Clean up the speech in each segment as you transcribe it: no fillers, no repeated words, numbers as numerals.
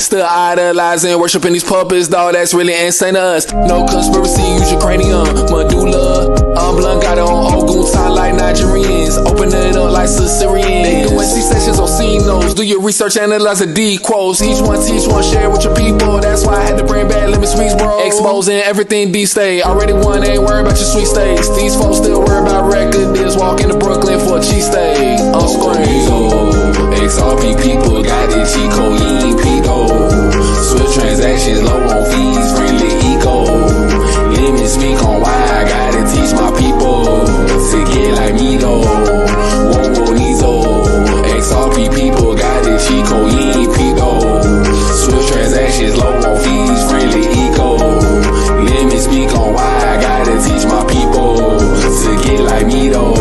still idolizing, worshiping these puppets, dog, that's really insane to us. No conspiracy, use your cranium, medulla. I'm blunt, got it on Ogun time like Nigerians. Open it up like Sicilians. They doing C-sections on C-notes. Do your research, analyze the D quotes. Each one teach one, share with your people. That's why I had to bring back LemiSpeakBroadcast. Exposing everything D-State. Already won, ain't worried about your sweet steaks. These folks still worry about record deals. Walk into Brooklyn for a cheesesteak. I'm screaming. XRP people got this cheat code, you ain't Pico. Swift transactions, low on fees, friendly eco. Let me speak on why I gotta teach my people to get like me though. Whoa, Nizo. XRP people got this cheat code, you ain't Pico. Swift transactions, low on fees, friendly eco. Let me speak on why I gotta teach my people to get like me though.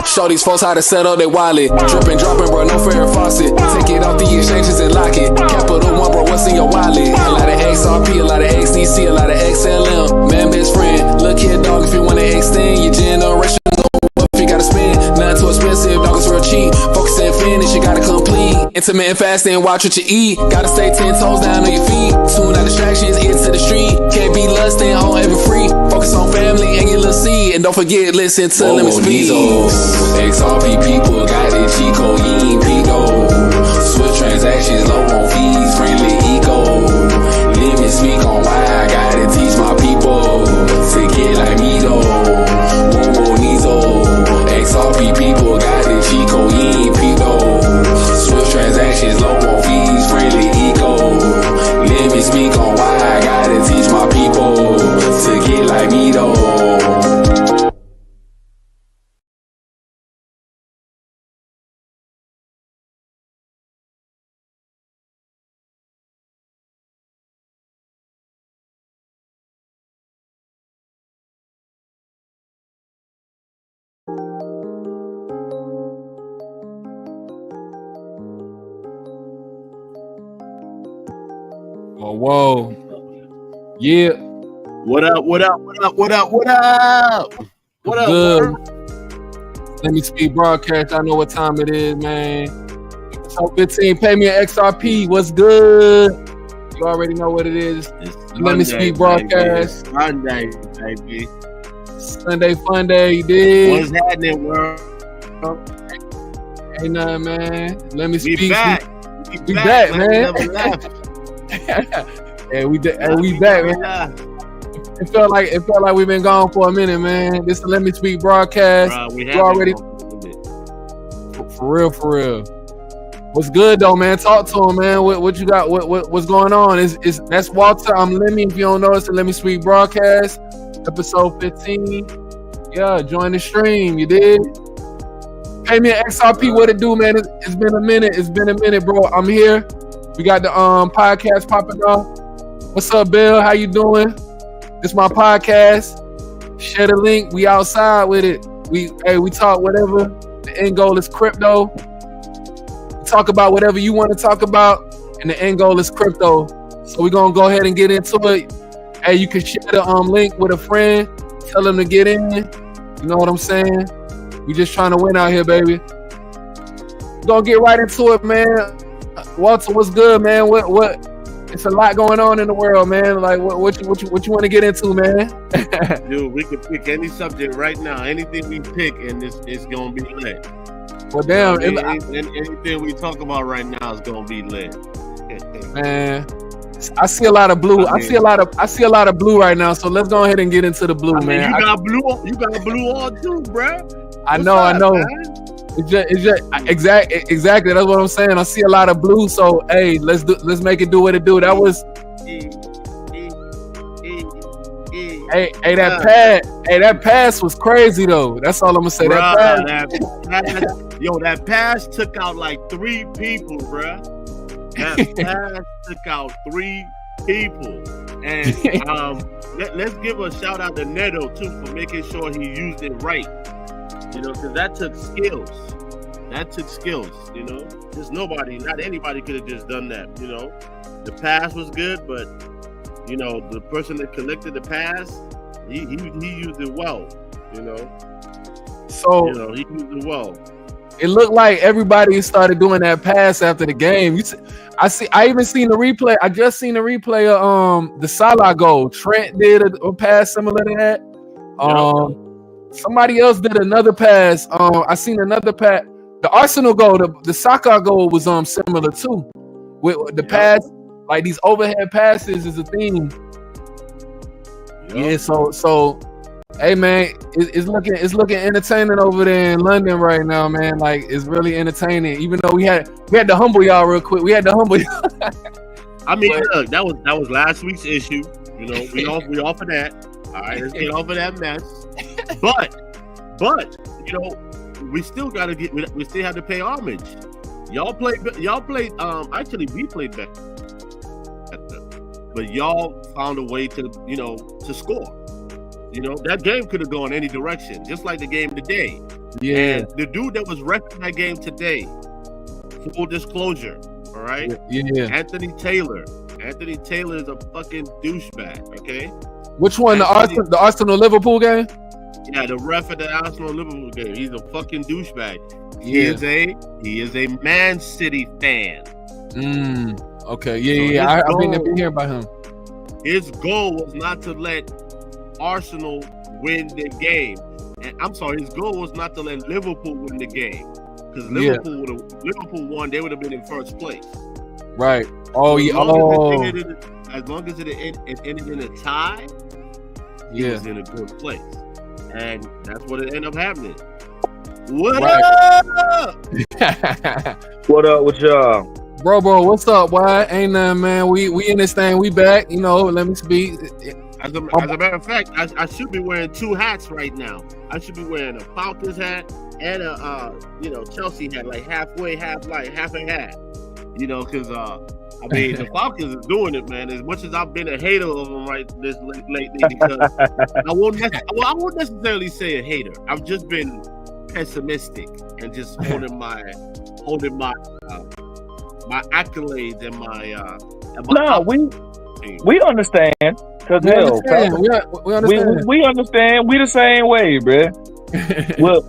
Show these folks how to set up their wallet. Dripping, dropping, bro, no fair faucet. Take it off the exchanges and lock it. Capital One, bro, what's in your wallet? A lot of XRP, a lot of XDC, a lot of XLM. Man, best friend, look here, dog, if you wanna extend your generation, know what you gotta spend. Nothing too expensive, dog, it's real cheap. Focus and finish, you gotta complete. Intermittent fasting, watch what you eat. Gotta stay 10 toes down on your feet. Tune out distractions, into the street. Can't be lusting on every free. Focus on family and your little seed. And don't forget, listen to LemiSpeak. XRP people got this cheat code, you ain't Pico. Swift transactions, low on fees, friendly eco. Let me speak on why I gotta teach my people to get like me though. Whoa, Nizo. XRP people got this cheat code, you ain't Pico. Swift transactions, low on fees, friendly eco. Let me speak on why I gotta teach my people to get like me though. Oh, whoa. Yeah. What up? What up? What up? What up? What up? What up? Good. LemiSpeakBroadcast. I know what time it is, man. So 15, pay me an XRP. What's good? You already know what it is. LemiSpeakBroadcast. Monday, baby. Sunday fun day, you did. What's happening, world? Ain't nothing, man. LemiSpeak. We back. We back, man. Never left. Yeah, we back, man. It felt like we've been gone for a minute, man. This is LemiSpeakBroadcast. We already for real. What's good though, man? Talk to him, man. What you got? What's going on? That's Walter. I'm Lemmy. If you don't know, it's the LemiSpeakBroadcast, episode 15. Yeah, join the stream. You did. Pay me an XRP. What it do, man? It's been a minute. It's been a minute, bro. I'm here. We got the podcast popping off. What's up, Bill? How you doing? This my podcast. Share the link. We outside with it. We talk whatever. The end goal is crypto. We talk about whatever you want to talk about, and the end goal is crypto. So we're gonna go ahead and get into it. Hey, you can share the link with a friend. Tell them to get in. You know what I'm saying? We just trying to win out here, baby. We're gonna get right into it, man. Walter, what's good, man? What? It's a lot going on in the world, man. Like, what you want to get into, man? Dude, we could pick any subject right now. Anything we pick, and it's gonna be lit. Well, damn. Anything we talk about right now is gonna be lit. Man, I see a lot of blue. I see a lot of blue right now. So let's go ahead and get into the blue, man. You got blue on too, bro. I know. Man? It's just exactly. That's what I'm saying. I see a lot of blue, so hey, let's make it do what it do. That was that pass was crazy though. That's all I'm gonna say. Bruh, that pass took out like 3 people, bruh. That pass took out 3 people, and let's give a shout out to Neto too for making sure he used it right. You know, because that took skills. You know, not anybody could have just done that. You know, the pass was good, but you know, the person that collected the pass, he used it well. You know, so he used it well. it looked like everybody started doing that pass after the game. I even seen the replay. I just seen the replay of the Salah goal. Trent did a pass similar to that. Somebody else did another pass. I seen another pass. The Arsenal goal, the Saka goal was similar too. With the pass, like these overhead passes is a thing. Yeah, so hey man, it's looking entertaining over there in London right now, man. Like it's really entertaining. Even though we had to humble y'all real quick. We had to humble y'all. I mean, look, that was last week's issue. You know, we off of that. All right, let's get off of that mess. But you know, we still gotta we still have to pay homage. Y'all played. Actually, we played better, but y'all found a way to score. You know, that game could have gone any direction, just like the game today. Yeah. And the dude that was wrecking that game today, full disclosure, all right? Yeah. Anthony Taylor. Anthony Taylor is a fucking douchebag, okay? Which one? The Arsenal Liverpool game? Yeah, the ref at the Arsenal Liverpool game. He's a fucking douchebag. Yeah. He is a Man City fan. Okay. Yeah. I've been hearing about him. His goal was not to let Arsenal win the game, and I'm sorry, his goal was not to let Liverpool win the game, because Liverpool won, they would have been in first place. Right. Oh yeah. As long as it ended in a tie, he was in a good place, and that's what it ended up happening. What up? What up with y'all? Bro, what's up? Why ain't nothing, man? We in this thing. We back. You know, let me speak. As a matter of fact, I should be wearing two hats right now. I should be wearing a Falcons hat and a Chelsea hat, like half a hat. You know, because I mean the Falcons is doing it, man. As much as I've been a hater of them lately, because I won't necessarily say a hater. I've just been pessimistic and just holding my accolades and we understand. Cause we understand. We understand. We the same way, bro.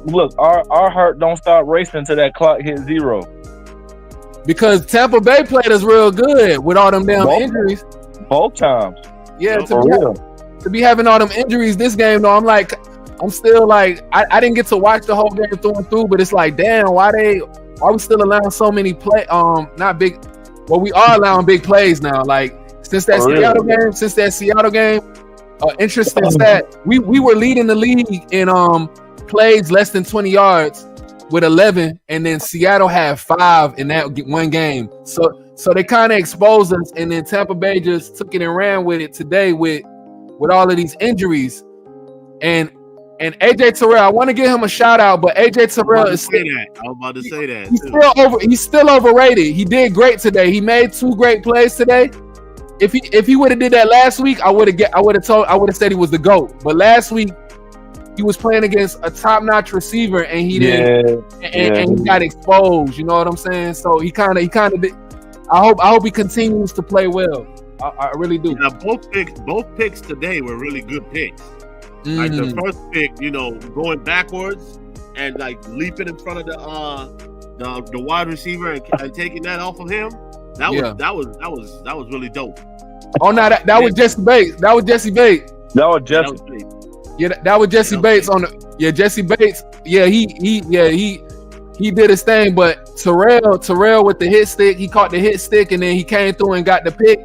Look, our heart don't stop racing till that clock hits 0. Because Tampa Bay played us real good with all them damn injuries. Both times. Yeah, to be having all them injuries this game though, I'm still like I didn't get to watch the whole game through and through, but it's like, damn, why we still allowing so many we are allowing big plays now. Like since that Seattle game, interesting stat. We were leading the league in plays less than 20 yards with 11, and then Seattle had 5 in that one game. So they kind of exposed us, and then Tampa Bay just took it and ran with it today with all of these injuries. And AJ Terrell, I want to give him a shout out, but AJ Terrell is still, I was about to say that. He's still overrated. He did great today. He made 2 great plays today. If he would have did that last week, I would have said he was the GOAT. But last week he was playing against a top-notch receiver, and he didn't, and he got exposed. You know what I'm saying? So he kind of did. I hope he continues to play well. I really do. Now both picks today were really good picks. Like the first pick, going backwards and like leaping in front of the wide receiver and taking that off of him. That was really dope. Oh no, that was Jesse Bates. That was Jesse Bates. Yeah, that was Jesse Bates Jesse Bates. Yeah, he did his thing, but Terrell with the hit stick, he caught the hit stick and then he came through and got the pick.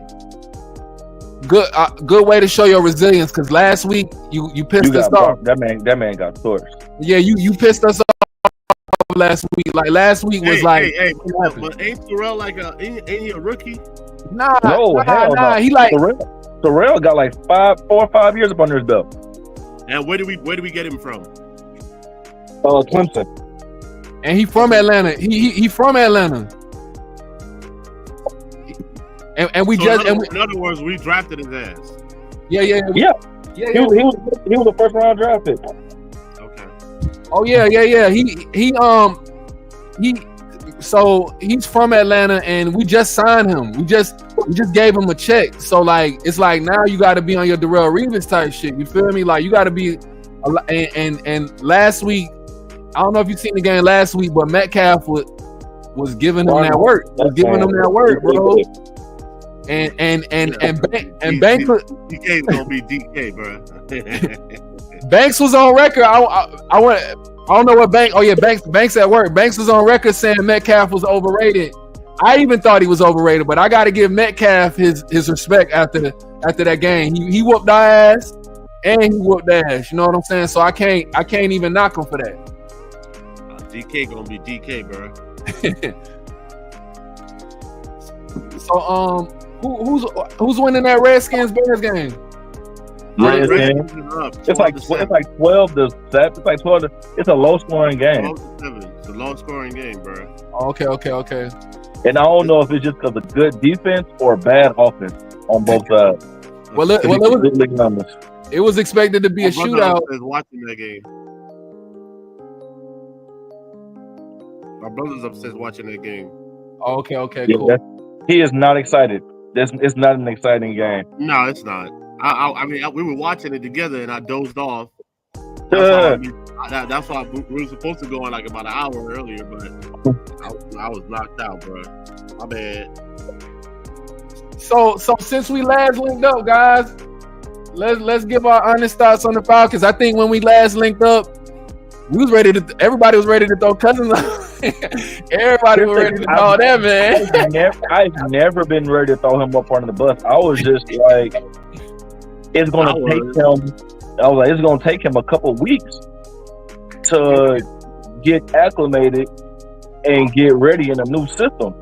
Good way to show your resilience, because last week you pissed us off. That man got torched. Yeah, you pissed us off last week. Like last week was but ain't Terrell ain't he a rookie? Nah. He Terrell got like 4 or 5 years up under his belt. And where do we get him from? Clemson. And he from Atlanta. He from Atlanta. And we in other words, we drafted his ass. Yeah. He was a first round draft pick. Okay. Oh yeah. So he's from Atlanta, and we just signed him. We just gave him a check. So like it's like now you got to be on your Darrell Reeves type shit. You feel me? Like you got to be. And last week I don't know if you seen the game last week, but Metcalf was giving him that work. Was giving him that work, bro. And Banks DK's gonna be DK, bro. Banks was on record. I don't know what Banks. Oh yeah, Banks at work. Banks was on record saying Metcalf was overrated. I even thought he was overrated, but I got to give Metcalf his respect after that game. He whooped our ass and he whooped ass. You know what I'm saying? So I can't even knock him for that. DK gonna be DK, bro. So who's winning that Redskins Bears game? Redskins. It's like 12 to 7. It's like 12 to. It's a low scoring game. 12 to 7. It's a low scoring game, bro. Okay. And I don't know if it's just because of good defense or bad offense on both sides. Well, it was expected to be a shootout. Watching that game. My brother's upstairs watching that game. Okay, cool. He is not excited. It's not an exciting game. No, it's not. I mean, we were watching it together, and I dozed off. That's why we were supposed to go on like about an hour earlier, but I was knocked out, bro. My bad. So since we last linked up, guys, let's give our honest thoughts on the Falcons. I think when we last linked up, everybody was ready to throw Cousins out. Everybody was ready to throw that, man. I've never been ready to throw him up under the bus. I was just like, it's going to take him. I was like, it's going to take him a couple weeks to get acclimated and get ready in a new system.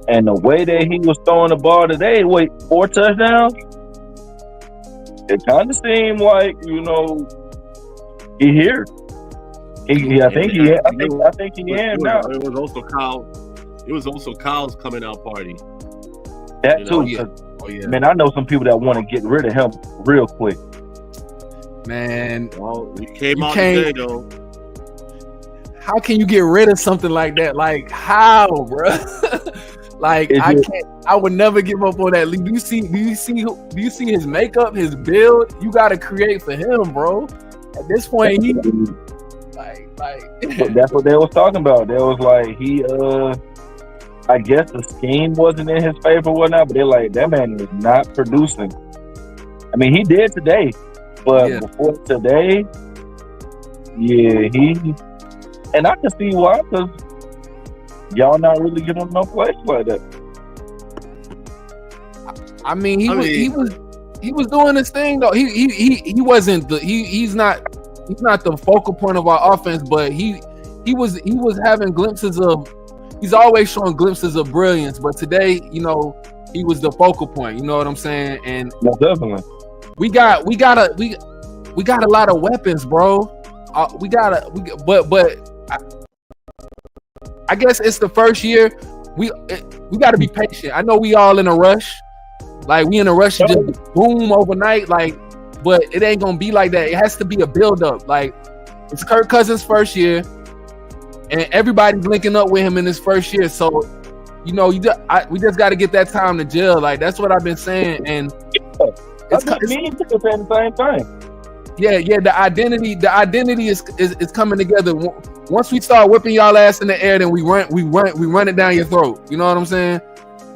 And the way that he was throwing the ball today, 4 touchdowns, it kind of seemed like, he here. I think he in now. It was also Kyle's coming out party. That too. Yeah. Man, I know some people that want to get rid of him real quick. Man, well, he came out today though. How can you get rid of something like that? Like how, bro? I would never give up on that. Do you see his makeup, his build? You got to create for him, bro. At this point, he that's what they was talking about. They was like I guess the scheme wasn't in his favor or whatnot, but they're like, that man is not producing. I mean, he did today, but before today, and I can see why, because y'all not really giving him no place like that. I mean, he was doing his thing though. He wasn't he's not the focal point of our offense, but he was having glimpses of. He's always showing glimpses of brilliance, but today, he was the focal point. You know what I'm saying? And definitely, we got a lot of weapons, bro. But I guess it's the first year. We got to be patient. I know we all in a rush, like we in a rush to just boom overnight, but it ain't gonna be like that. It has to be a build up. Like it's Kirk Cousins' first year. And everybody's linking up with him in his first year, so we just got to get that time to gel. Like that's what I've been saying, and it's saying the same thing. Yeah. The identity is coming together. Once we start whipping y'all ass in the air, then we run it down your throat. You know what I'm saying?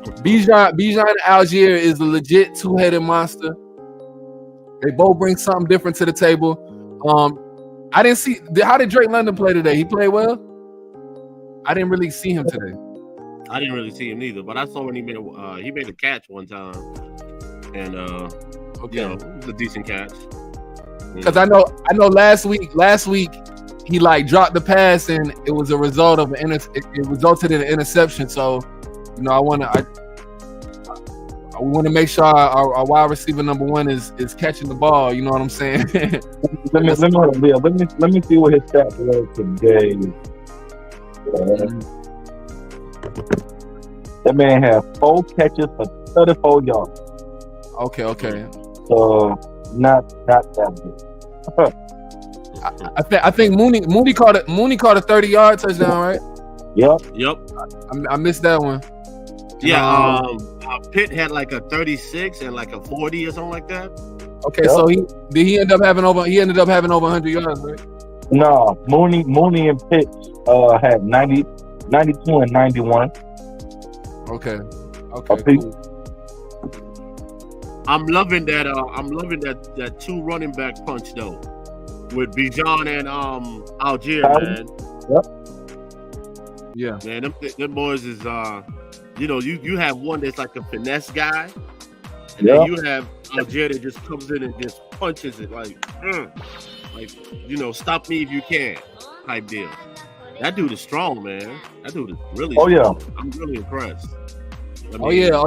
Bijan and Algier is a legit two-headed monster. They both bring something different to the table. I didn't see. How did Drake London play today? He played well. I didn't really see him today. I didn't really see him neither, but I saw when he made a catch one time, and it was a decent catch. Because I know last week he dropped the pass and it was a result of it resulted in an interception. So we want to make sure our wide receiver number one is catching the ball. You know what I'm saying? let me see what his stats were today. That man had 4 catches for 34 yards. Okay. So not that good. I think Mooney caught a 30-yard touchdown, right? Yep. I missed that one. Yeah. Pitt had like a 36 and like a 40 or something like that. Okay, so he ended up having over 100 yards, right? No, Mooney and Pitts had 90, 92 and 91. Okay, Peak. cool. I'm loving that. I'm loving that two running back punch though, with Bijan and Algier, man. Yep. Yeah. Man, them boys is you have one that's like a finesse guy, and then you have Algier that just comes in and just punches it like stop me if you can type deal. That dude is strong, man. That dude is really strong. Yeah. I'm really impressed. Oh yeah.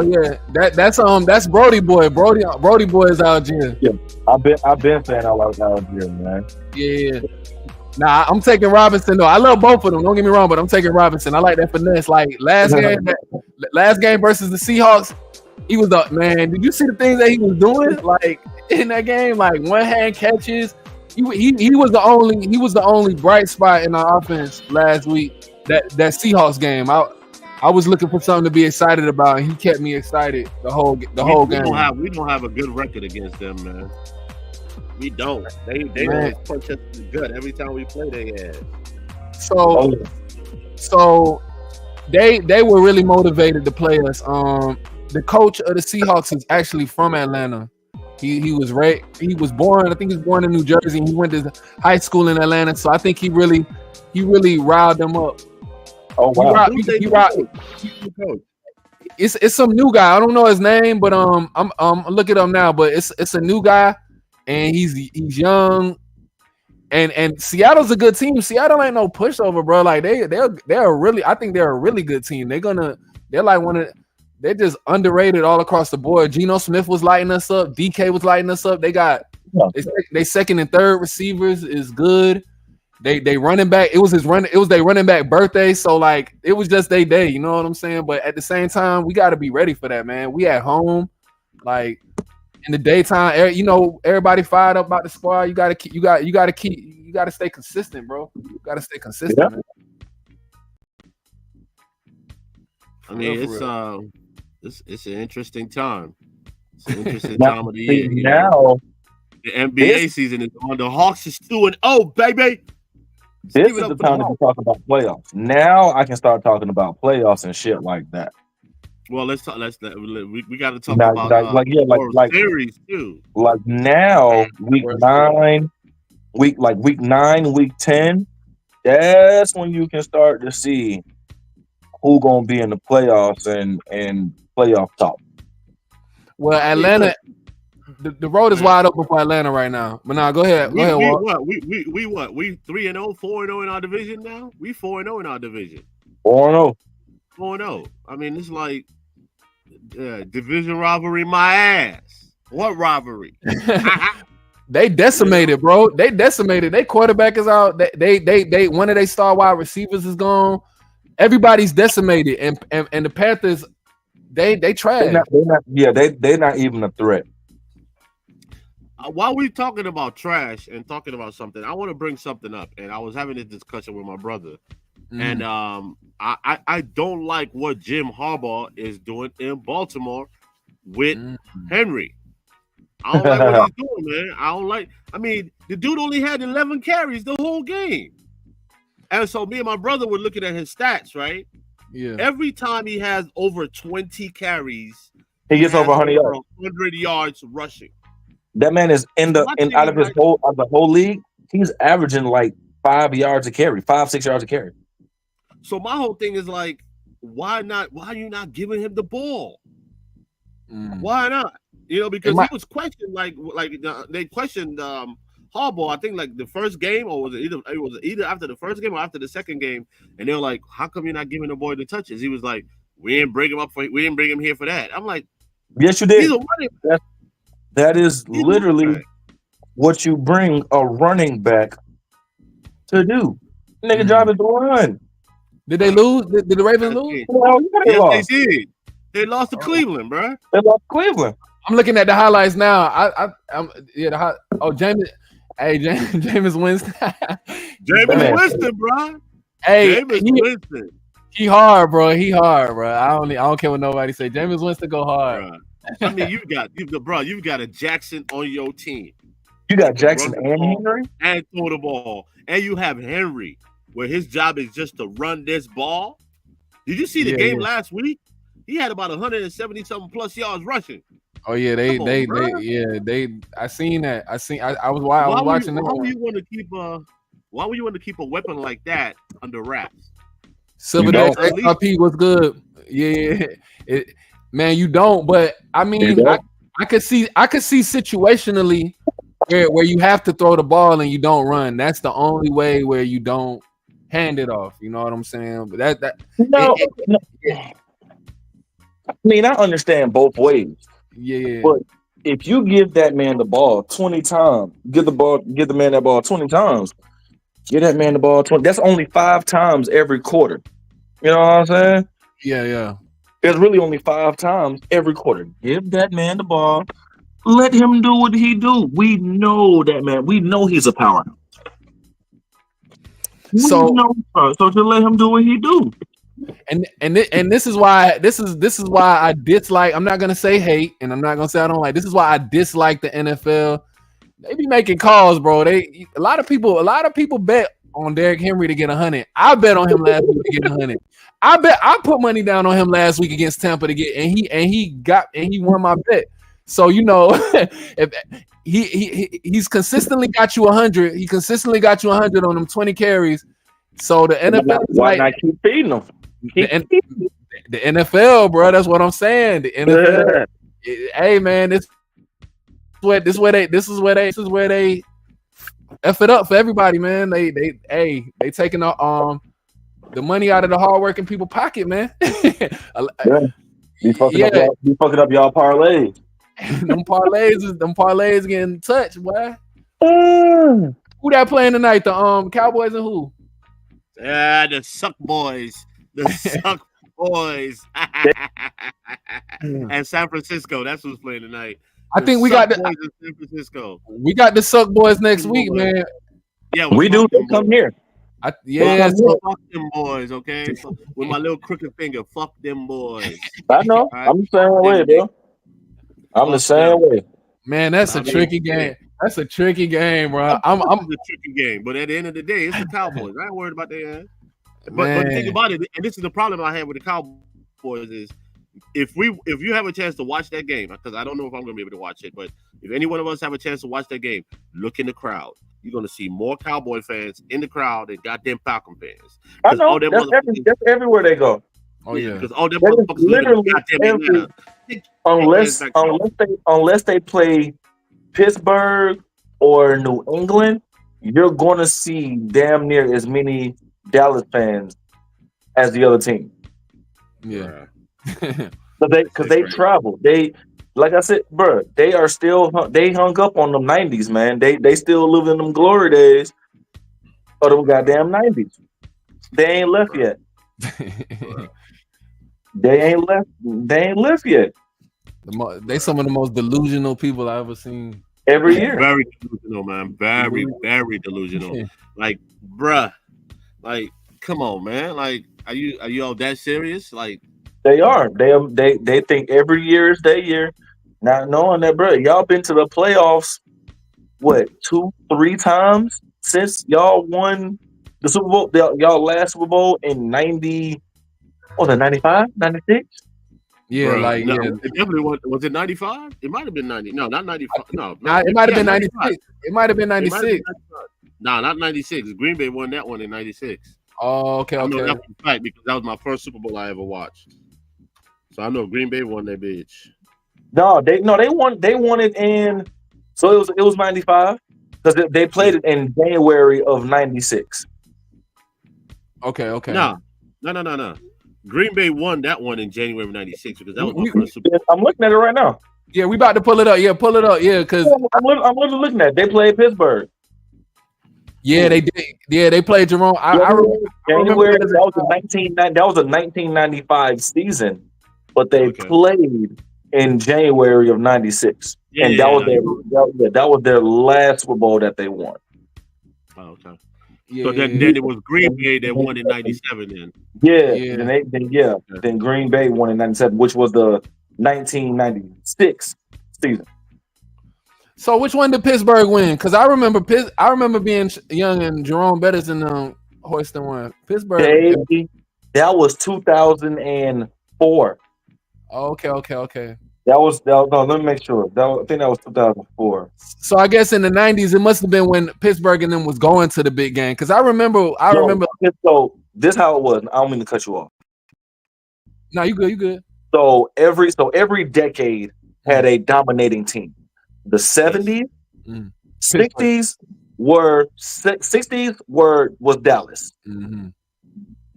That's Brody boy. Brody boy is Algier. Yeah, I've been saying I like Algier, man. Yeah. Nah, I'm taking Robinson though. I love both of them. Don't get me wrong, but I'm taking Robinson. I like that finesse. Like last game versus the Seahawks, he was up, man. Did you see the things that he was doing? Like in that game, like one hand catches. He was the only bright spot in our offense last week. That Seahawks game. I was looking for something to be excited about, and he kept me excited the whole game. We don't have a good record against them, man. We don't. They always punch us in the gut every time we play their ass. So they were really motivated to play us. The coach of the Seahawks is actually from Atlanta. He was born. I think he was born in New Jersey. And he went to high school in Atlanta. So I think he really riled them up. Oh wow! It's some new guy. I don't know his name, but I'm look it up now. But it's a new guy, and he's young, and Seattle's a good team. Seattle ain't no pushover, bro. Like I think they're a really good team. They're just underrated all across the board. Geno Smith was lighting us up. DK was lighting us up. They second and third receivers is good. They running back. It was their running back birthday. So like it was just their day. You know what I'm saying? But at the same time, we got to be ready for that, man. We at home, like in the daytime. Everybody fired up about the squad. You got to stay consistent, bro. You got to stay consistent. Yeah. Man. I mean, it's an interesting time. It's an interesting time of the year. Now the NBA season is on. The Hawks is 2-0, baby. This is the time to be talking about playoffs. Now I can start talking about playoffs and shit like that. Well, we got to talk about series too. Like now, week 9, week 10. That's when you can start to see who gonna be in the playoffs and playoff talk. Well, Atlanta. The road is wide open for Atlanta right now. But now, go ahead. We 3-0, 4-0 in our division now. We 4-0 in our division. 4-0. 4-0. I mean, it's like division rivalry. My ass. What rivalry? They decimated, bro. They decimated. Their quarterback is out. They one of their star wide receivers is gone. Everybody's decimated, and the Panthers, they trash. They're not even a threat. While we're talking about trash and talking about something, I want to bring something up. And I was having this discussion with my brother. And I don't like what Jim Harbaugh is doing in Baltimore with Henry. I don't like what he's doing, man. I mean, the dude only had 11 carries the whole game. And so me and my brother were looking at his stats, right? Yeah. Every time he has over 20 carries, he gets over 100 yards rushing. That man is out of the whole league. He's averaging like 5 yards a carry, 5-6 yards a carry. So my whole thing is like, why not? Why are you not giving him the ball? Why not? Because he was questioned. Like they questioned Harbaugh. I think like the first game, or was it either after the first game or after the second game? And they were like, "How come you're not giving the boy the touches?" He was like, "We didn't bring him here for that." I'm like, "Yes, you did." That is literally what you bring a running back to do. Nigga job is to run. Did they lose? Did the Ravens lose? Yes, they did. They lost to Cleveland, bro. They lost to Cleveland. I'm looking at the highlights now. Jameis Winston. Jameis Winston, bro. Hey, Jameis Winston. He hard, bro. I don't care what nobody say. Jameis Winston go hard. Bro. I mean, you've got a Jackson on your team. You got He can Jackson run the and ball Henry. and throw the ball, and you have Henry, where his job is just to run this ball. Did you see the game last week? He had about 170 something plus yards rushing. Oh yeah, Come on, bro. I seen that. I was watching that. Why would you want to keep why would you want to keep a weapon like that under wraps? Silver Days XRP was good. Yeah, man, you don't. But I mean, I could see situationally where you have to throw the ball and you don't run. That's the only way where you don't hand it off. You know what I'm saying? But no. I mean, I understand both ways. Yeah. But if you give that man the ball 20 times, give the man that ball 20 times, give that man the ball 20. That's only 5 times every quarter. You know what I'm saying? Yeah. There's really only 5 times every quarter. Give that man the ball. Let him do what he do. We know that man. We know he's a powerhouse. So just let him do what he do. And this is why I dislike. I'm not gonna say hate, and I'm not gonna say I don't like. This is why I dislike the NFL. They be making calls, bro. A lot of people bet on Derrick Henry to get 100. I bet on him last week to get 100. I put money down on him last week against Tampa to get, and he won my bet. So you know, if he's consistently got you 100, he consistently got you 100 on them 20 carries. So the NFL, why not keep feeding them? The NFL, bro. That's what I'm saying. The NFL. Hey, man, this is where they F it up for everybody, man. They taking the money out of the hardworking people pocket, man. Be fucking up y'all parlays. them parlays getting touched, boy. Who that playing tonight? The Cowboys and who? The Suck Boys. The Suck Boys. And San Francisco. That's who's playing tonight. I think we got the Boys in San Francisco. We got the Suck Boys next week, man. Yeah, we do. They come here. Fuck them boys, okay? So, with my little crooked finger, fuck them boys. I know. Right? I'm the same way, bro. I'm the same way. Man, that's a tricky game. That's a tricky game, bro. I'm a tricky game, but at the end of the day, it's the Cowboys. I ain't worried about their ass. But think about it, and this is the problem I have with the Cowboys is if you have a chance to watch that game, because I don't know if I'm gonna be able to watch it, but if any one of us have a chance to watch that game, look in the crowd. You're gonna see more Cowboy fans in the crowd than goddamn Falcon fans. I know that's everywhere they go. Oh yeah, because all them motherfuckers literally unless they play Pittsburgh or New England, you're gonna see damn near as many Dallas fans as the other team. Yeah, because they travel. They, like I said, bro, they are still hung up on them 90s, man. They still live in them glory days of them goddamn 90s. They ain't left yet. They ain't left yet. They some of the most delusional people I've ever seen. Every year. Very delusional, man. Very, very delusional. Like, bruh. Like, come on, man. Like, are you all that serious? Like, they are. They think every year is their year. Not knowing that, bro. Y'all been to the playoffs, what, 2-3 times since y'all won the Super Bowl? Y'all last Super Bowl in 90. What was it, 95, 96? Yeah, bro, like no, yeah. It definitely was it 95? It might have been 90. No, not 95. No, it might have been 96. It might have been 96. No, not 96. Green Bay won that one in 96. Oh, okay. I know that was right because that was my first Super Bowl I ever watched. So I know Green Bay won that bitch. No, they won it in. So it was 95 because they played it in January of 96. Okay. No. Green Bay won that one in January of 96 because that was my first Super Bowl. I'm looking at it right now. Yeah, we about to pull it up. Yeah, pull it up. Yeah, because I'm looking at it. They played Pittsburgh. Yeah, they did. Yeah, they played Jerome. I remember that was a 1995 season, but they played in January of 96, and that was their last Super Bowl that they won. Oh, okay. Yeah, so then it was Green Bay that won in 97 then. Then Green Bay won in 97, which was the 1996 season. So which one did Pittsburgh win? Because I remember being young and Jerome Bettis and hoisting one. Pittsburgh. That was 2004. Oh, okay. That was no. Let me make sure. I think that was 2004. So I guess in the 90s, it must have been when Pittsburgh and them was going to the big game. Because I remember. So this how it was. I don't mean to cut you off. No, you good. You good. So every decade had a dominating team. The 70s, 60s was Dallas.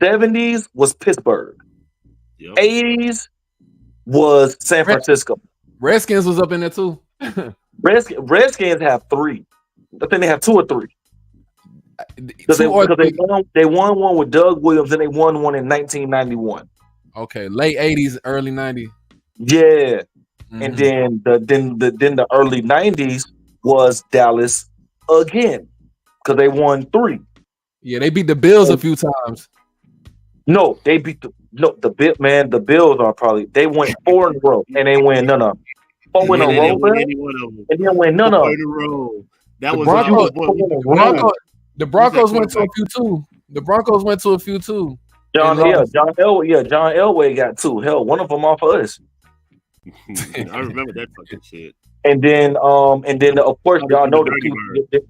70s was Pittsburgh. 80s was San Francisco. Redskins was up in there too. Redskins have 3. I think they have 2 or 3. Because they won one with Doug Williams and they won one in 1991. Okay, late 80s, early 90s. Yeah. And then the early 90s was Dallas again. Because they won 3. Yeah, they beat the Bills a few times. No, they beat the Bill, man. The Bills are probably they went 4 in a row and they win none of them. 4 in a row, and then win none of them. That was the Broncos went to a few too. The Broncos went to a few too. John Elway got 2. Hell, one of them off of us. I remember that fucking shit. And then of course y'all know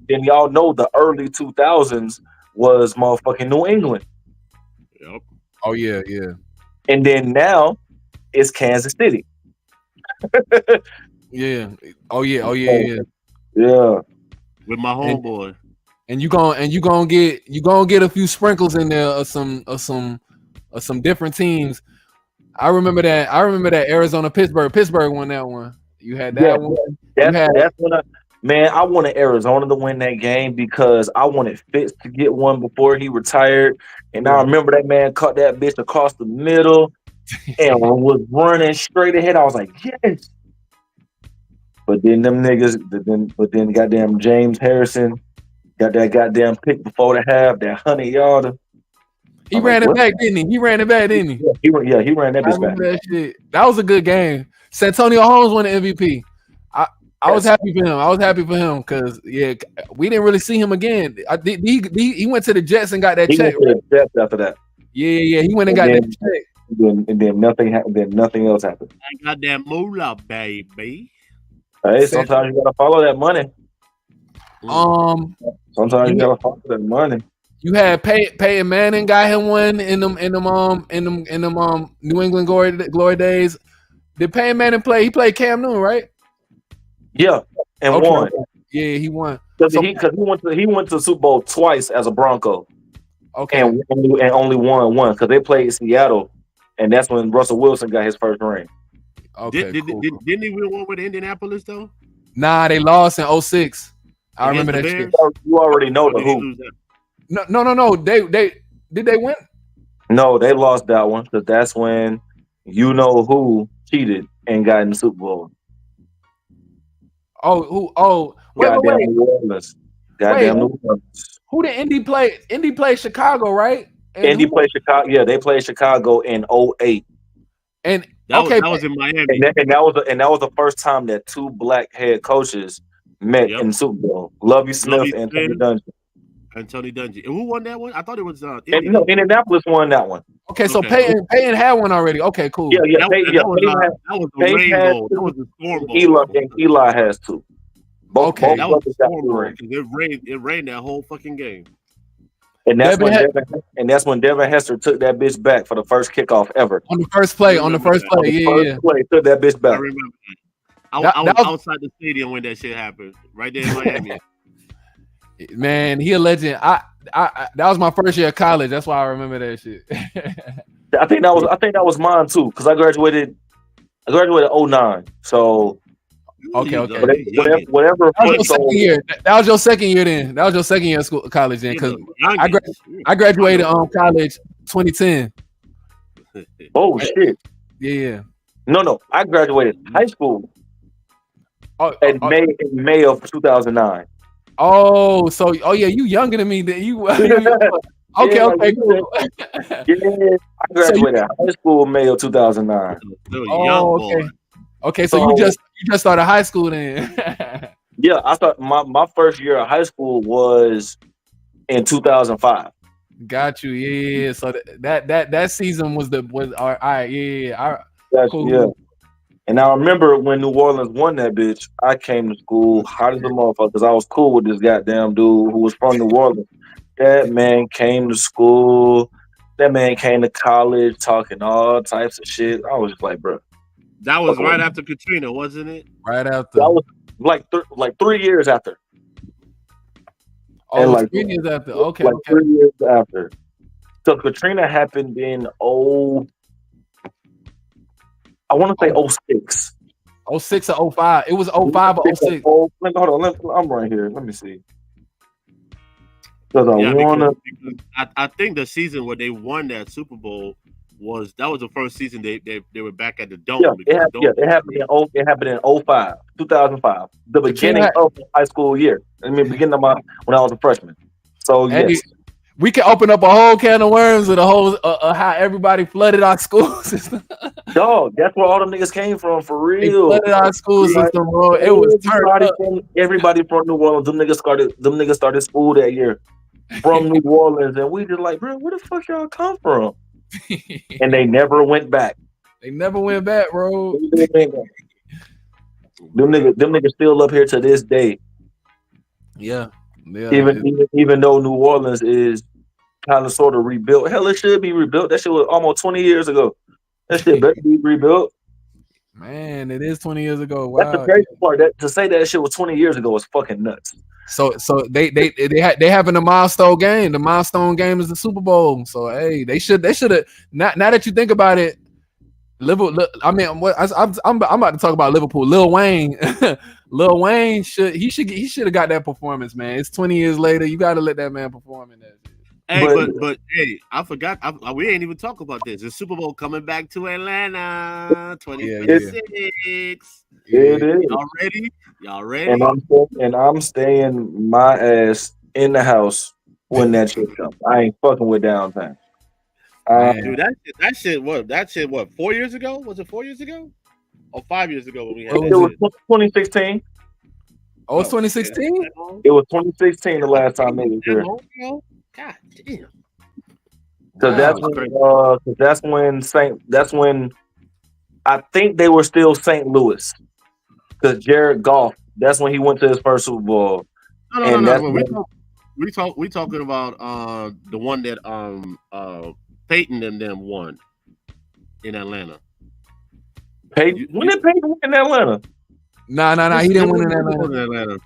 y'all know the early 2000s was motherfucking New England. Yep. Oh yeah. And then now it's Kansas City. Yeah. Oh yeah. Yeah. With my homeboy. And you gonna get a few sprinkles in there of some different teams. I remember that Arizona Pittsburgh won that one. You had that one. That's when I wanted Arizona to win that game because I wanted Fitz to get one before he retired. And I remember that man caught that bitch across the middle and was running straight ahead. I was like, yes. But then them niggas, then goddamn James Harrison got that goddamn pick before the half, that 100-yarder. He ran it back, didn't he? He ran that bitch back. That shit. That was a good game. Santonio Holmes won the MVP. I was happy for him because we didn't really see him again. He went to the Jets and got that check. Went to the Jets after that. Yeah. He went and got that check. And then nothing happened. Then nothing else happened. I got that moolah, baby. Hey, sometimes you gotta follow that money. Sometimes you gotta follow that money. You had Peyton Manning got him one in them New England glory days. Did Peyton Manning play? He played Cam Newton, right? Yeah, and won. Yeah, he won. Because he went to the Super Bowl twice as a Bronco. Okay, and only won one because they played Seattle, and that's when Russell Wilson got his first ring. Okay, didn't he win one with Indianapolis though? Nah, they lost in 06. I remember that shit. You already know the who. No. They did they win? No, they lost that one because that's when you know who cheated and got in the Super Bowl. Oh, who? Oh, wait. New Orleans. Goddamn New Orleans. Who did Indy play? Indy played Chicago, right? And Indy played Chicago. Yeah, they played Chicago in 08. And that was in Miami. And that was the first time that 2 black head coaches met in the Super Bowl. Lovie Smith and Tony Dungy. And who won that one? I thought it was Indianapolis won that one. Okay, so Peyton had one already. Okay, cool. Yeah. That was the rainbow. That was the storm bowl. Eli has 2. Okay, that was the storm bowl because it rained that whole fucking game. And that's when Devin Hester took that bitch back for the first kickoff ever. On the first play, took that bitch back. I remember. I was outside the stadium when that shit happened, right there in Miami. Man, he a legend. I that was my first year of college. That's why I remember that shit. I think that was mine too, because I graduated 09. So okay. Whatever. That was your second year. That was your second year then. That was your second year of school, college then, because I graduated college 2010. Oh shit. Yeah. No. I graduated high school in May of 2009. Oh, you younger than me. You okay? Cool. Yeah, I graduated high school May of 2009. Oh, okay. Okay, so you just started high school then. Yeah, I thought my first year of high school was in 2005. Got you. Yeah. So that season was all right. Yeah. Yeah. Cool. And I remember when New Orleans won that bitch, I came to school hot as a motherfucker because I was cool with this goddamn dude who was from New Orleans. That man came to school. That man came to college talking all types of shit. I was just like, bro. That was right after Katrina, wasn't it? Right after. That was like 3 years after. Oh, and like 3 years after. Okay. like 3 years after. So Katrina happened in I want to say 06. 06 or 05. It was 05 or 06. Hold on, I'm right here. Let me see. Because I think the season where they won that Super Bowl was the first season they were back at the Dome. It happened in 05, 2005. The beginning of the high school year. I mean, beginning of when I was a freshman. So yes. We can open up a whole can of worms with a whole how everybody flooded our school system. Dog, that's where all them niggas came from, for real. They flooded our school system, bro. It was turned up. Everybody from New Orleans, them niggas started school that year from New Orleans, and we just like, bro, where the fuck y'all come from? And they never went back. They never went back, bro. Them niggas still up here to this day. Yeah. Even though New Orleans is kind of sort of rebuilt. Hell, it should be rebuilt. That shit was almost 20 years ago. That shit better be rebuilt. Man, it is 20 years ago. Wow. That's the crazy part. To say that shit was 20 years ago is fucking nuts. So they having a milestone game. The milestone game is the Super Bowl. So hey, they should have. Now that you think about it, Liverpool. I mean, I'm about to talk about Liverpool. Lil Wayne should have got that performance, man. It's 20 years later. You got to let that man perform in that. Hey, but hey, I forgot. We ain't even talk about this. The Super Bowl coming back to Atlanta, 2026. It is. Y'all ready? And I'm staying my ass in the house when that shit comes. I ain't fucking with downtime. Dude, that shit. What? 4 years ago? Was it 4 years ago? Or 5 years ago when we had it was 2016. Oh, it's 2016. It was 2016 the last time they was here. God damn. Because that's when I think they were still St. Louis. Because Jared Goff, that's when he went to his first Super Bowl. No. We talking about the one that Peyton and them won in Atlanta. When did Peyton win in Atlanta? Nah. He didn't win in Atlanta.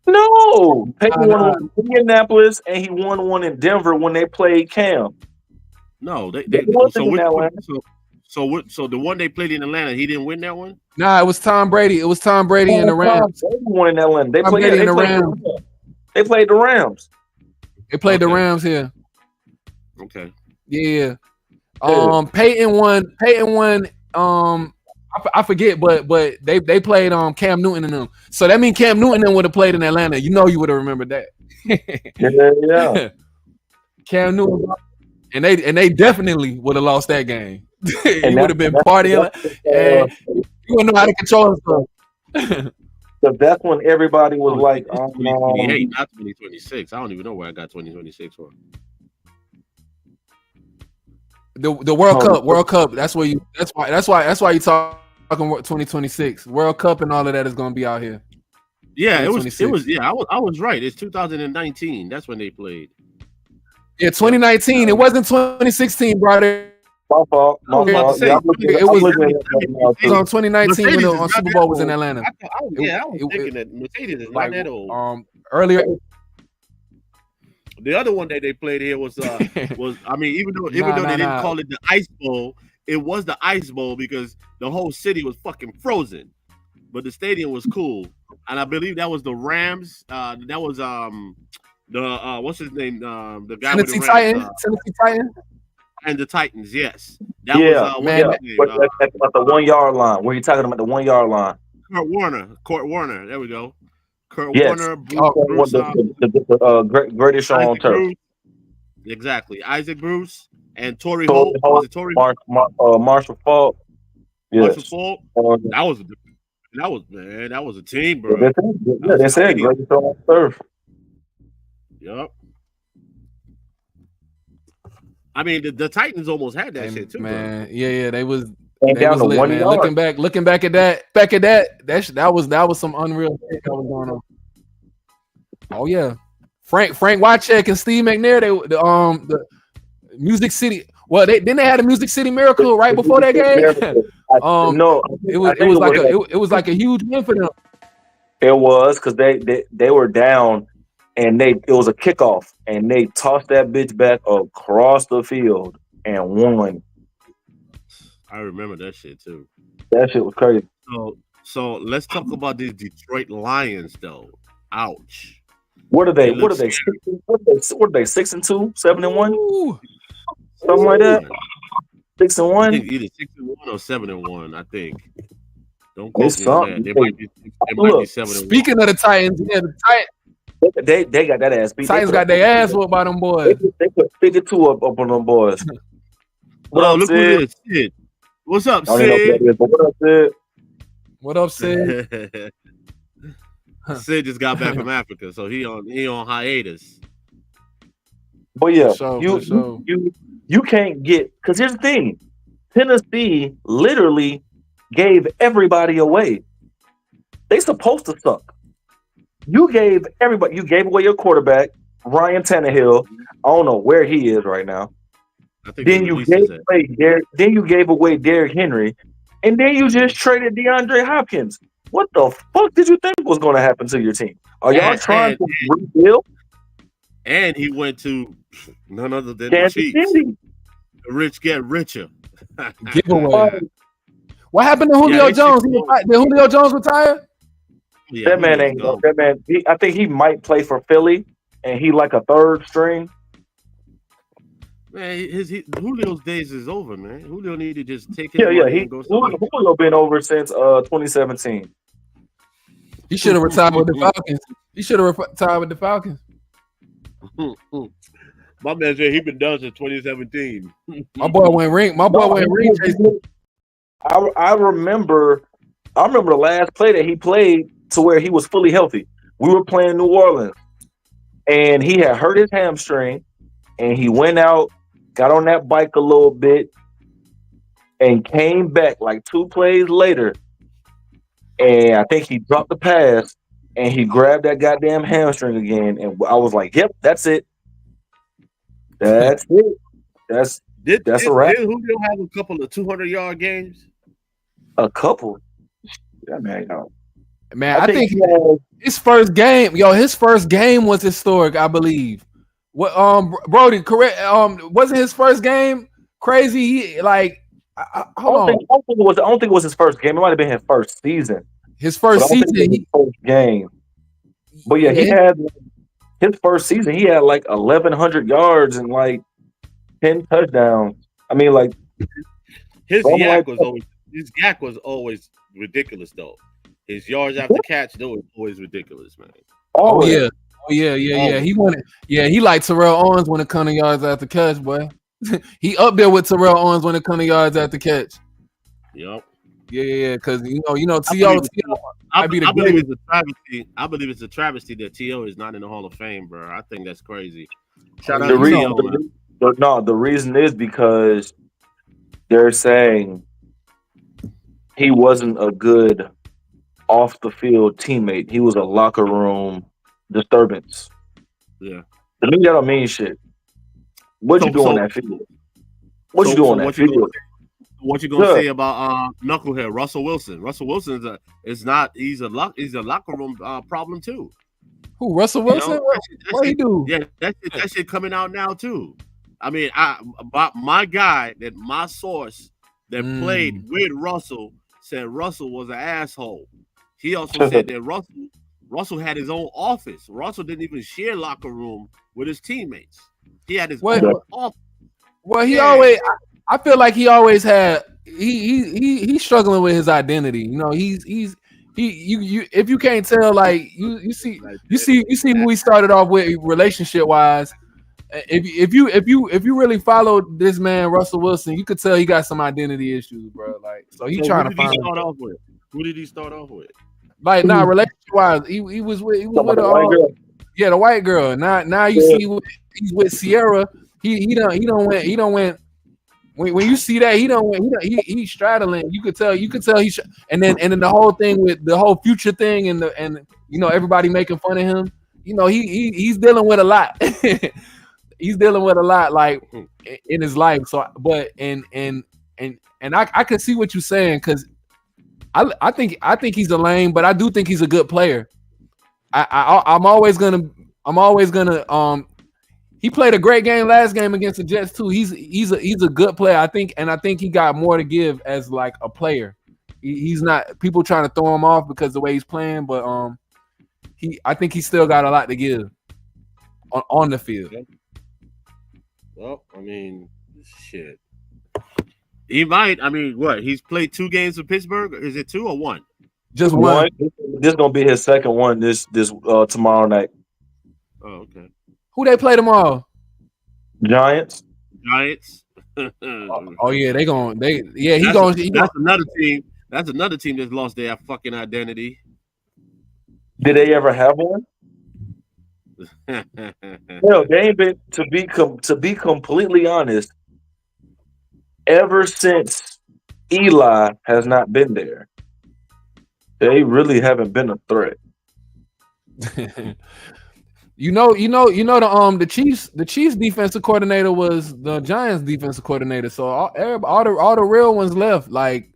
No, Peyton won one in Indianapolis, and he won one in Denver when they played Cam. No, So the one they played in Atlanta, he didn't win that one. Nah, it was Tom Brady. It was Tom Brady and the Rams. They won in Atlanta. They played the Rams. They played the Rams here. Okay. Yeah. Peyton won. I forget, but they played Cam Newton and them. So that means Cam Newton and them would have played in Atlanta. You know, you would have remembered that. Yeah. Cam Newton, and they definitely would have lost that game. You would have been partying, and you wouldn't know how to control himself. So that's when everybody was like, 2028, not 2026. I don't even know where I got 2026 from. The World Cup. That's why you talking 2026 World Cup and all of that is going to be out here. Yeah, it was. Yeah, I was right. It's 2019. That's when they played. Yeah, 2019. It wasn't 2016, brother. My fault. It was on 2019 when the Super Bowl was in Atlanta. I was thinking that Mercedes is not that old. Earlier. The other one that they played here was I mean, even though they didn't call it the Ice Bowl, it was the Ice Bowl because the whole city was fucking frozen, but the stadium was cool, and I believe that was the Rams. That was the what's his name? The guy with the Rams, Tennessee Titans. And the Titans, yes. That was at the 1 yard line. Where you talking about the 1 yard line? Kurt Warner. There we go. Kurt yes. Warner, Bruce, the greatest show on turf. Exactly. Isaac Bruce and Torrey Holt. Marshall Faulk. Yes. Marshall Faulk. That was That was a team, bro. They said greatest on earth. Yup. I mean, the Titans almost had that shit too, man. Bro. Yeah, they was down to lit, 1 man. yard. Looking back at that was some unreal shit that was going on. Oh yeah, Frank Wycheck and Steve McNair. The Music City. Well, they had a Music City Miracle right before that game. No, it was like a huge win for them. It was because they were down, and it was a kickoff, and they tossed that bitch back across the field and won. I remember that shit too. That shit was crazy. So let's talk about these Detroit Lions, though. Ouch. What are they? What are they? 6-2, 7-1, Ooh. something like that. 6-1. I think either 6-1 or 7-1. I think. Don't quote me on that. They might be 7-1. Speaking of the Titans, yeah, the Titans. They got that ass beat. Titans got their ass whooped by them boys. They put 52 up on them boys. Look who it is. Sid. What's up, Sid? What up, Sid? Sid just got back from Africa, so he on hiatus. But yeah, sure. you can't get, because here's the thing. Tennessee literally gave everybody away. They supposed to suck. You gave away your quarterback, Ryan Tannehill. I don't know where he is right now. Then you gave away Derrick Henry, and then you just traded DeAndre Hopkins. What the fuck did you think was going to happen to your team? Are y'all trying to rebuild? And he went to none other than Kansas the Chiefs. City. The rich get richer. Giveaway. What happened to Julio Jones? Did Julio Jones retire? Yeah, that man ain't go. That man, I think he might play for Philly, and he like a third string. Man, Julio's days is over, man. Julio need to just take his money and go. Julio been over since 2017. He should have retired with the Falcons. He should have retired with the Falcons. My man said he been done since 2017. My boy went ring. I remember the last play that he played to where he was fully healthy. We were playing New Orleans, and he had hurt his hamstring, and he went out, got on that bike a little bit, and came back like 2 plays later. And I think he dropped the pass, and he grabbed that goddamn hamstring again. And I was like, "Yep, that's it. That's it. That's a wrap." Did Julio have a couple of 200-yard games? A couple. Yeah, man. Man, I think his first game, his first game was historic, I believe. What Brody, correct? Wasn't his first game crazy? I don't think it was his first game. It might have been his first season. His first season, his first game. But yeah, he had his first season. He had like 1,100 yards and like 10 touchdowns. I mean, like his yak was always ridiculous, though. His yards after catch, they were always ridiculous, man. Oh yeah. He wanted. Yeah, he like Terrell Owens when it comes to yards after catch, boy. He up there with Terrell Owens when it comes to yards after catch. Yep. Yeah, because T.O. I believe it's a travesty. I believe it's a travesty that T.O. is not in the Hall of Fame, bro. I think that's crazy. Shout out to T.O. The reason is because they're saying he wasn't a good off the field teammate. He was a locker room disturbance. Yeah. To me, that don't mean shit. What you doing on that field? What you doing on that field? What you gonna say about Knucklehead Russell Wilson? Russell Wilson he's a locker room problem too. Who, Russell Wilson? What he do? Yeah, that shit coming out now too. I mean, my guy, my source that played with Russell said Russell was an asshole. He also said that Russell had his own office. Russell didn't even share locker room with his teammates. He had his own office. Well, he always. I feel like he always had. He's struggling with his identity. You know, you if you can't tell, like you see who he started off with relationship wise. If you really followed this man Russell Wilson, you could tell he got some identity issues, bro. Like, so he's trying to find. Who did he start off with? Like, relationship wise, he was with The white girl. Yeah, the white girl. Now you see he's with Sierra. He don't went. When you see that, he's straddling. You could tell he's, and then the whole thing with the whole Future thing and everybody making fun of him. He's dealing with a lot. He's dealing with a lot, like, in his life. So, but and I can see what you're saying, because I think he's a lame, but I do think he's a good player. I'm always gonna he played a great game last game against the Jets too. He's a good player. I think he got more to give as like a player. He's not people trying to throw him off because of the way he's playing, but I think he still got a lot to give on the field. Well, I mean, shit. He might. I mean, what? He's played 2 games with Pittsburgh. Is it 2 or 1? Just one. This is gonna be his second one this tomorrow night. Oh, okay. Who they play tomorrow? Giants. Oh yeah, That's another team. That's another team that's lost their fucking identity. Did they ever have one? No, they ain't been. To be completely honest, ever since Eli has not been there, they really haven't been a threat. The Chiefs defensive coordinator was the Giants defensive coordinator. So all the real ones left, like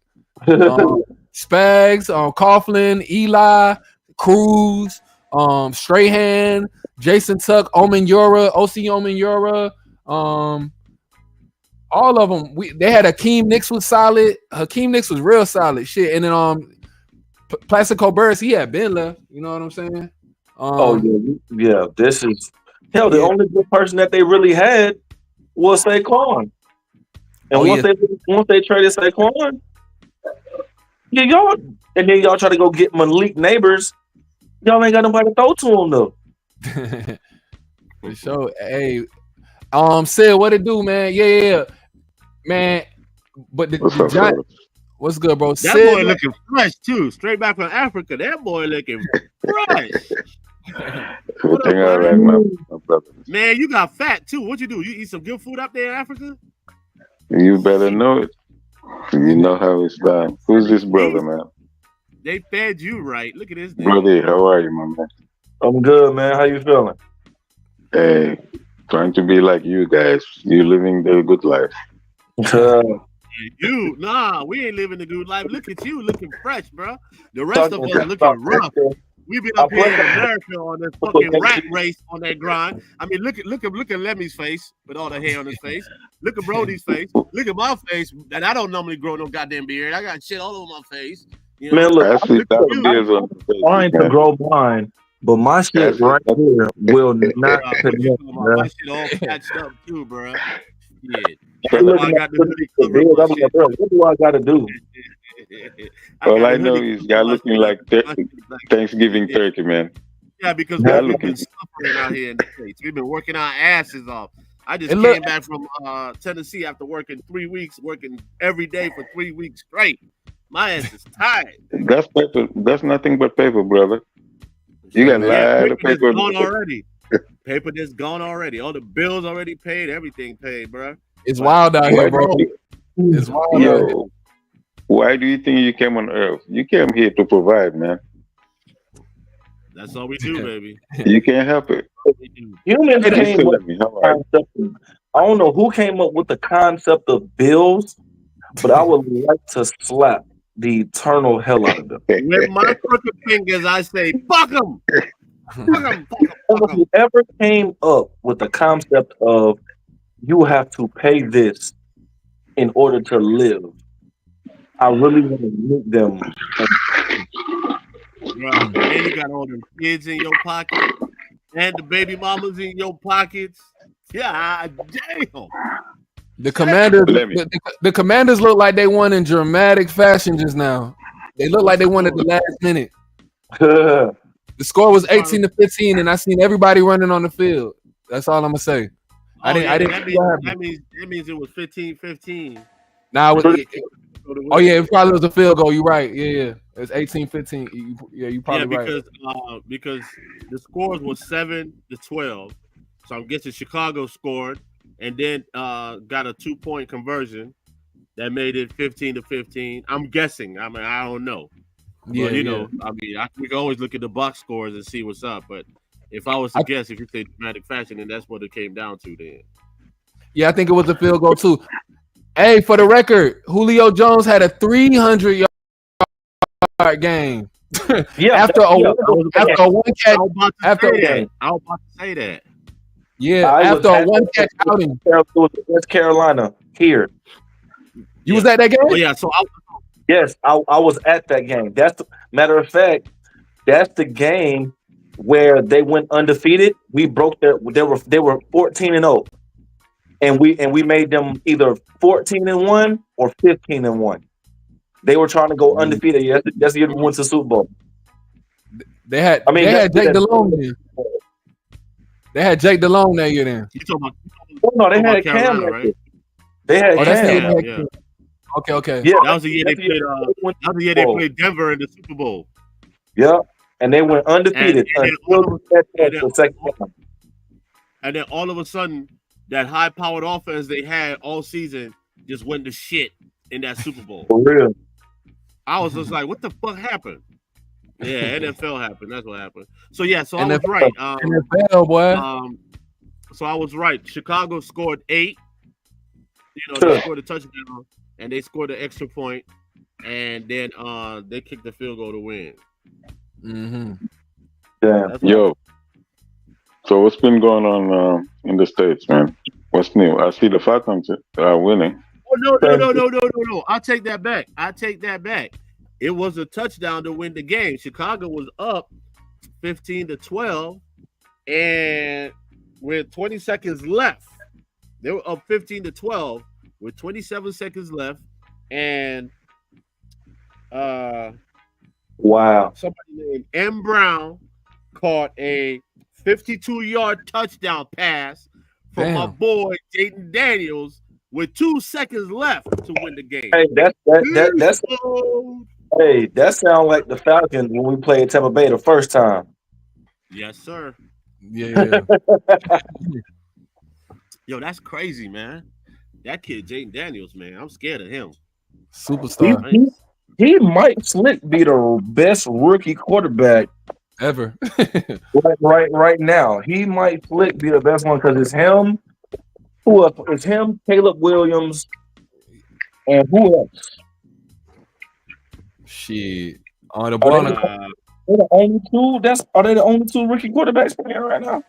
Spags, Coughlin, Eli, Cruz, Strahan, Jason Tuck, Osi Omenyiora, all of them. They had Hakeem Nicks was solid. Hakeem Nicks was real solid shit. And then Plaxico Burress, he had been left. You know what I'm saying? Yeah. This is the only good person that they really had was Saquon. And once they traded Saquon, y'all, and then y'all try to go get Malik Neighbors. Y'all ain't got nobody to throw to him though. For sure. Hey, Sid, what it do, man? Yeah, man. But the Giants. What's good, bro? That boy looking fresh too. Straight back from Africa. That boy looking fresh. Everything all right, my brother. Man, you got fat too. What you do? You eat some good food up there in Africa? You better know it. You know how it's done. Who's this brother, man? They fed you right. Look at this name. Brother, how are you, my man? I'm good, man. How you feeling? Hey, trying to be like you guys. You living the good life. We ain't living the good life. Look at you looking fresh, bro. The rest of us looking rough. We've been up here in America on this fucking rat race on that grind. I mean, look at Lemmy's face with all the hair on his face. Look at Brody's face. Look at my face. And I don't normally grow no goddamn beard. I got shit all over my face. You know? Man, look, I'm trying to grow mine, but my shit right here will not connect. My shit all patched up too, bro. Yeah. What do I got to do? All I know is y'all looking like Thanksgiving turkey, man. Yeah, because we've been suffering out here in the States. We've been working our asses off. I just came back from Tennessee after working 3 weeks, working every day for 3 weeks straight. My ass is tired. That's paper. That's nothing but paper, brother. You got a lot of paper. Gone already. Paper that's gone already. All the bills already paid. Everything paid, bro. It's wild out here, bro. It's wild out here. Why do you think you came on Earth? You came here to provide, man. That's all we do, baby. You can't help it. Humans came up with I don't know who came up with the concept of bills, but I would like to slap the eternal hell out of them. With my crooked fingers, I say, fuck them. Whoever came up with the concept of you have to pay this in order to live, I really want to meet them. Right. And you got all them kids in your pocket and the baby mamas in your pockets. Yeah, damn. The Commanders look like they won in dramatic fashion just now. They look like they won at the last minute. The score was 18-15, and I seen everybody running on the field. That's all I'm gonna say. That means it was 15-15. Nah, Oh yeah, it probably was a field goal. You're right. Yeah. It's 18-15. You probably right. Because the scores was 7-12. So I'm guessing Chicago scored and then got a 2-point conversion that made it 15-15. I'm guessing. I mean, I don't know. Yeah, but, know, I mean, we can always look at the box scores and see what's up. But if I was to guess, if you say dramatic fashion, then that's what it came down to then. Yeah, I think it was a field goal too. Hey, for the record, Julio Jones had a 300-yard game. Yeah, after a one catch. I was about to say that. Yeah, after a one catch outing. It was West Carolina here. You was at that game? Oh yeah, so yes, I was at that game. Matter of fact, that's the game where they went undefeated. We broke they were 14-0. And we made them either 14-1 or 15-1. They were trying to go undefeated. Yes, that's the year we went to the Super Bowl. They had Jake Delhomme then. They had Jake Delhomme that year then. You talking about? No, they had Cam, right? They had Cam. Yeah. Okay. Yeah, that was the year they played. That was the year they played Denver in the Super Bowl. Yeah, and they went undefeated. And then all of a sudden, that high-powered offense they had all season just went to shit in that Super Bowl. For real. I was just like, what the fuck happened? Yeah, NFL happened. That's what happened. So I was right. NFL, boy. So I was right. Chicago scored 8. They scored a touchdown and they scored an extra point, and then they kicked the field goal to win. Mm-hmm. Yeah. Yo. So what's been going on in the States, man? What's new? I see the Falcons are winning. Oh no! I'll take that back. It was a touchdown to win the game. Chicago was up 15-12, and with 20 seconds left, they were up 15-12 with 27 seconds left, and wow! Somebody named M. Brown caught a 52-yard touchdown pass from my boy Jaden Daniels with 2 seconds left to win the game. Hey, that sounds like the Falcons when we played Tampa Bay the first time. Yes, sir. Yeah. Yo, that's crazy, man. That kid, Jaden Daniels, man, I'm scared of him. Superstar. He might slick be the best rookie quarterback ever. right now. He might slick be the best one because it's him. Who else? It's him, Caleb Williams, and who else? Shit. On the ball. Are they the only two? Are they the only two rookie quarterbacks playing right now?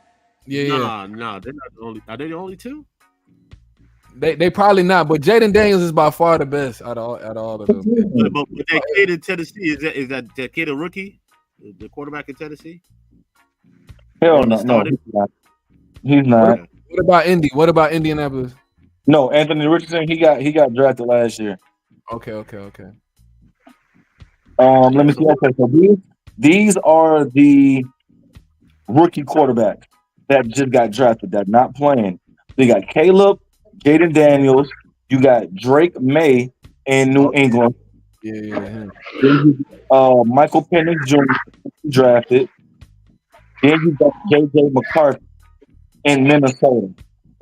Yeah. No, they're not the only. Are they the only two? They probably not, but Jaden Daniels is by far the best out of all of them. But that kid in Tennessee, is that kid a rookie? The quarterback in Tennessee? Hell no, he's not. What about Indy? What about Indianapolis? No, Anthony Richardson. He got drafted last year. Okay. Let me see. Okay, so these are the rookie quarterbacks that just got drafted that not playing. So you got Caleb, Jaden Daniels. You got Drake May in New England. Yeah. Michael Penix Jr. drafted. Then you got J.J. McCarthy in Minnesota.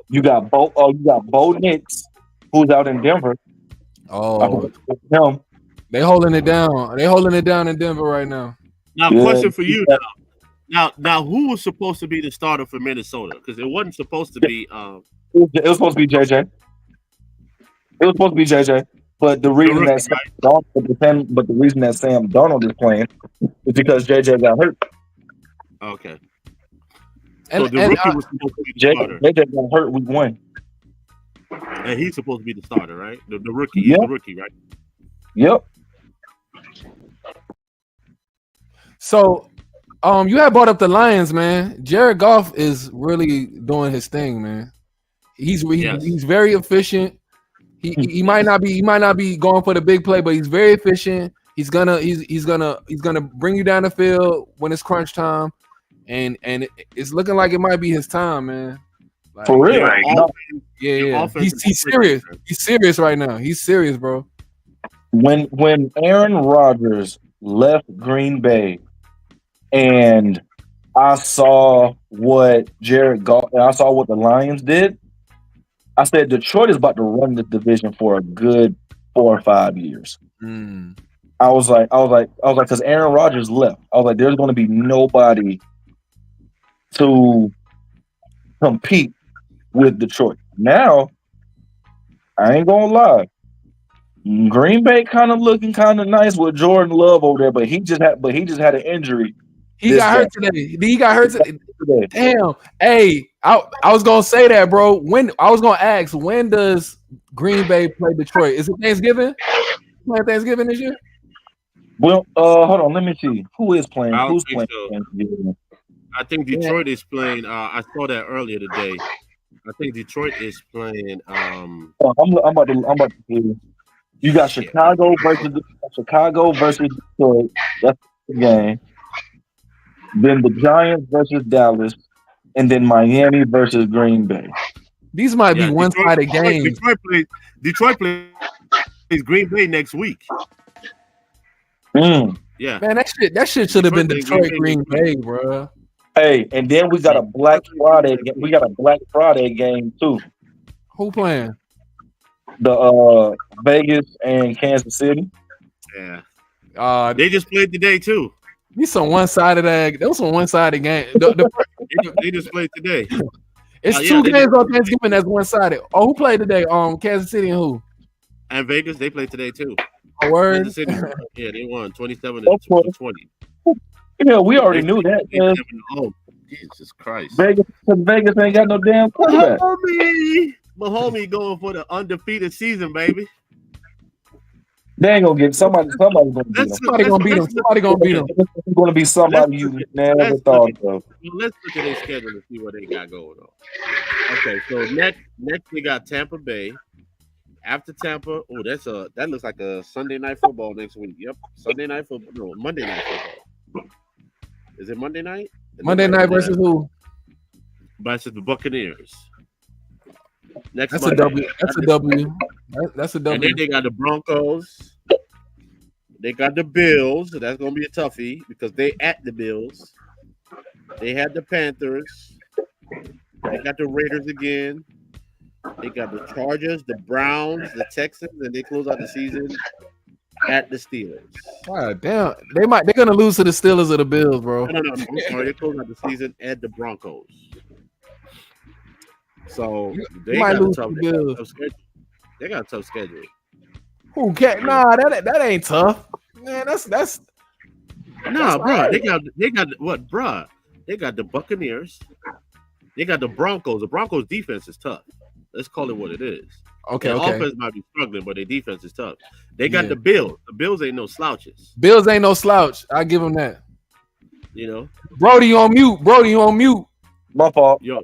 You got Bo Nix, who's out in Denver. Oh, him. They holding it down. They holding it down in Denver right now. Now, question for you now, who was supposed to be the starter for Minnesota? Because it wasn't supposed to be. It was supposed to be JJ. But the reason that Sam Darnold is playing is because JJ got hurt. Okay. So the rookie was supposed to be the starter. JJ got hurt week 1. And he's supposed to be the starter, right? The rookie. He's the rookie, right? Yep. So, you had brought up the Lions, man. Jared Goff is really doing his thing, man. He's very efficient. He might not be going for the big play, but he's very efficient. He's gonna bring you down the field when it's crunch time, and it's looking like it might be his time, man. Like, for real? Yeah. He's serious. He's serious right now. He's serious, bro. When Aaron Rodgers left Green Bay, and I saw what Jared Goff and I saw what the Lions did, I said Detroit is about to run the division for a good 4 or 5 years. I was like, because Aaron Rodgers left. I was like, there's going to be nobody to compete with Detroit. Now, I ain't gonna lie. Green Bay kind of looking kind of nice with Jordan Love over there, but he just had an injury. He got hurt today. He got hurt today. Damn. Hey, I was gonna say that, bro. When I was gonna ask, when does Green Bay play Detroit? Is it Thanksgiving? Playing Thanksgiving this year? Well, hold on. Let me see. Who is playing? Who's playing? So. I think Detroit is playing. I saw that earlier today. I think Detroit is playing. I'm about to see. You got Chicago versus Detroit. That's the game. Then the Giants versus Dallas, and then Miami versus Green Bay. These might be one-sided games. Detroit plays Green Bay next week. Yeah, man, that shit should have been Detroit Green Bay, bro. Hey, and then we got a Black Friday. We got a Black Friday game too. Who playing? The Vegas and Kansas City. Yeah. They just played today too. These some one-sided. That was some one-sided game. They just played today. It's two games on Thanksgiving that's one-sided. Oh, who played today? Kansas City and who? And Vegas. They played today too. Word. Kansas City. Yeah, they won 27-20. Yeah, we already knew that. Oh, Jesus Christ! Vegas ain't got no damn quarterback. My homie going for the undefeated season, baby. They ain't gonna get somebody gonna beat them. Somebody gonna beat them. It's gonna be somebody you never thought of. Let's look at their schedule and see what they got going on. Okay, so next we got Tampa Bay. After Tampa, that looks like a Sunday night football next week. Yep, Sunday night football. No, Monday night football. Is it Monday night? Monday night versus who? Versus the Buccaneers. That's a W. That's a W. That's a W. And then they got the Broncos. They got the Bills. So that's gonna be a toughie because they at the Bills. They had the Panthers. They got the Raiders again. They got the Chargers, the Browns, the Texans, and they close out the season at the Steelers. God damn. They're gonna lose to the Steelers or the Bills, bro. No. I'm sorry. They close out the season at the Broncos. So they got a tough schedule. They got a tough schedule. Who can't? Nah, that ain't tough. Man, that's nah, bro. They got what, bro? They got the Buccaneers. They got the Broncos. The Broncos defense is tough. Let's call it what it is. Okay. Offense might be struggling, but their defense is tough. They got the Bills. The Bills ain't no slouches. Bills ain't no slouch. I give them that. You know, Brody, you on mute. My fault. Yo,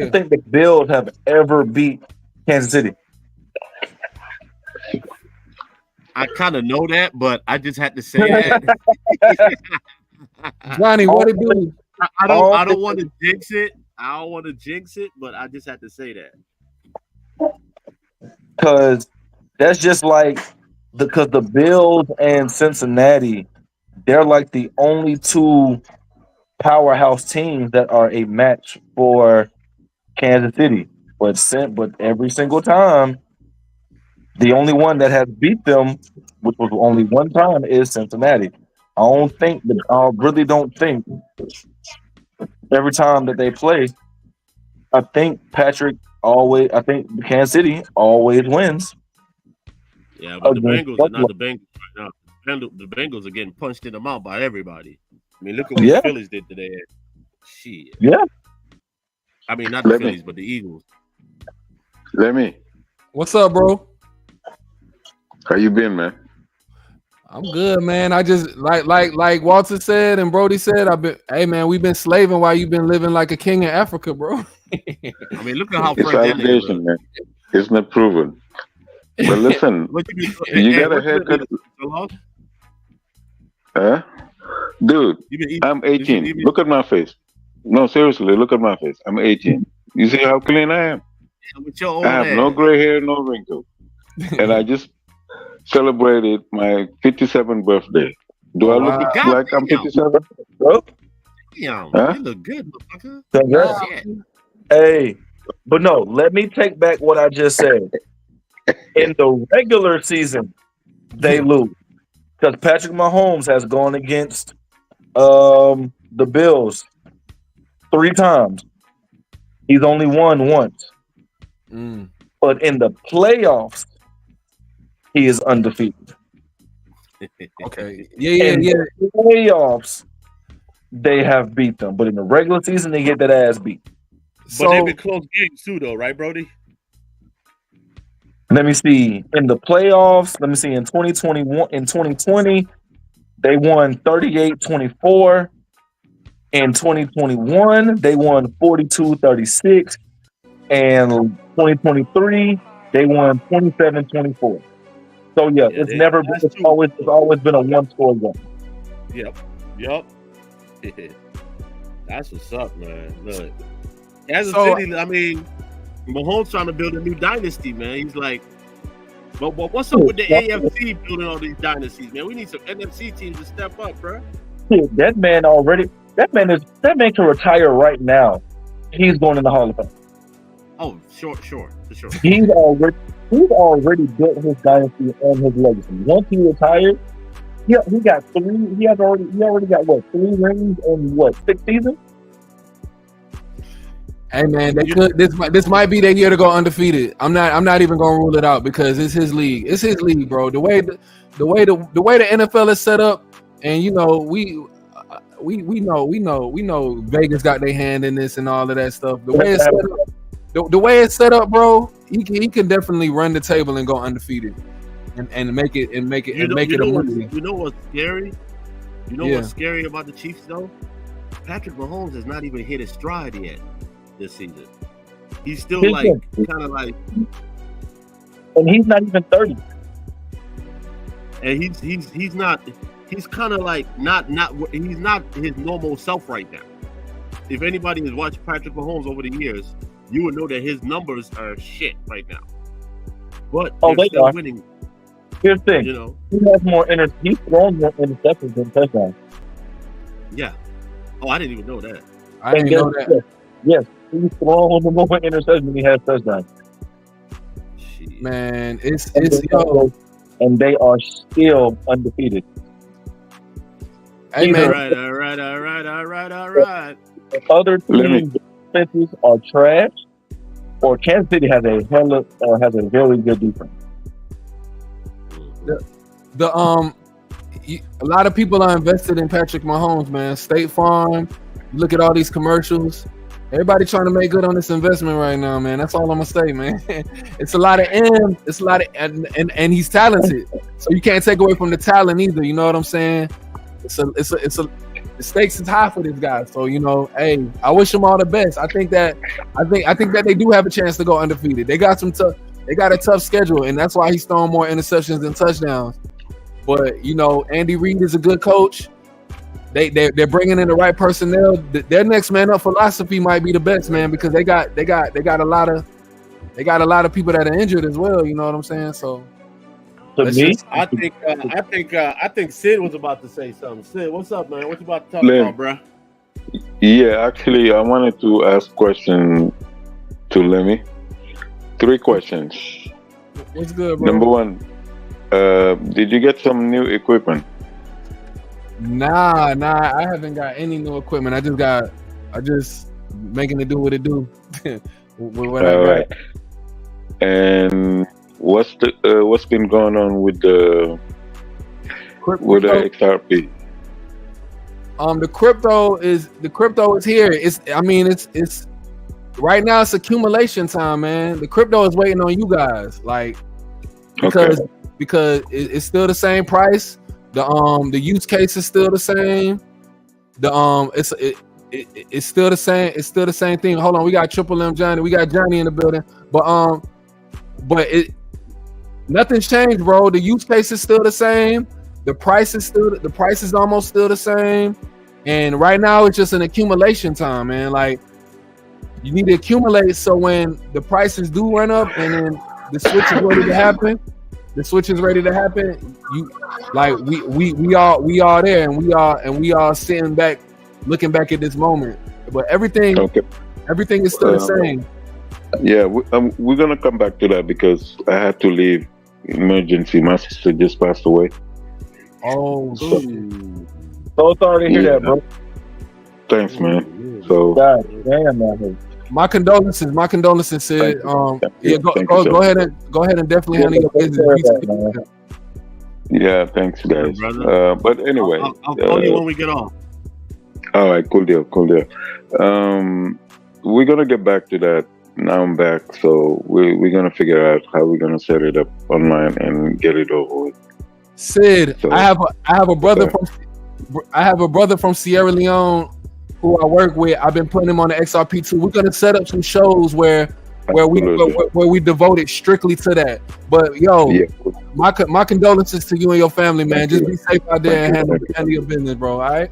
I think the Bills have ever beat Kansas City. I kind of know that, but I just had to say that. Johnny, what it do? I don't want to jinx it. I don't want to jinx it, but I just had to say that. Because that's just like because the Bills and Cincinnati, they're like the only two powerhouse teams that are a match for Kansas City. But every single time, the only one that has beat them, which was only one time, is Cincinnati. I really don't think every time that they play, I think Kansas City always wins. Yeah, but the Bengals are not the Bengals right now. The Bengals are getting punched in the mouth by everybody. I mean, look at what the Phillies did today. Shit. Yeah. I mean, not the Phillies, but the Eagles. Lemmy. What's up, bro? How you been, man? I'm good, man. I just like Walter said and Brody said, we've been slaving while you've been living like a king in Africa, bro. I mean, look at how it's validation, man. It's not proven. But listen, you got a haircut. Huh? Dude, I'm 18. Look at my face. No, seriously, look at my face. I'm 18. You see how clean I am? With your old I have no gray hair, no wrinkles. And I just celebrated my 57th birthday. Do I look like I'm 57? Bro? Damn, Huh? you look good, motherfucker. Hey, but no, let me take back what I just said. In the regular season, they lose because Patrick Mahomes has gone against the Bills 3 times. He's only won once. But in the playoffs, he is undefeated. Okay. In the playoffs, they have beat them. But in the regular season, they get that ass beat. But they've been close games too, though, right, Brody? Let me see. In the playoffs, let me see. In 2020, they won 38-24. In 2021, they won 42-36. And 2023, they won 27-24. So yeah, it's always been a one-score game. Yep. That's what's up, man. Look, Kansas City. I mean, Mahomes trying to build a new dynasty, man. He's like, but what's up with the AFC building all these dynasties, man? We need some NFC teams to step up, bro. That man can retire right now. He's going in the Hall of Fame. Oh, sure, for sure. He's already built his dynasty and his legacy. Once he retired, he got 3. He already got 3 rings in 6 seasons. Hey man, they could. This might be their year to go undefeated. I'm not even gonna rule it out because it's his league. It's his league, bro. The way the NFL is set up, and you know we know Vegas got their hand in this and all of that stuff. The way it's set up, bro, he can definitely run the table and go undefeated, and make it a movie. You know what's scary? You know what's scary about the Chiefs though? Patrick Mahomes has not even hit his stride yet this season. He's still kind of like, and he's not even 30. And he's not. He's kind of like not. He's not his normal self right now. If anybody has watched Patrick Mahomes over the years, you would know that his numbers are shit right now. But they're still winning. Here's the thing. You know, he's thrown more interceptions than touchdowns. Yeah. Oh, I didn't even know that. I didn't know that. Yes, he's thrown more interceptions than he has touchdowns. Man, it's and they are still undefeated. Hey, man. All right. Other teams' defenses are trash, or Kansas City has a very good defense. A lot of people are invested in Patrick Mahomes, man. State Farm. You look at all these commercials. Everybody trying to make good on this investment right now, man. That's all I'm gonna say, man. It's a lot of it's a lot of and he's talented, so you can't take away from the talent either. You know what I'm saying? The stakes is high for this guy. So you know, hey, I wish him all the best. I think that they do have a chance to go undefeated. They got a tough schedule, and that's why he's throwing more interceptions than touchdowns. But you know, Andy Reid is a good coach. They're bringing in the right personnel. Their next man up philosophy might be the best, man, because they got a lot of people that are injured as well. You know what I'm saying? So, I think Sid was about to say something. Sid, what's up, man? What you about to talk about, bro? Yeah, actually, I wanted to ask a question to Lemmy. 3 questions. What's good, bro? Number 1, did you get some new equipment? Nah, I haven't got any new equipment. I just making it do what it do. All right. And what's been going on with the XRP? The crypto is here. It's right now. It's accumulation time, man. The crypto is waiting on you guys, like because it's still the same price. The use case is still the same. It's still the same. It's still the same thing. Hold on, we got Triple M Johnny. We got Johnny in the building. But nothing's changed, bro. The use case is still the same. The price is almost still the same. And right now it's just an accumulation time, man. Like you need to accumulate so when the prices do run up and then the switch is ready to happen, the switch is ready to happen, you like we all there, and we are sitting back, looking back at this moment. But everything is still the same. Yeah, we're gonna come back to that because I had to leave. Emergency. My sister just passed away. Oh, so sorry to hear that, bro. Thanks, man. So, God damn, man. My condolences, Sid. Go ahead and definitely handle your business. Yeah, thanks, guys. But anyway, I'll call you when we get off. All right, cool deal. We're gonna get back to that. Now I'm back, so we're gonna figure out how we're gonna set it up online and get it over with. Sid, so, I have a brother from Sierra Leone who I work with. I've been putting him on the XRP2. We're gonna set up some shows where we devote it strictly to that. But my condolences to you and your family, man. Just be safe out there and handle your business, bro. All right.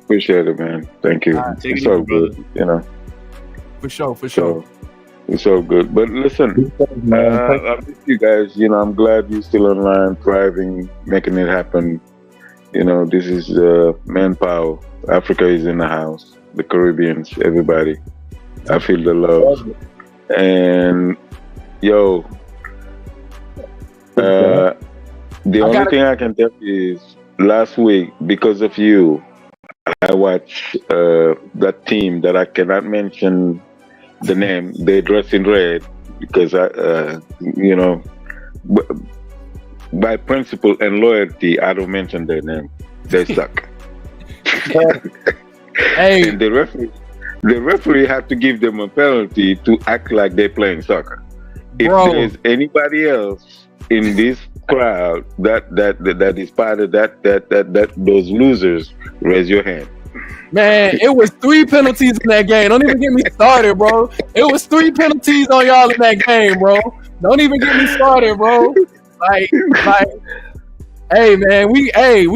Appreciate it, man. Thank you. Right, it's so good, For sure. So, it's so good. But listen, I miss you guys. I'm glad you're still online, thriving, making it happen. This is manpower. Africa is in the house. The Caribbeans, everybody. I feel the love. And the only thing I can tell you is last week, because of you, I watched that team that I cannot mention the name. They dress in red because by principle and loyalty, I don't mention their name. They suck. Hey, and the referee had to give them a penalty to act like they're playing soccer. If there's anybody else in this crowd that is part of that those losers, raise your hand. Man, it was 3 penalties in that game. Don't even get me started, bro. It was 3 penalties on y'all in that game, bro. Don't even get me started, bro. Like, hey man, we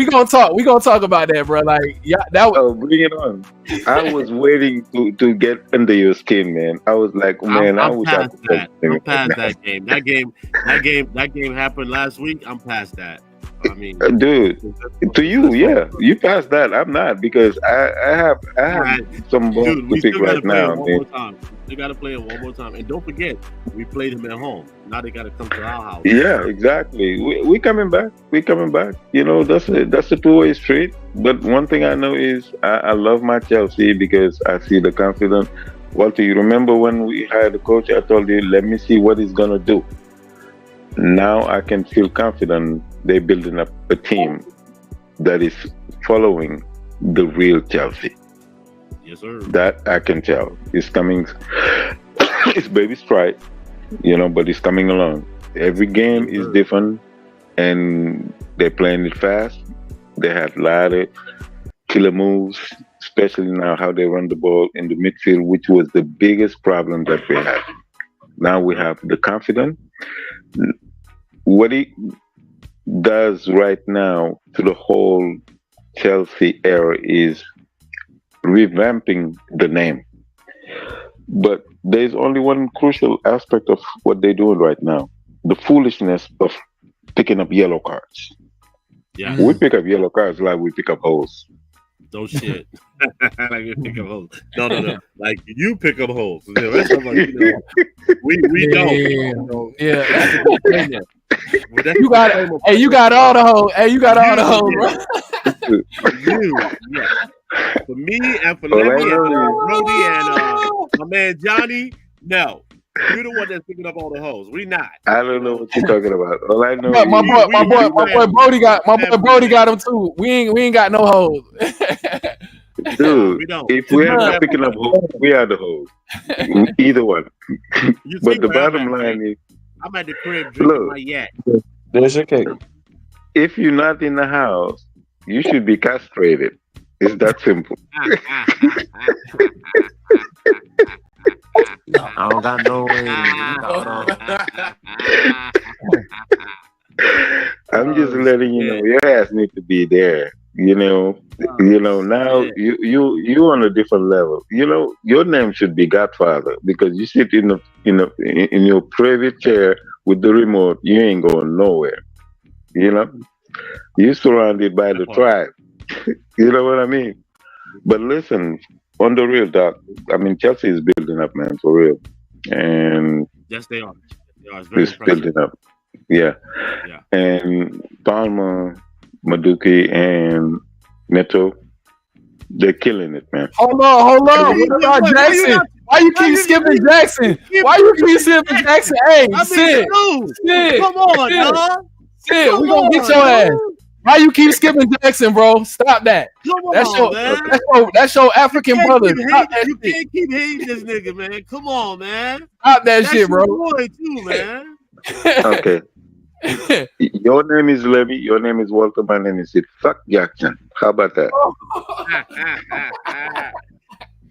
gonna talk. We gonna talk about that, bro. Like, that was. Oh, bring it on. I was waiting to get under your skin, man. I was like, man, I wish I could. I'm past that game. That game happened last week. I'm past that. I mean, dude, to you, yeah, you passed that. I'm not because I have some balls to pick right now. They got to play him one more time, and don't forget, we played him at home. Now they got to come to our house. Yeah, exactly. We coming back. We coming back. That's a two-way street. But one thing I know is I love my Chelsea because I see the confidence. Walter, you remember when we hired the coach? I told you, let me see what he's gonna do. Now I can feel confident they're building up a team that is following the real Chelsea. Yes, sir. That I can tell. It's coming. It's baby stride, but it's coming along. Every game is different, and they're playing it fast. They have a lot of killer moves, especially now how they run the ball in the midfield, which was the biggest problem that we had. Now we have the confidence. What he does right now to the whole Chelsea era is revamping the name. But there's only one crucial aspect of what they're doing right now. The foolishness of picking up yellow cards. Yeah. We pick up yellow cards like we pick up holes. No shit. Like we pick up holes. No. Like you pick up holes. The rest of us, we don't. Yeah. You got all the hoes. Hey, you got all the hoes, bro. For me and for Lemmy and for Brody and my man Johnny, no. You're the one that's picking up all the hoes. We not. I don't know what you're talking about. All I know my boy Brody got them too. We ain't got no hoes. Dude, if we're not picking up hoes, we are the hoes. Either one. But the bottom line is, I'm at the crib drinking my yak. There's your cake. If you're not in the house, you should be castrated. It's that simple. I don't got no way. I'm just letting you know your ass need to be there. Now you on a different level. Your name should be Godfather because you sit in your private chair with the remote. You ain't going nowhere. You know, you're surrounded by the tribe. You know what I mean? But listen, on the real, Doc. I mean, Chelsea is building up, man, for real, and Yes, they are. They are. It's very it's impressive. building up. Yeah, Yeah. and Palmer, Maduki, and Neto, they're killing it, man. Hold on. Wait, What about wait, Jackson? Why you keep skipping Jackson? Why you keep skipping Jackson? Hey, I mean, Sid, dude, come on, dog. Sid, we Come gonna get on, your ass. dude. Why you keep skipping Jackson, bro? Stop that. Come That's on, your man. that's your African brother. Stop that You shit. can't keep hating this nigga, man. Come on, man. Stop that That's shit, your bro. boy too, man. Okay, your name is Levy. Your name is Walter. My name is Sid. Fuck Jackson. How about that?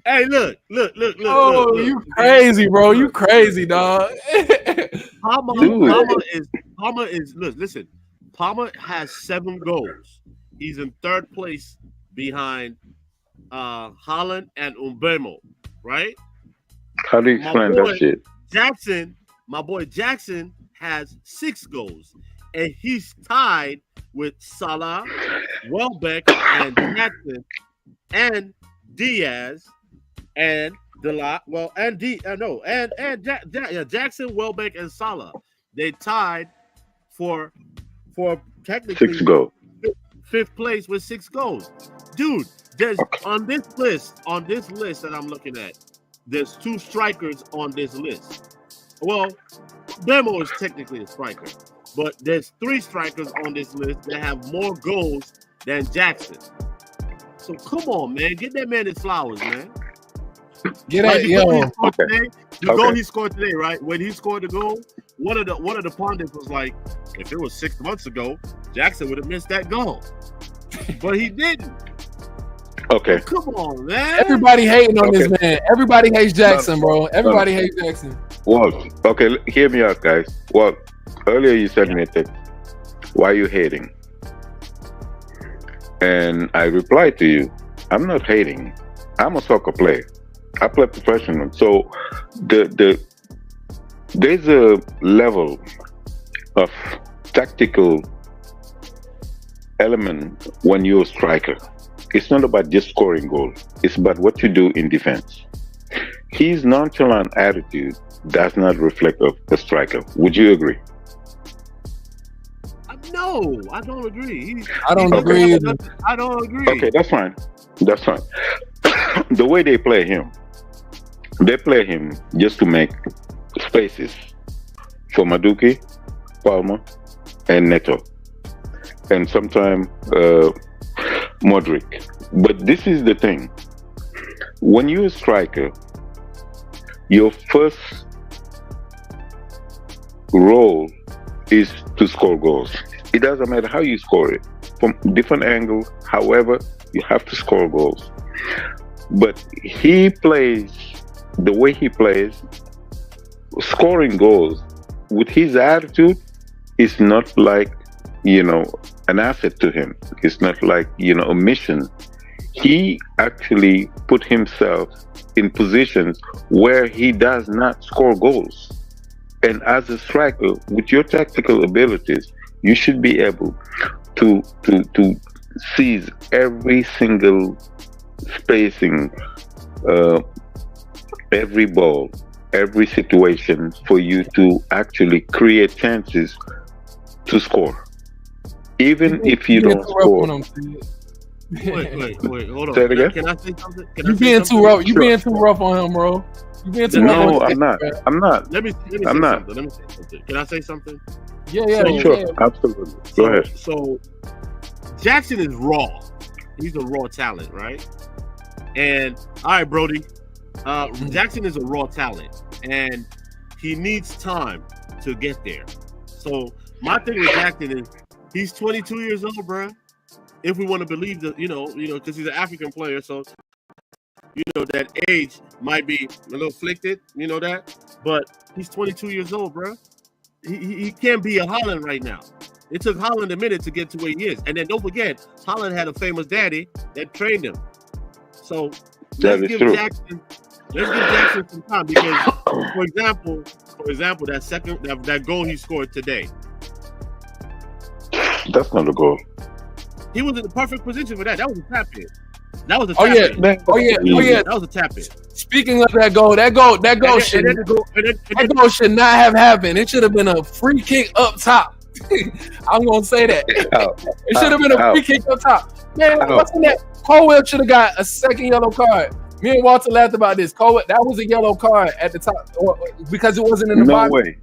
Hey, look. Oh, you crazy, bro. You crazy, dog. Palmer is listen. Palmer has 7 goals. He's in 3rd place behind Holland and Umbemo, right? How do you explain that shit? My boy Jackson has 6 goals, and he's tied with Salah, Welbeck, and Jackson, and Diaz, and Jackson, Welbeck, and Salah. They tied for technically 6 goals. 5th place with 6 goals. Dude, there's on this list that I'm looking at, there's 2 strikers on this list. Well, Bemo is technically a striker, but there's 3 strikers on this list that have more goals than Jackson. So come on, man, get that man his flowers, man. Get Like it, yo. the goal he scored today, right? When he scored the goal, one of the pundits was like, if it was 6 months ago, Jackson would have missed that goal, but he didn't. Okay. Come on, man. Everybody hating on this man. Everybody hates Jackson, bro. Everybody hates Jackson. Well, okay, hear me out, guys. Well, earlier you said me that, why are you hating? And I replied to you, I'm not hating. I'm a soccer player. I play professional. So there's a level of tactical element when you're a striker. It's not about just scoring goals. It's about what you do in defense. His nonchalant attitude does not reflect a striker. Would you agree? No, I don't agree. I don't agree. I don't agree. Okay, that's fine. That's fine. The way they play him just to make spaces for Maduki, Palmer, and Neto, and sometimes Modric. But this is the thing. When you're a striker, your first role is to score goals. It doesn't matter how you score it. From different angles, however, you have to score goals. But he plays the way he plays, scoring goals with his attitude is not like, an asset to him. It's not like, a mission. He actually put himself in positions where he does not score goals. And as a striker, with your tactical abilities, you should be able to seize every single spacing, every ball, every situation for you to actually create chances to score. Even if you don't score. Wait, hold on. Say it again? Can I say something? You being too rough. You being too rough on him, bro. You being too rough on No, him. I'm not. Let me say something. Let me say something. Can I say something? Yeah, Sure, absolutely. Go ahead. So Jackson is raw. He's a raw talent, right? And all right, Brody. Jackson is a raw talent, and he needs time to get there. So my thing with Jackson is he's 22 years old, bro. If we want to believe that, because he's an African player, so that age might be a little afflicted, that. But he's 22 years old, bro. He can't be a Holland right now. It took Holland a minute to get to where he is, and then don't forget, Holland had a famous daddy that trained him. So let's give Jackson some time because, for example, that goal he scored today. That's not a goal. He was in the perfect position for that. That was a tap in. That was a Oh tap yeah, in. oh yeah. That was a tap in. Speaking of that goal should not have happened. It should have been a free kick up top. I'm gonna say that. It should have been a free kick up top. Man, what's in that? Colwell should have got a second yellow card. Me and Walter laughed about this. Colwell, that was a yellow card at the top because it wasn't in the box. No way.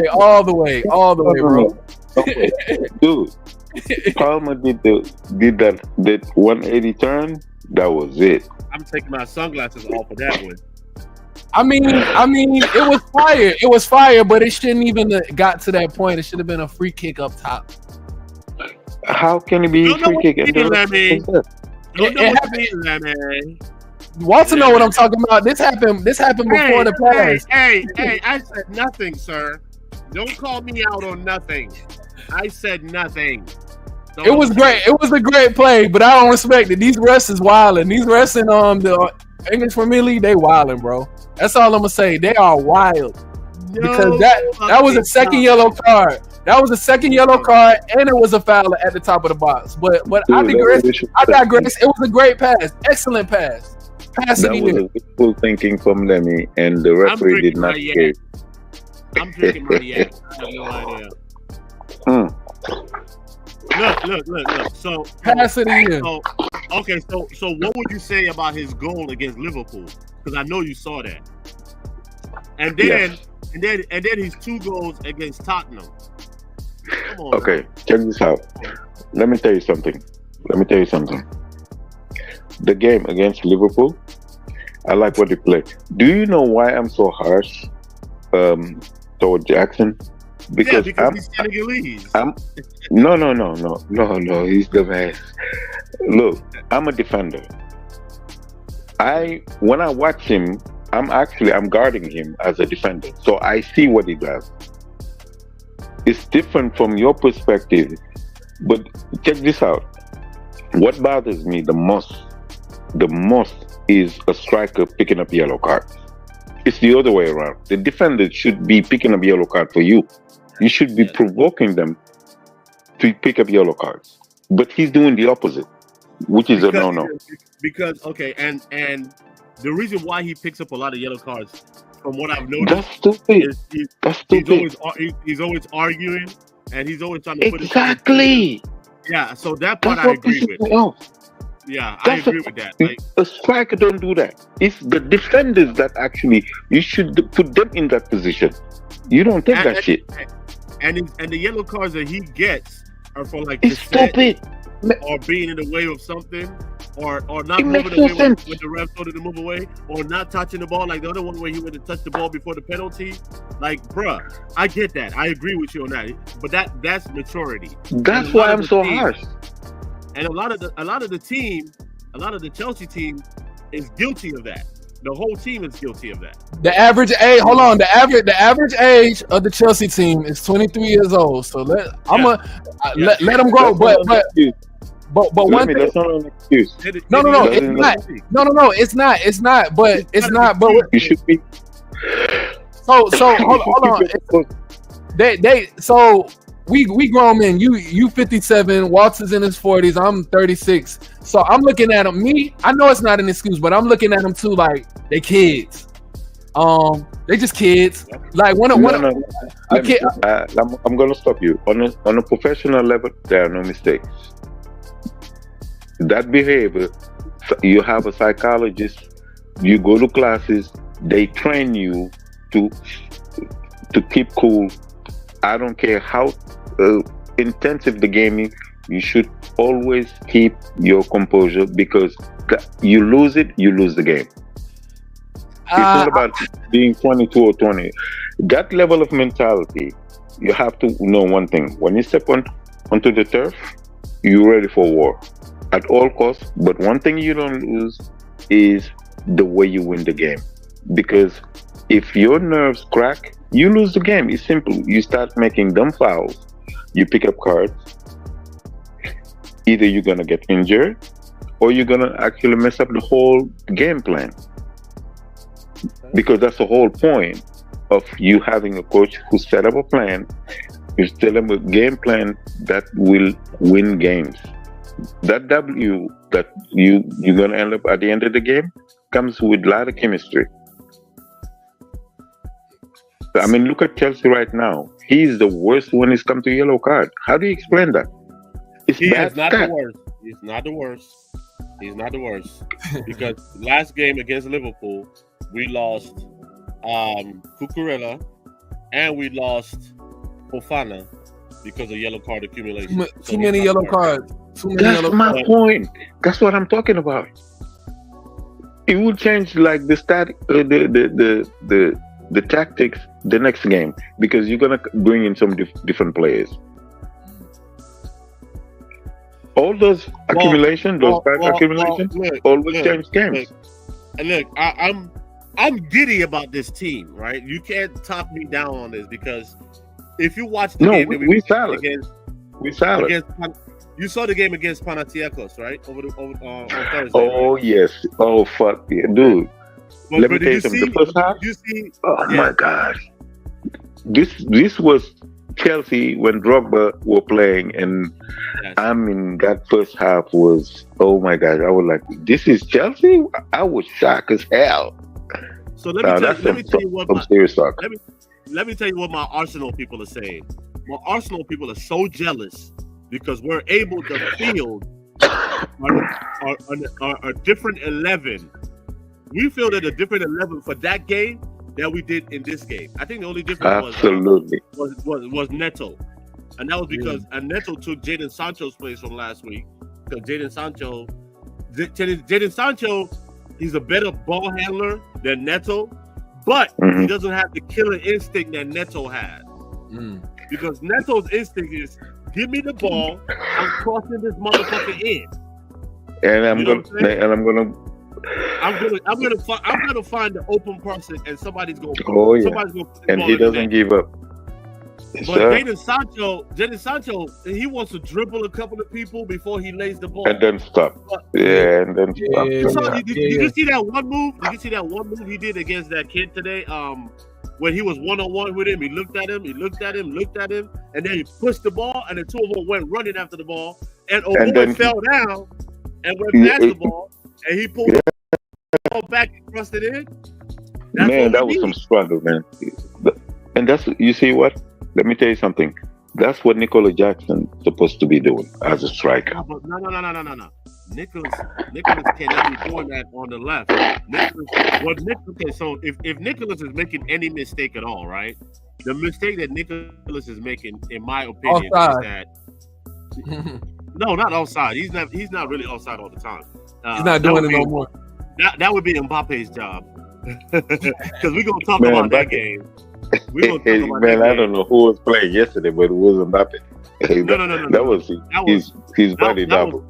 All the way, bro. Okay. Dude, Palmer did that 180 turn. That was it. I'm taking my sunglasses off for that one. I mean, it was fire. It was fire, but it shouldn't even got to that point. It should have been a free kick up top. How can it be a free kick? Walter know what I'm talking about. This happened before the pass. Hey, I said nothing, sir. Don't call me out on nothing. I said nothing. It was great. It was a great play, but I don't respect it. These refs is wilding. These refs in the English Premier League, they wilding, bro. That's all I'm gonna say. They are wild because that was a second yellow card. That was a second yellow card, and it was a foul at the top of the box. But dude, I digress. It was a great pass, excellent pass. That was wishful thinking from Lemmy, and the referee did not care. I'm drinking my yak. I have no idea. Look. So pass it in. So what would you say about his goal against Liverpool? Because I know you saw that. And then his 2 goals against Tottenham. Come on, okay, man. Check this out. Let me tell you something. The game against Liverpool, I like what he played. Do you know why I'm so harsh toward Jackson? Because he's Senegalese. No, he's the best. Look, I'm a defender. When I watch him, I'm guarding him as a defender. So I see what he does. It's different from your perspective. But check this out. What bothers me the most is a striker picking up yellow cards. It's the other way around. The defender should be picking up yellow card for you. You should be provoking them to pick up yellow cards. But he's doing the opposite, which is a no-no. Because and the reason why he picks up a lot of yellow cards, from what I've noticed, that's stupid. He's always arguing, and he's always trying to put exactly. Yeah, so that part I agree with. Yeah, I agree with that. Like, a striker don't do that. It's the defenders that actually you should put them in that position. You don't take that shit. And the yellow cards that he gets are for like it's stupid, or being in the way of something, or not moving away when the ref told him to move away, or not touching the ball like the other one where he went to touch the ball before the penalty. Like, bruh, I get that. I agree with you on that. But that's maturity. That's why I'm so harsh. And a lot of the Chelsea team is guilty of that. The whole team is guilty of that. The average age, hold on. The average age of the Chelsea team is 23 years old. So let them grow. But one thing, that's not an excuse. No, it's not. It's not. But it's not. But you should be. So hold on. So we grown men. You 57. Walter's in his 40s. I'm 36. So I'm looking at them. I know it's not an excuse, but I'm looking at them too. Like they kids. They just kids. Like I'm gonna stop you on a professional level. There are no mistakes. That behavior. You have a psychologist. You go to classes. They train you to keep cool. I don't care how intensive the game is. You should always keep your composure because you lose it, you lose the game. It's not about being 22 or 20. That level of mentality, you have to know one thing. When you step onto the turf, you're ready for war at all costs. But one thing you don't lose is the way you win the game. Because if your nerves crack, you lose the game. It's simple. You start making dumb fouls. You pick up cards. Either you're going to get injured or you're going to actually mess up the whole game plan. Because that's the whole point of you having a coach who set up a plan You tell them a game plan that will win games. That W that you're gonna end up at the end of the game comes with a lot of chemistry. I mean, look at Chelsea right now. He's the worst when it's come to yellow card. How do you explain that? It's He bad is not stat. the worst. He's not the worst. He's not the worst. Because last game against Liverpool, we lost Cucurella and we lost Fofana because of yellow card accumulation. Too many yellow cards. Too many That's yellow my cards. point. That's what I'm talking about. It will change like the stat, the tactics the next game because you're gonna bring in some different players. All those accumulation, always change games. Look, I'm giddy about this team, right? You can't talk me down on this because if you watch the game, that we solid. We solid. You saw the game against Panathinaikos, right? On Thursday. Oh right? yes. Oh fuck yeah, dude. Let me tell you something. The first half. My God. This was Chelsea when Drogba were playing, and I mean that first half was, oh my God, I was like, this is Chelsea? I was shocked as hell. So let me tell you what my Arsenal people are saying. My Arsenal people are so jealous because we're able to field a different 11. We fielded a different 11 for that game that we did in this game. I think the only difference was Neto. And that was because Neto took Jadon Sancho's place from last week. Because Jadon Sancho, he's a better ball handler than Neto, but he doesn't have the killer instinct that Neto had. Because Neto's instinct is, give me the ball, I'm crossing this motherfucker in. And I'm gonna find the open person, and somebody's gonna. Somebody's gonna. And he doesn't give up. But Jadon Sancho, he wants to dribble a couple of people before he lays the ball and then stop. And then stop. Did you see that one move? Did you see that one move he did against that kid today? When he was 1-on-1 with him, he looked at him, and then he pushed the ball, and the two of them went running after the ball, and Owen fell down and went past the ball. And he pulled the ball back and thrust it in. That was some struggle, man. And that's, you see what? Let me tell you something. That's what Nicola Jackson's supposed to be doing as a striker. No. Nicholas cannot be doing that on the left. So if Nicholas is making any mistake at all, right? The mistake that Nicholas is making, in my opinion, offside. Is that no, not offside. He's not really offside all the time. He's not doing it no more. That would be Mbappe's job. Because we're gonna talk about that game. We're gonna talk about that game. I don't know who was playing yesterday, but it was Mbappe. No. That was his body double.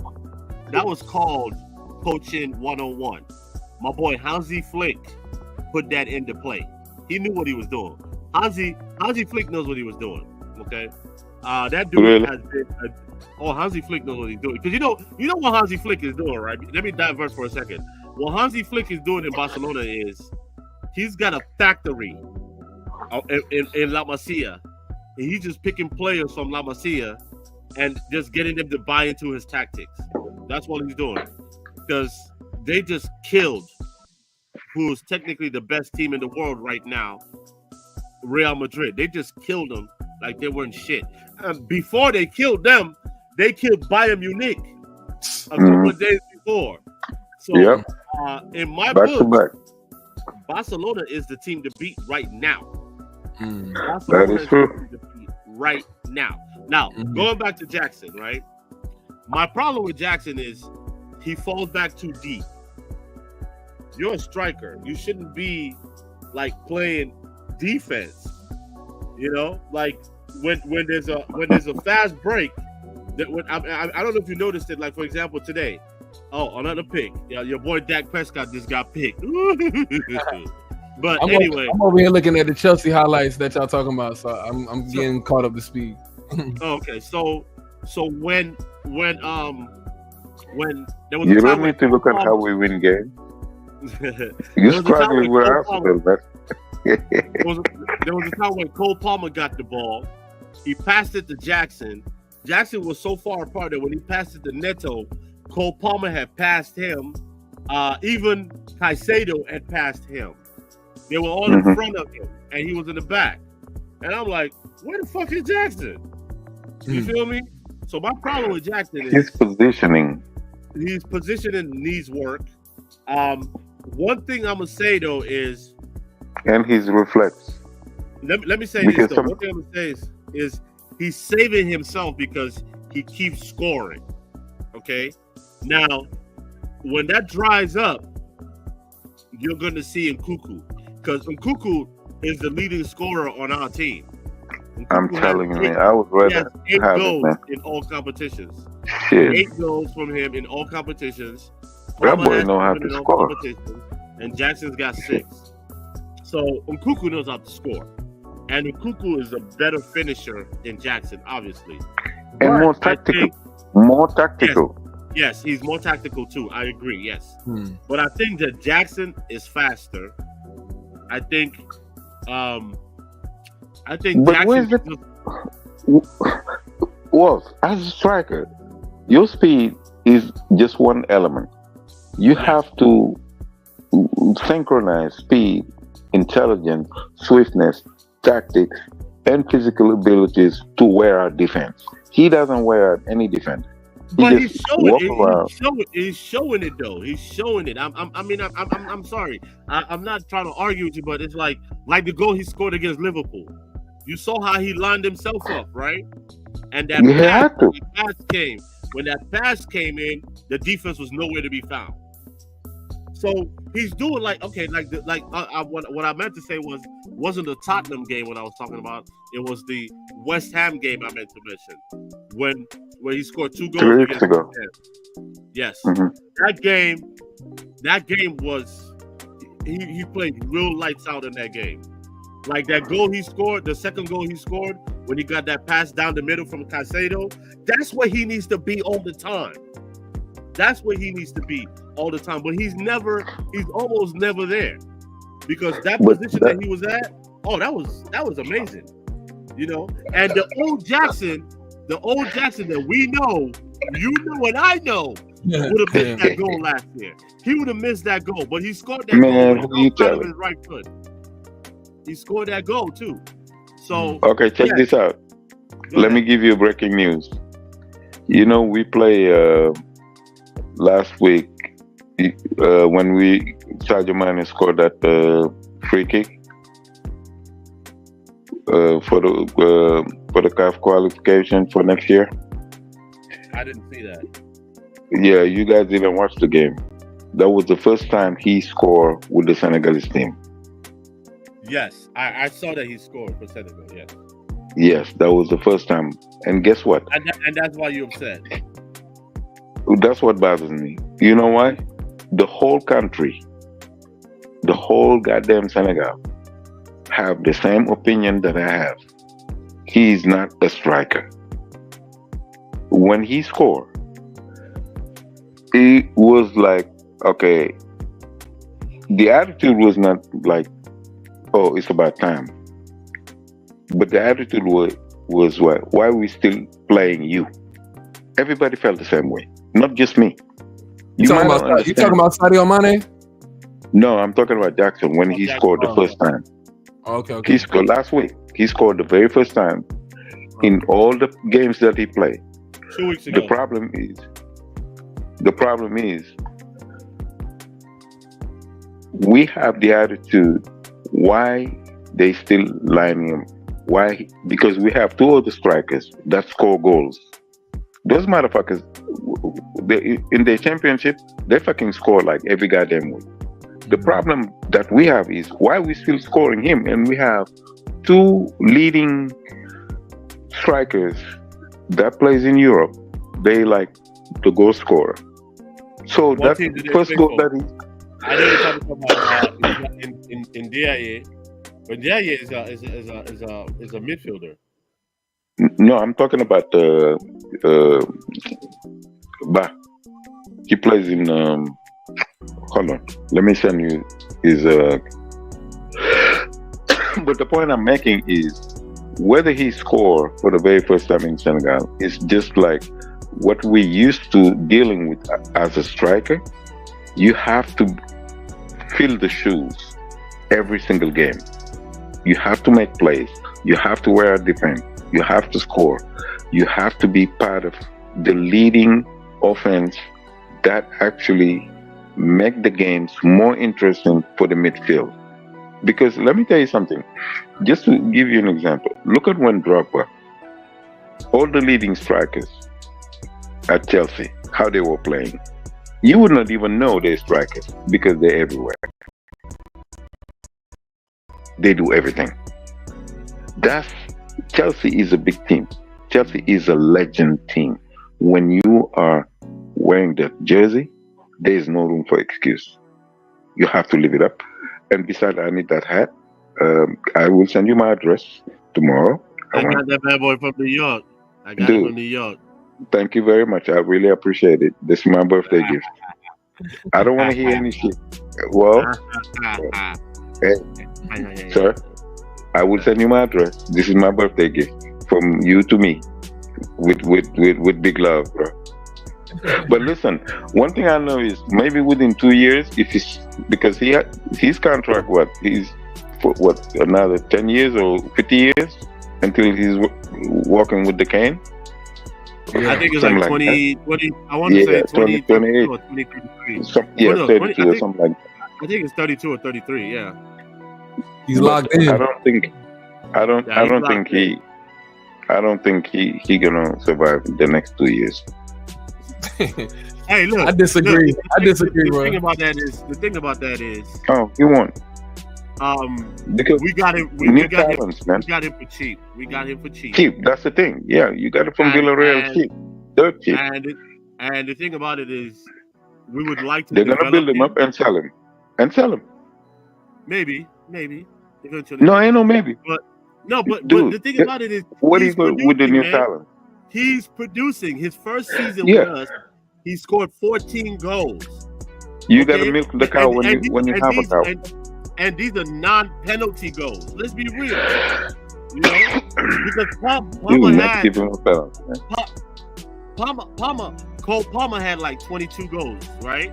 That was called coaching 101. My boy Hansi Flick put that into play. He knew what he was doing. Hansi Flick knows what he was doing. Okay, that dude has been. Hansi Flick knows what he's doing, because you know what Hansi Flick is doing, right? Let me divert for a second. What Hansi Flick is doing in Barcelona is he's got a factory in La Masia, and he's just picking players from La Masia and just getting them to buy into his tactics. That's what he's doing, because they just killed who's technically the best team in the world right now, Real Madrid. They just killed them like they weren't shit. And before they killed them, they killed Bayern Munich a couple of days before. So in my book, Barcelona is the team to beat right now. That is true. Right now. Now, going back to Jackson, right? My problem with Jackson is he falls back too deep. You're a striker. You shouldn't be like playing defense. You know, like when there's a fast break. I don't know if you noticed it. Like, for example, today. Oh, another pick. Yeah, your boy Dak Prescott just got picked. But anyway, I'm over here looking at the Chelsea highlights that y'all talking about, so I'm getting caught up to speed. Okay, so when there was you don't need to look at how we win games. You're struggling with Arsenal, man. There was a time when Cole Palmer got the ball, He passed it to Jackson. Jackson was so far apart that when he passed it to Neto, Cole Palmer had passed him. Even Caicedo had passed him. They were all in front of him, and he was in the back. And I'm like, where the fuck is Jackson? You feel me? So my problem with Jackson is his positioning. his positioning needs work. One thing I'm gonna say though is, And his reflex. let me say Because this though. One thing I'm gonna say is he's saving himself because he keeps scoring. Okay, now when that dries up, you're gonna see Nkuku, because Nkuku is the leading scorer on our team. I'm Nkuku telling you, has man, I would He has rather 8 have it, goals man. in all competitions. Shit. 8 goals from him in all competitions. That Palmer boy has know how 7 to in all score. competitions, and Jackson's got 6. So Nkuku knows how to score, and Nkuku is a better finisher than Jackson, obviously. And more I tactical. think, More tactical. yes, he's more tactical too. I agree. Yes, Hmm. but I think that Jackson is faster. I think But Jackson. where's the Wolf, as a striker, your speed is just one element. You have to synchronize speed, intelligence, swiftness, tactics, and physical abilities to wear out defense. He doesn't wear out any defense. But He he's just showing walk it. around. He's showing it though. He's showing it. I'm sorry. I'm not trying to argue with you, but it's like the goal he scored against Liverpool. You saw how he lined himself up, right? And that You have to. when that pass came in, the defense was nowhere to be found. So he's doing what I meant to say wasn't the Tottenham game when I was talking about. It was the West Ham game I meant to mention when he scored 2 goals 3 weeks against ago. West Ham. Yes, Mhm. that game was he played real lights out in that game. Like that goal he scored, the second goal he scored when he got that pass down the middle from Caicedo, that's where he needs to be all the time. That's where he needs to be all the time. But he's almost never there. Because that position that he was at, that was amazing. You know? And the old Jackson that we know, you know and I know, would have missed that goal last year. He would have missed that goal, but he scored that Man, goal who you outside of telling? his right foot. He scored that goal too. So Okay, check yeah. this out. Go Let me ahead. give you breaking news. You know, we play last week when Sadio Mane scored that free kick for the CAF qualification for next year. I didn't see that. Yeah, you guys didn't watch the game. That was the first time he scored with the Senegalese team. Yes, I saw that he scored for Senegal. Yes, Yes, that was the first time. And guess what? and that's why you're upset. That's what bothers me. You know why? The whole country, the whole goddamn Senegal, have the same opinion that I have. He is not a striker. When he scored, it was like, okay, the attitude was not like, oh, it's about time. But the attitude was why are we still playing you? Everybody felt the same way, not just me. You talking might not understand. about Sadio Mane? No, I'm talking about Jackson when he Jackson. scored the first time. Okay. He scored last week. He scored the very first time in all the games that he played. 2 weeks ago. The problem is we have the attitude. Why they still lining him? Why? Because we have 2 other strikers that score goals. Those motherfuckers, in their championship, they fucking score like every goddamn week. The problem that we have is why we still scoring him, and we have 2 leading strikers that plays in Europe. They like the goal scorer. So What that team did they first play goal for? that he I know you're talking about in DIA, but DIA is a midfielder. No, I'm talking about Ba. He plays in. Hold on, let me send you his. But the point I'm making is whether he score for the very first time in Senegal is just like what we used to dealing with as a striker. You have to fill the shoes every single game. You have to make plays. You have to wear a defense. You have to score. You have to be part of the leading offense that actually make the games more interesting for the midfield. Because let me tell you something, just to give you an example, look at when Drogba, all the leading strikers at Chelsea, how they were playing. You would not even know they're strikers because they're everywhere. They do everything. Chelsea is a big team. Chelsea is a legend team. When you are wearing that jersey, there is no room for excuse. You have to live it up. And besides, I need that hat. I will send you my address tomorrow. I got that bad boy from New York. I got it from New York. Thank you very much. I really appreciate it. This is my birthday gift. I don't want to hear any shit. Well, hey, sir, I will send you my address. This is my birthday gift from you to me, with big love, bro. But listen, one thing I know is maybe within 2 years, because his contract, he's for another 10 years or 50 years until he's walking with the cane. I think it's like 20. I want to say 20, 28 or 2033. 32 or something like that. I think it's 32 or 33. Yeah, He's locked in. I don't think he gonna survive the next 2 years. Hey, look. I disagree. The bro. thing about that is. Oh, he won't. Because we got him. We got him for cheap. Cheap. That's the thing. Yeah, you got it from Villarreal cheap. Dirt cheap. And the thing about it is, we would like to. They're gonna build him up and sell him. Maybe. Eventually. No, ain't no maybe. But the thing about it is, what is with the new talent? He's producing. His first season with us, he scored 14 goals. You got to milk the cow when you have a cow. And these are non-penalty goals. Let's be real. You know, because Cole Palmer had like 22 goals, right?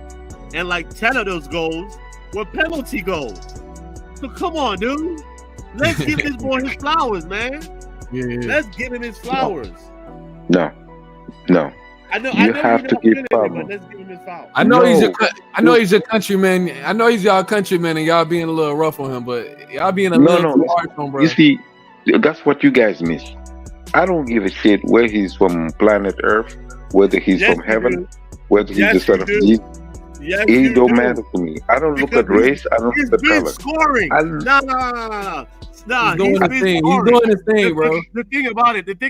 And like 10 of those goals were penalty goals. So come on, dude. Let's give this boy his flowers, man. Yeah. Let's give him his flowers. No. I know have to give but let's give him his flowers. I know he's your countryman. I know he's y'all countryman, and y'all being a little rough on him, but y'all being a little too hard on him, bro. You see, that's what you guys miss. I don't give a shit where he's from planet Earth, whether he's from heaven, whether he's the son of Jesus. Yes, it don't matter to me. I don't look at race. I don't look at color. Scoring. Nah. He's doing his thing, bro. The thing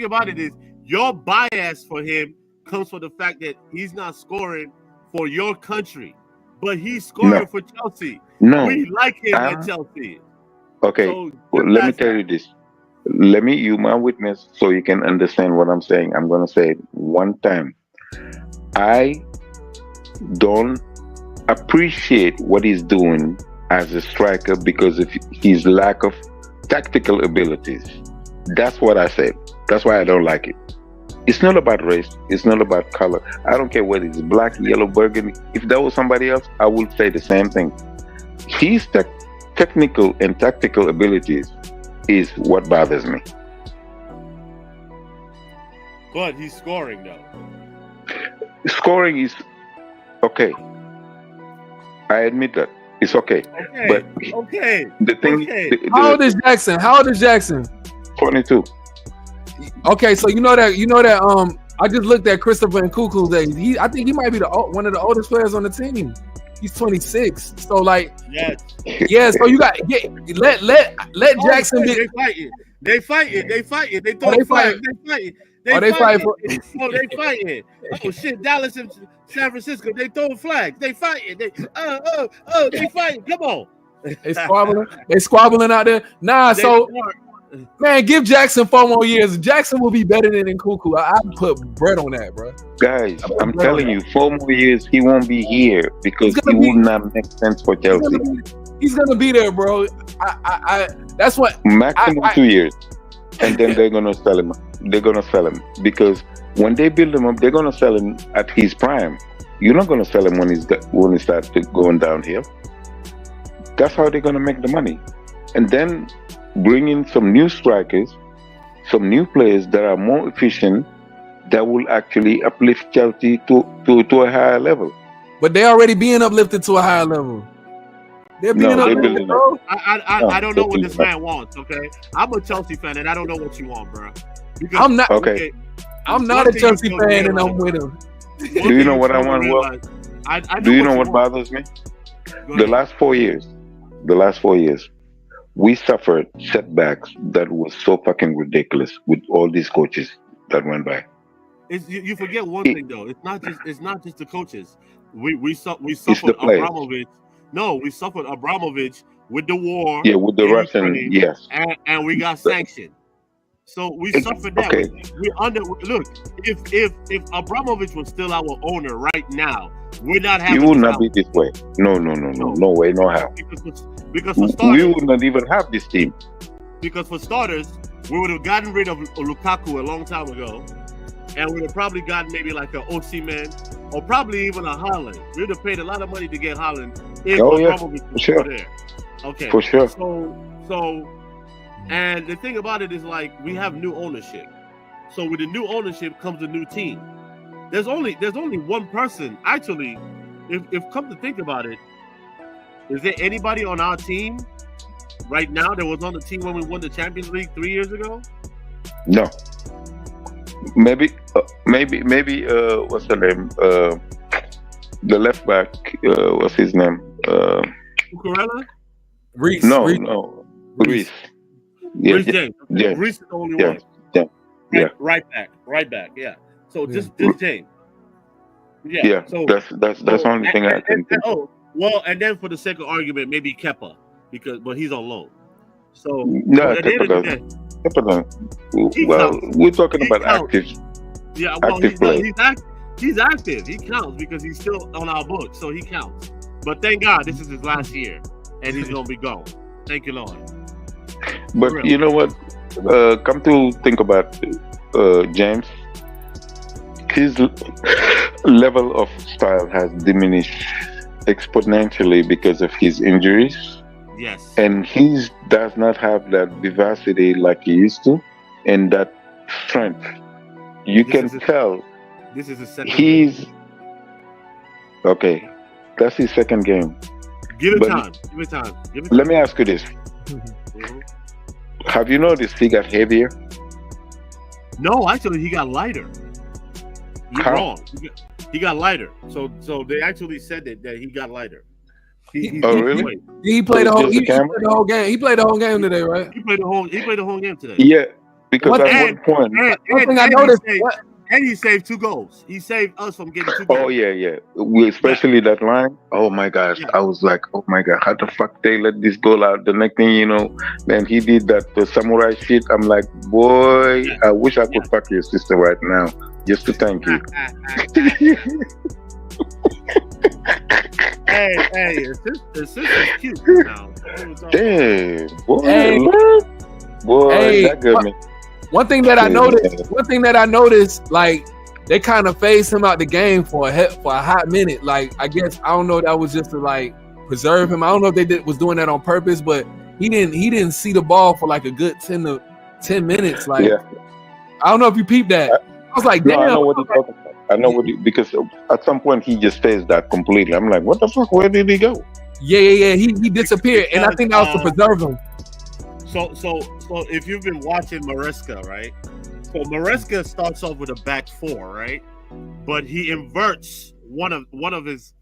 about it is your bias for him comes from the fact that he's not scoring for your country, but he's scoring for Chelsea. No, we like him at Chelsea. Okay, so let me tell you this. You my witness, so you can understand what I'm saying. I'm gonna say it one time. I don't appreciate what he's doing as a striker because of his lack of tactical abilities. That's what I said. That's why I don't like it. It's not about race. It's not about color. I don't care whether it's black, yellow, burgundy. If that was somebody else, I would say the same thing. His technical and tactical abilities is what bothers me. But he's scoring, though. Scoring is okay. I admit that. It's okay. But the thing. How old is Jackson? 22. Okay, so you know that I just looked at Christopher Nkunku's age. I think he might be one of the oldest players on the team. He's 26. So like so you got let Jackson be. They fighting. They fighting. They fighting. Oh shit, Dallas and San Francisco, they throwing flags. They fighting. They fighting. Come on. They squabbling out there. Man, give Jackson 4 more years. Jackson will be better than Nkunku. I put bread on that, bro. Guys, I'm telling you, 4 more years he won't be here because he would not make sense for Chelsea. He's gonna be there, bro. That's what maximum 2 years. and then they're gonna sell him. They're gonna sell him because when they build him up, they're gonna sell him at his prime. You're not gonna sell him when he starts going downhill. That's how they're gonna make the money, and then bring in some new strikers, some new players that are more efficient, that will actually uplift Chelsea to a higher level. But they already being uplifted to a higher level. They're being uplifted, bro. I don't know what this man wants. Okay, I'm a Chelsea fan, and I don't know what you want, bro. Because, I'm not. Okay. I'm not a Chelsea fan, and I'm with him. Do you know what I want? Do you know what bothers me? The last 4 years, we suffered setbacks that was so fucking ridiculous with all these coaches that went by. You forget one thing though. It's not just the coaches. We suffered Abramovich. No, we suffered Abramovich with the war. Yeah, with the Russian. Yes. And we got sanctioned. So we suffered that. Okay. Look, if Abramovich was still our owner right now, we're not having. It would not be this way. No way, no how. Because for starters, we would not even have this team. Because for starters, we would have gotten rid of Lukaku a long time ago, and we would have probably gotten maybe like an Osimhen or probably even a Haaland. We would have paid a lot of money to get Haaland if Abramovich was still there. Okay, for sure. So, and the thing about it is like we have new ownership. So with the new ownership comes a new team. There's only one person actually. If come to think about it, is there anybody on our team right now that was on the team when we won the Champions League 3 years ago? No. Maybe. What's the name? The left back. What's his name? Cucurella? Reece. No. Reece. Yeah, Reece James. Yeah. Reece is the only one. Yeah. Right back. Yeah. So just James. Yeah. So that's the only thing I can think. Well, and then for the sake of argument, maybe Kepa, but he's on loan. So no, Kepa. Well, we're talking about active. Yeah, well, active play. He's active. He counts because he's still on our books, so he counts. But thank God this is his last year, and he's gonna be gone. Thank you, Lord. But you know what? Come to think about James, his level of style has diminished exponentially because of his injuries. Yes. And he does not have that vivacity like he used to, and that strength. You can tell. This is his second game. Okay. That's his second game. Give it time. Let me ask you this. Have you noticed he got heavier? No, actually he got lighter. You're wrong. He got lighter. So they actually said that he got lighter. Really? He played the whole game. He played the whole game today, right? He played the whole game today. Yeah, because at one point, one thing I noticed. And he saved 2 goals. He saved us from getting 2 goals. Oh yeah. Especially that line. Oh my gosh. I was like, oh my god, how the fuck they let this goal out? The next thing you know, man, he did the samurai shit. I'm like, boy, I wish I could fuck your sister right now just to thank you. Hey, his sister's cute now. Damn, boy, hey, that got me. One thing that I noticed, like they kind of phased him out the game for a hot minute. Like I guess I don't know, that was just to like preserve him. I don't know if they was doing that on purpose, but he didn't see the ball for like a good 10 minutes. Like I don't know if you peeped that. I was like, damn. No, I know what you're talking about. I know because at some point he just phased that completely. I'm like, what the fuck? Where did he go? Yeah. He disappeared, and I think that was to preserve him. So if you've been watching Maresca, right? So Maresca starts off with a back 4, right? But he inverts one of his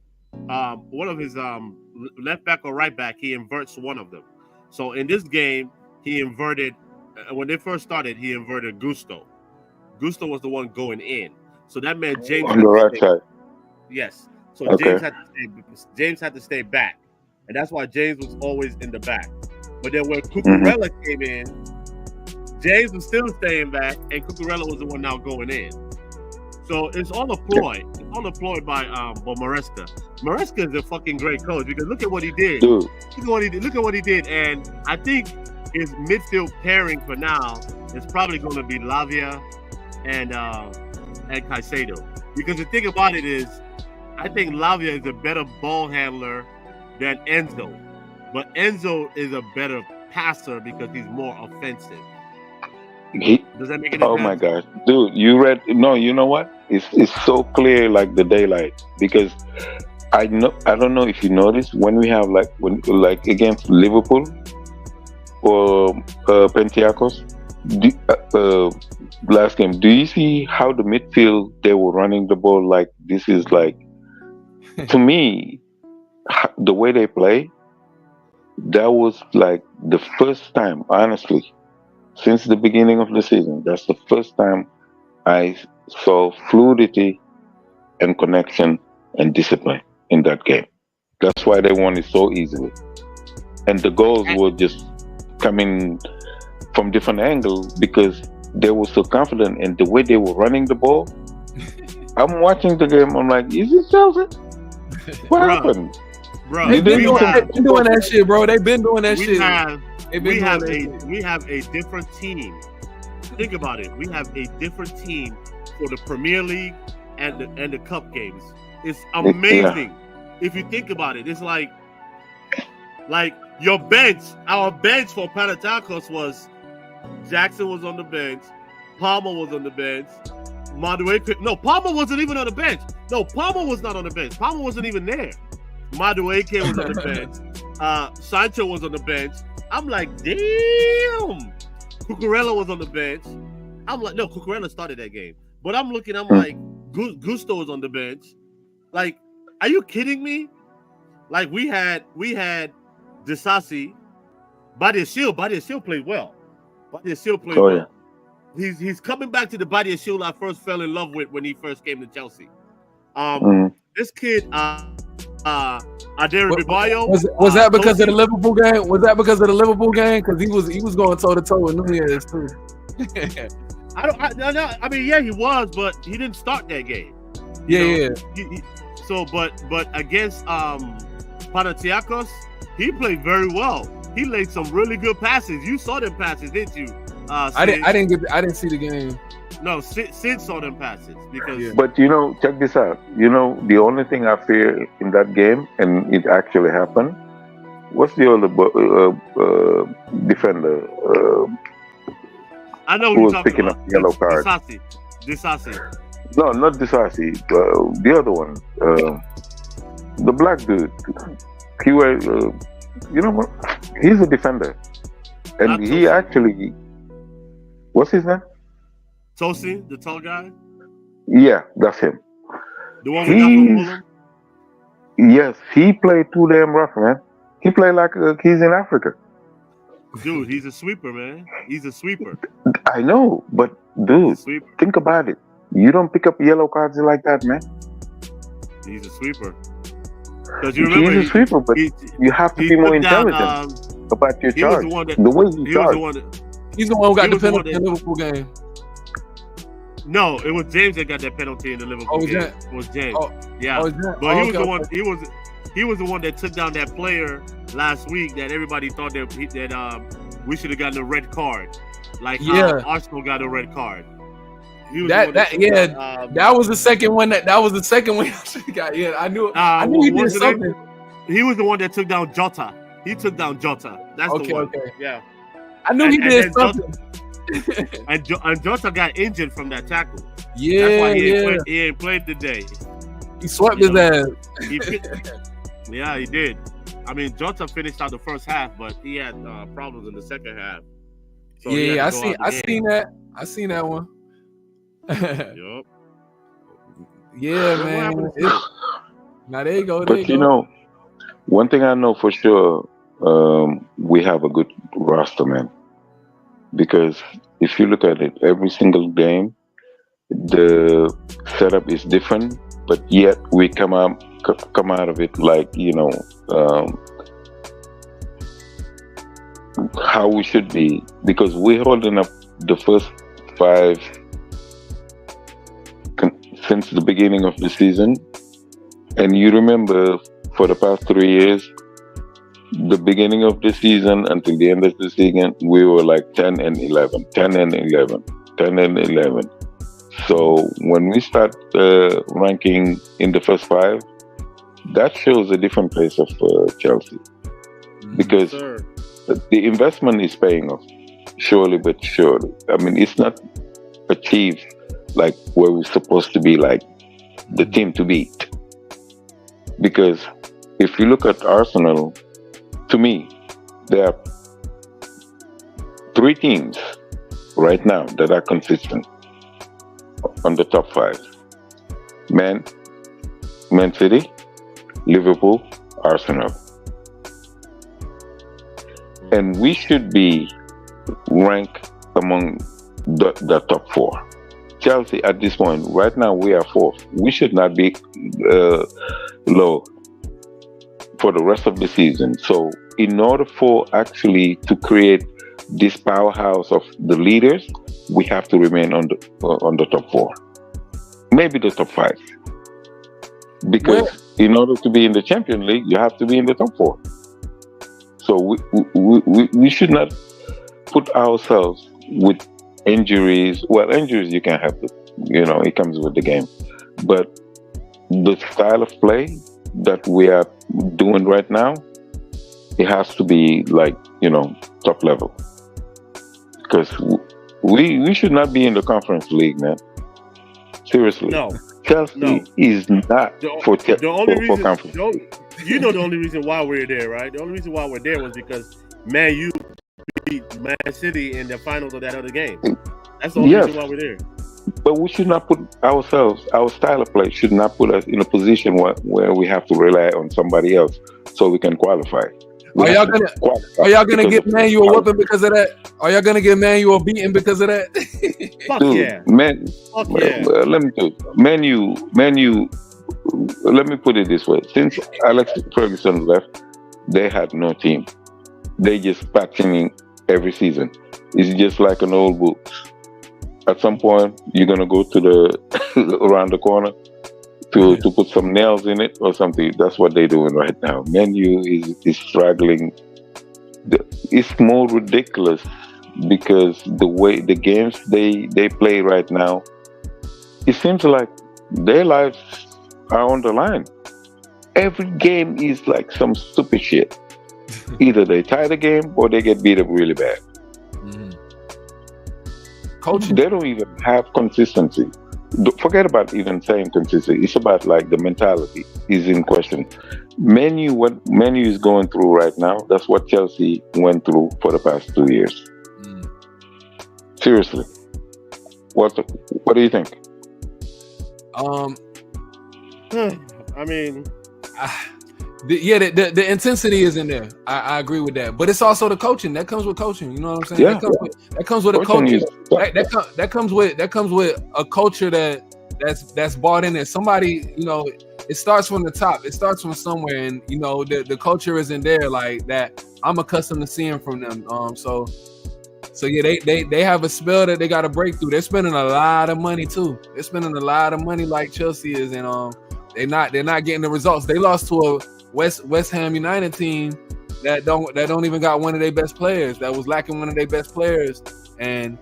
left back or right back. He inverts one of them. So in this game, he inverted. When they first started, he inverted Gusto. Gusto was the one going in. So that meant James on the right side. Yes. So okay. James had to stay back, and that's why James was always in the back. But then when Cucurella came in, James was still staying back, and Cucurella was the one now going in. So it's all a ploy. It's all a ploy by Maresca. Maresca is a fucking great coach because look at what he did. Dude. Look at what he did, and I think his midfield pairing for now it's probably going to be Lavia and Caicedo. Because the thing about it is, I think Lavia is a better ball handler than Enzo. But Enzo is a better passer because he's more offensive. Does that make any sense? Oh my gosh, dude! You read? No, you know what? It's so clear like the daylight because I don't know if you noticed when we have like against Liverpool or Pentiacos last game. Do you see how the midfield they were running the ball like this is like to me the way they play. That was like the first time, honestly, since the beginning of the season. That's the first time I saw fluidity and connection and discipline in that game. That's why they won it so easily. And the goals were just coming from different angles because they were so confident in the way they were running the ball. I'm watching the game, I'm like, is it Chelsea? What happened? Bro, they've been doing that shit, bro. They've been doing that shit. We have a different team. Think about it. We have a different team for the Premier League and the Cup games. It's amazing. If you think about it, it's like your bench. Our bench for Panathinaikos was Jackson was on the bench, Palmer was on the bench, Madueke. No, Palmer wasn't even on the bench. No, Palmer was not on the bench. Palmer wasn't even there. Madueke was on the bench. Sancho was on the bench. I'm like, damn. Cucurella was on the bench. I'm like, no, Cucurella started that game. But I'm like, Gusto was on the bench. Like, are you kidding me? Like, we had Disasi. Badiashile played well. Well. He's coming back to the Badiashile I first fell in love with when he first came to Chelsea. This kid, Adere Bibayo. Was that because of the Liverpool game? Was that because of the Liverpool game? Because he was going toe to toe with Nunez too. I mean, yeah, he was, but he didn't start that game. Yeah. But against Panathinaikos, he played very well. He laid some really good passes. You saw them passes, didn't you? I didn't see the game. No, Sid saw them passes because. But check this out. The only thing I fear in that game, and it actually happened. What's the other defender? I know who who was you're picking talking up yellow card. Disasi. No, not Disasi. The other one. The black dude. He was. What? He's a defender, and he actually. What's his name? Tosin, the tall guy? Yeah, that's him. The one we got from Fulham? Yes, he played too damn rough, man. He played like he's in Africa. Dude, he's a sweeper, man. He's a sweeper. I know, but dude, think about it. You don't pick up yellow cards like that, man. He's a sweeper. Because you remember, he's a sweeper, but you have to be more intelligent about your charge. The way he charged. He's the one who got the penalty in the Liverpool game. No, it was James that got that penalty in the Liverpool game. It was James. But he was the one. He was the one that took down that player last week that everybody thought that we should have gotten a red card, like Arsenal got a red card. That was the second one. That was the second one he got. Yeah, I knew he did something. He was the one that took down Jota. He took down Jota. That's the one. Okay. Yeah. I knew he did something. And Jota got injured from that tackle. Yeah, that's why he ain't played today. He swept his ass. Yeah, he did. I mean, Jota finished out the first half, but he had problems in the second half. So I seen that one. Yup. Yeah, man. Now there you go. But one thing I know for sure, we have a good roster, man. Because if you look at it, every single game, the setup is different, but yet we come out of it like how we should be, because we're holding up the first 5 since the beginning of the season. And you remember for the past 3 years, the beginning of the season until the end of the season, we were like 10 and 11, 10 and 11, 10 and 11. So when we start ranking in the first 5, that shows a different place of Chelsea, because the investment is paying off, surely but surely. I mean, it's not achieved like where we're supposed to be, like the team to beat. Because if you look at Arsenal, to me, there are 3 teams right now that are consistent on the top 5. Man City, Liverpool, Arsenal. And we should be ranked among the top 4. Chelsea at this point, right now we are 4th. We should not be low for the rest of the season. So in order for actually to create this powerhouse of the leaders, we have to remain on the top 4, maybe the top 5. Because in order to be in the Champions League, you have to be in the top 4. So we should not put ourselves with injuries. Well, injuries you can have, it comes with the game. But the style of play that we are doing right now, it has to be like, top level. Because we should not be in the Conference League, man. Seriously. No. Chelsea is not for conference. The only reason why we're there, right? The only reason why we're there was because Man U beat Man City in the finals of that other game. That's the only reason why we're there. But we should not put ourselves, our style of play should not put us in a position where we have to rely on somebody else so we can qualify. Are y'all gonna get Man U a whooping because of that? Are y'all gonna get Man U a beating because of that? Fuck Dude, yeah. Let me tell you, Man U. Let me put it this way: since Alex Ferguson left, they had no team. They just patching in every season. It's just like an old book. At some point, you're gonna go to the around the corner to put some nails in it or something. That's what they're doing right now. Man U is struggling. It's more ridiculous because the way the games they play right now, it seems like their lives are on the line. Every game is like some stupid shit. Either they tie the game or they get beat up really bad. Coaching. They don't even have consistency. Forget about even saying consistency. It's about like the mentality is in question. What Man U is going through right now, that's what Chelsea went through for the past 2 years. Seriously. What do you think? I mean, the intensity is in there. I agree with that, but it's also the coaching that comes with coaching. You know what I'm saying? Yeah. That comes with a culture. That comes with a culture that's bought in there. Somebody, it starts from the top. It starts from somewhere, and the culture isn't there like that. I'm accustomed to seeing from them. So yeah, they have a spell that they got to break through. They're spending a lot of money too. They're spending a lot of money like Chelsea is, and they're not getting the results. They lost to a West Ham United team that don't even got one of their best players. That was lacking one of their best players, and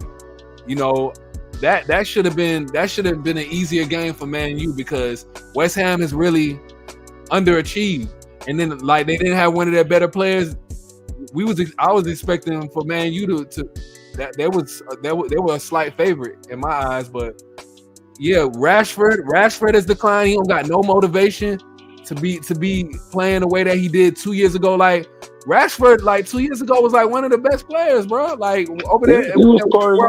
that should have been an easier game for Man U because West Ham is really underachieved, and then like they didn't have one of their better players. I was expecting for Man U to they were a slight favorite in my eyes, but yeah, Rashford has declined. He don't got no motivation to be playing the way that he did 2 years ago. Like Rashford, like 2 years ago, was like one of the best players, bro. Like over there, he was scoring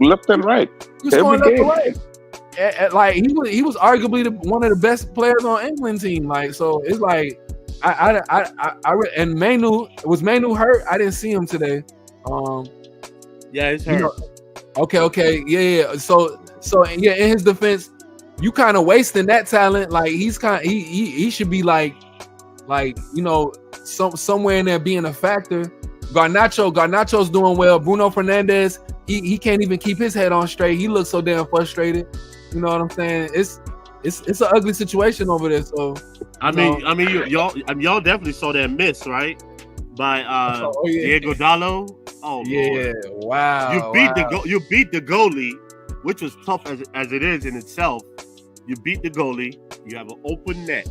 left and right. He was scoring left and right. Like he was arguably one of the best players on England team. Like so, it's like and Manu hurt? I didn't see him today. Yeah, he's hurt. Okay, yeah. So yeah, in his defense, you kind of wasting that talent. Like he should be like somewhere in there being a factor. Garnacho's doing well. Bruno Fernandes, he can't even keep his head on straight. He looks so damn frustrated. You know what I'm saying? It's an ugly situation over there. So y'all definitely saw that miss, right? by Oh, yeah. Diego Dallo. Oh Yeah, Lord. wow. You beat the goalie, which was tough as it is in itself. You beat the goalie. You have an open net,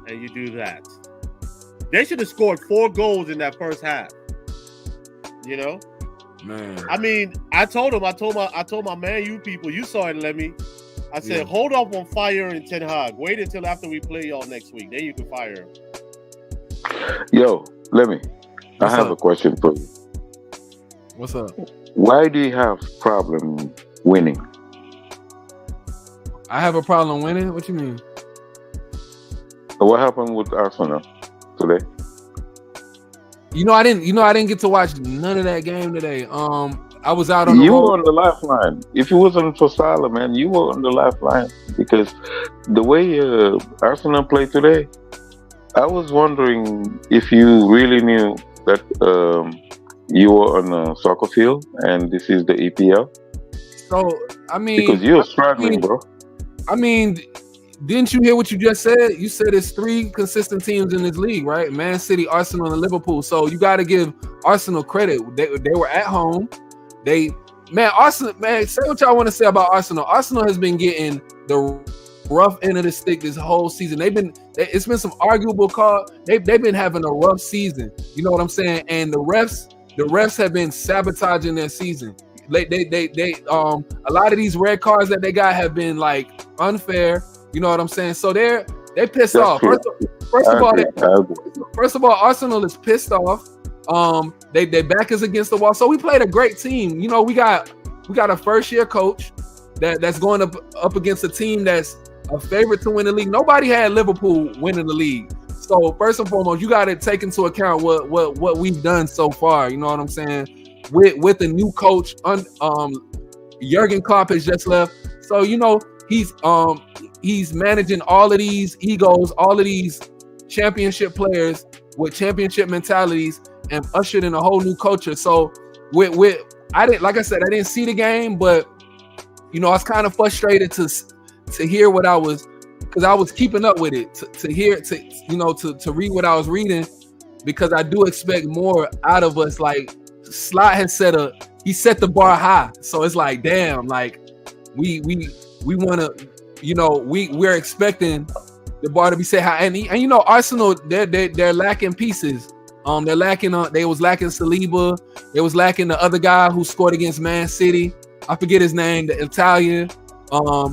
and you do that. They should have scored 4 goals in that first half. You know, man. I mean, I told my Man U people. You saw it, Lemmy. I said, Yeah. hold off on firing Ten Hag. Wait until after we play y'all next week. Then you can fire him. Yo, I What's have up? a question for you. What's up? Why do you have problem winning? I have a problem winning. What you mean? What happened with Arsenal today? I didn't get to watch none of that game today. I was out on the You road. were on the lifeline. If it wasn't for Salah, man, you were on the lifeline because the way Arsenal played today, I was wondering if you really knew that you were on a soccer field and this is the EPL. So I mean, Because you're struggling, bro. I mean, didn't you hear what you just said? You said it's 3 consistent teams in this league, right? Man City, Arsenal, and Liverpool. So you got to give Arsenal credit. They were at home. Arsenal, say what y'all want to say about Arsenal. Arsenal has been getting the rough end of the stick this whole season. It's been some arguable call. They've been having a rough season. You know what I'm saying? And the refs have been sabotaging their season. A lot of these red cards that they got have been like unfair. You know what I'm saying? So they're pissed off. True. First of I all, Arsenal is pissed off. They back is against the wall. So we played a great team. You know, we got a first year coach that's going up against a team that's a favorite to win the league. Nobody had Liverpool winning the league. So first and foremost, you got to take into account what we've done so far. You know what I'm saying? With the new coach, Jurgen Klopp has just left. So he's managing all of these egos, all of these championship players with championship mentalities, and ushered in a whole new culture. So I didn't see the game, but I was kind of frustrated to hear what I was, because I was keeping up with it, to read what I was reading, because I do expect more out of us. Like Slot has set the bar high, so it's like, damn, like we want to, we're expecting the bar to be set high, and Arsenal, they're lacking pieces. They was lacking Saliba. They was lacking the other guy who scored against Man City. I forget his name, the Italian.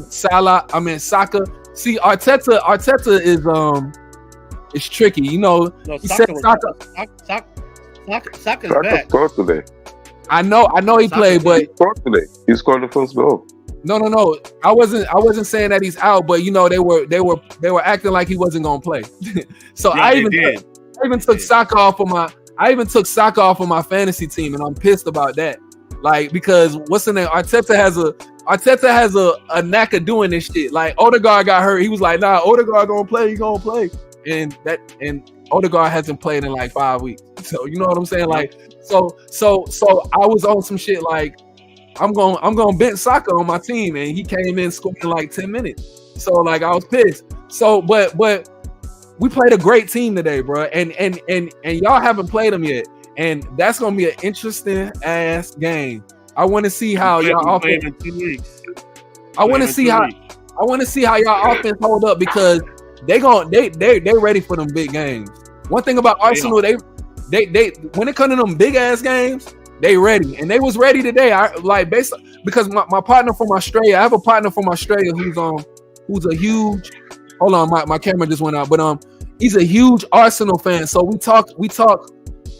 Saka. See, Arteta is tricky. No, He said Saka's back. scored today. I know he played, but He scored today. He scored the first goal. No. I wasn't saying that he's out, but they were acting like he wasn't gonna play. So Yeah, I even took Saka off of my fantasy team, and I'm pissed about that. Like, because what's the name? Arteta has a knack of doing this shit. Like, Odegaard got hurt. He was like, nah, Odegaard gonna play. He gonna play. And Odegaard hasn't played in like 5 weeks. So you know what I'm saying? Like, so I was on some shit like, I'm gonna bench Saka on my team, and he came in scoring like 10 minutes. So like, I was pissed. So but we played a great team today, bro. And y'all haven't played them yet. And that's gonna be an interesting ass game. I want to see how y'all offense. I want to see how y'all offense hold up, because they're ready for them big games. One thing about Arsenal, they when it comes to them big ass games, they ready, and they was ready today. Because my partner from Australia, I have a partner from Australia who's a huge. Hold on, my camera just went out, but he's a huge Arsenal fan. So we talk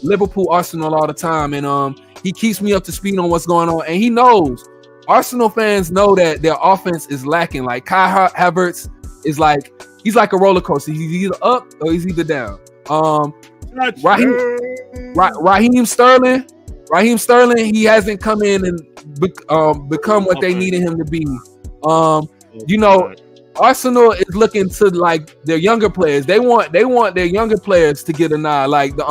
Liverpool, Arsenal all the time, and he keeps me up to speed on what's going on, and he knows Arsenal fans know that their offense is lacking. Like Kai Havertz is like, he's like a roller coaster. He's either up or he's either down. Raheem Sterling, he hasn't come in and become what they needed him to be. Arsenal is looking to like their younger players. They want their younger players to get a nod, like the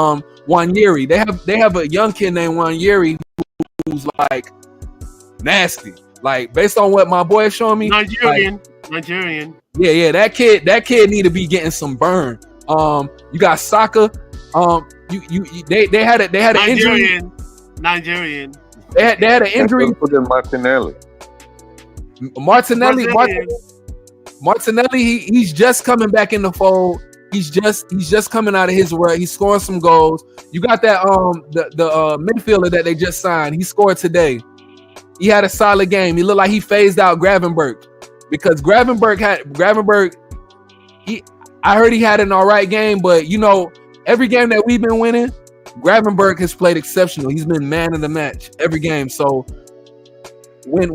Wanyeri. They have a young kid named Wanyeri who's like nasty. Like, based on what my boy is showing me, Nigerian. Yeah, that kid need to be getting some burn. You got Saka. They had an injury. Nigerian. They had an injury. Put in Martinelli. Martinelli, he's just coming back in the fold. He's just coming out of his rut. He's scoring some goals. You got that the midfielder that they just signed. He scored today. He had a solid game. He looked like he phased out Gravenberg because Gravenberg. I heard he had an all right game, but you know, every game that we've been winning, Gravenberg has played exceptional. He's been man of the match every game. So when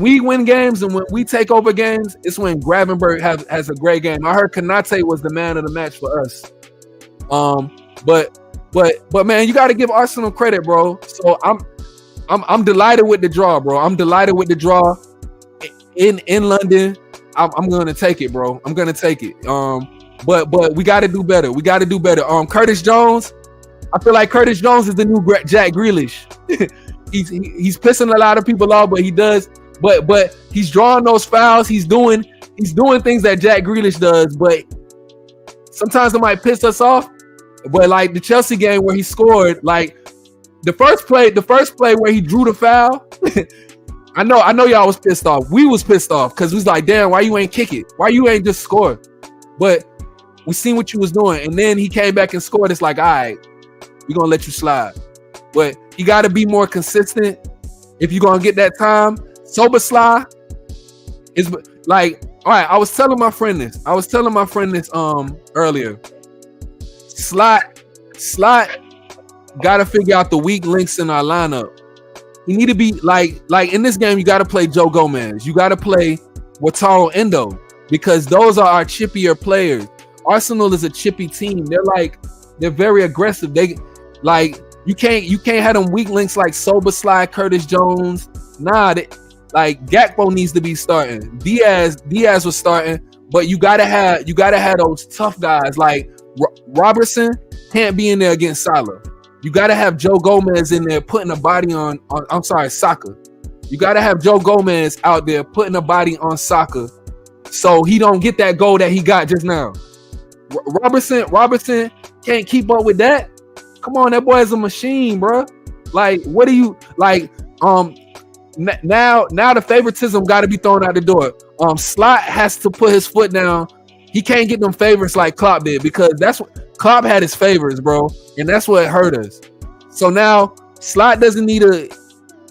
we win games and when we take over games, it's when Gravenberg has a great game. I heard Konate was the man of the match for us. But man, you got to give Arsenal credit, bro. So I'm delighted with the draw, bro. I'm delighted with the draw in London. I'm gonna take it, bro. I'm gonna take it. But we got to do better. We got to do better. Curtis Jones. I feel like Curtis Jones is the new Jack Grealish. he's pissing a lot of people off, but he does. But he's drawing those fouls. He's doing things that Jack Grealish does. But sometimes it might piss us off. But like the Chelsea game where he scored, like the first play where he drew the foul. I know y'all was pissed off. We was pissed off because we was like, damn, why you ain't kick it? Why you ain't just score? But we seen what you was doing, and then he came back and scored. It's like, all right, we're gonna let you slide. But you gotta be more consistent if you're gonna get that time. Soberslai is like, all right, I was telling my friend this earlier. Slot gotta figure out the weak links in our lineup. You need to be like in this game, you gotta play Joe Gomez. You gotta play Wataru Endo because those are our chippier players. Arsenal is a chippy team. They're very aggressive. They like you can't have them weak links like Soberslai, Curtis Jones. Nah, like Gakpo needs to be starting. Diaz was starting, but you gotta have those tough guys like Robertson can't be in there against Salah. You gotta have Joe Gomez in there putting a body on Saka. You gotta have Joe Gomez out there putting a body on Saka, so he don't get that goal that he got just now. Robertson can't keep up with that. Come on, that boy is a machine, bro. Like, what do you like? Now the favoritism got to be thrown out the door. Slot has to put his foot down. He can't get them favorites like Klopp did because that's what Klopp had his favorites, bro, and that's what hurt us. So now Slot doesn't need to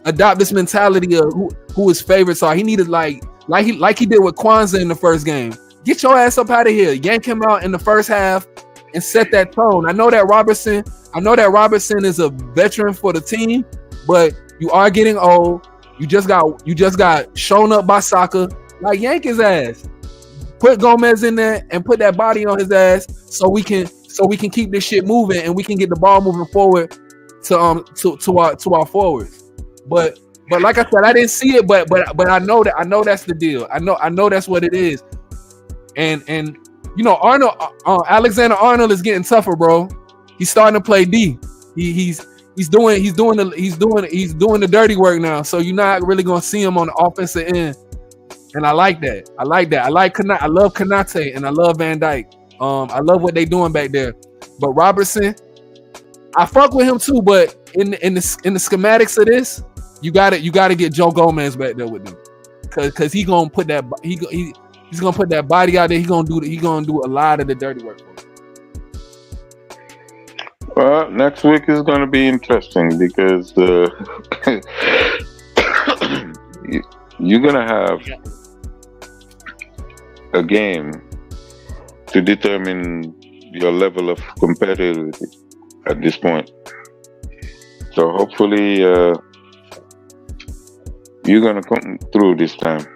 adopt this mentality of who his favorites are. He needed like he did with Kwanzaa in the first game. Get your ass up out of here. Yank him out in the first half and set that tone. I know that Robertson is a veteran for the team, but you are getting old. You just got shown up by Saka. Like, yank his ass. Put Gomez in there and put that body on his ass so we can keep this shit moving and we can get the ball moving forward to our forwards. But like I said, I didn't see it, but I know that's the deal. I know that's what it is. And you know, Alexander Arnold is getting tougher, bro. He's starting to play D. He's doing the dirty work now. So you're not really gonna see him on the offensive end. And I like that. I like Konate. I love Konate and I love Van Dijk. I love what they doing back there. But Robertson, I fuck with him too. But in the schematics of this, you gotta get Joe Gomez back there with them, because he's gonna put that he's gonna put that body out there. He's gonna do a lot of the dirty work for him. Well, next week is going to be interesting because you're going to have a game to determine your level of competitivity at this point. So hopefully you're going to come through this time.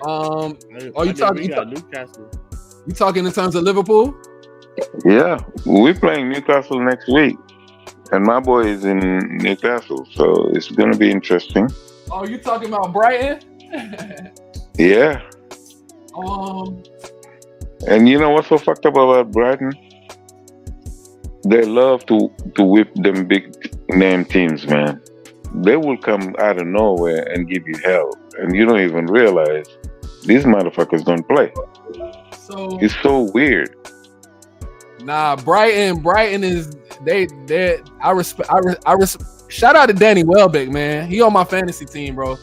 Are you talking? You talking in terms of Liverpool? Yeah, we're playing Newcastle next week, and my boy is in Newcastle, so it's going to be interesting. Oh, you talking about Brighton? Yeah. And you know what's so fucked up about Brighton? They love to whip them big name teams, man. They will come out of nowhere and give you hell, and you don't even realize these motherfuckers don't play. So it's so weird. Nah, Brighton is they. I respect. Shout out to Danny Welbeck, man. He on my fantasy team, bro.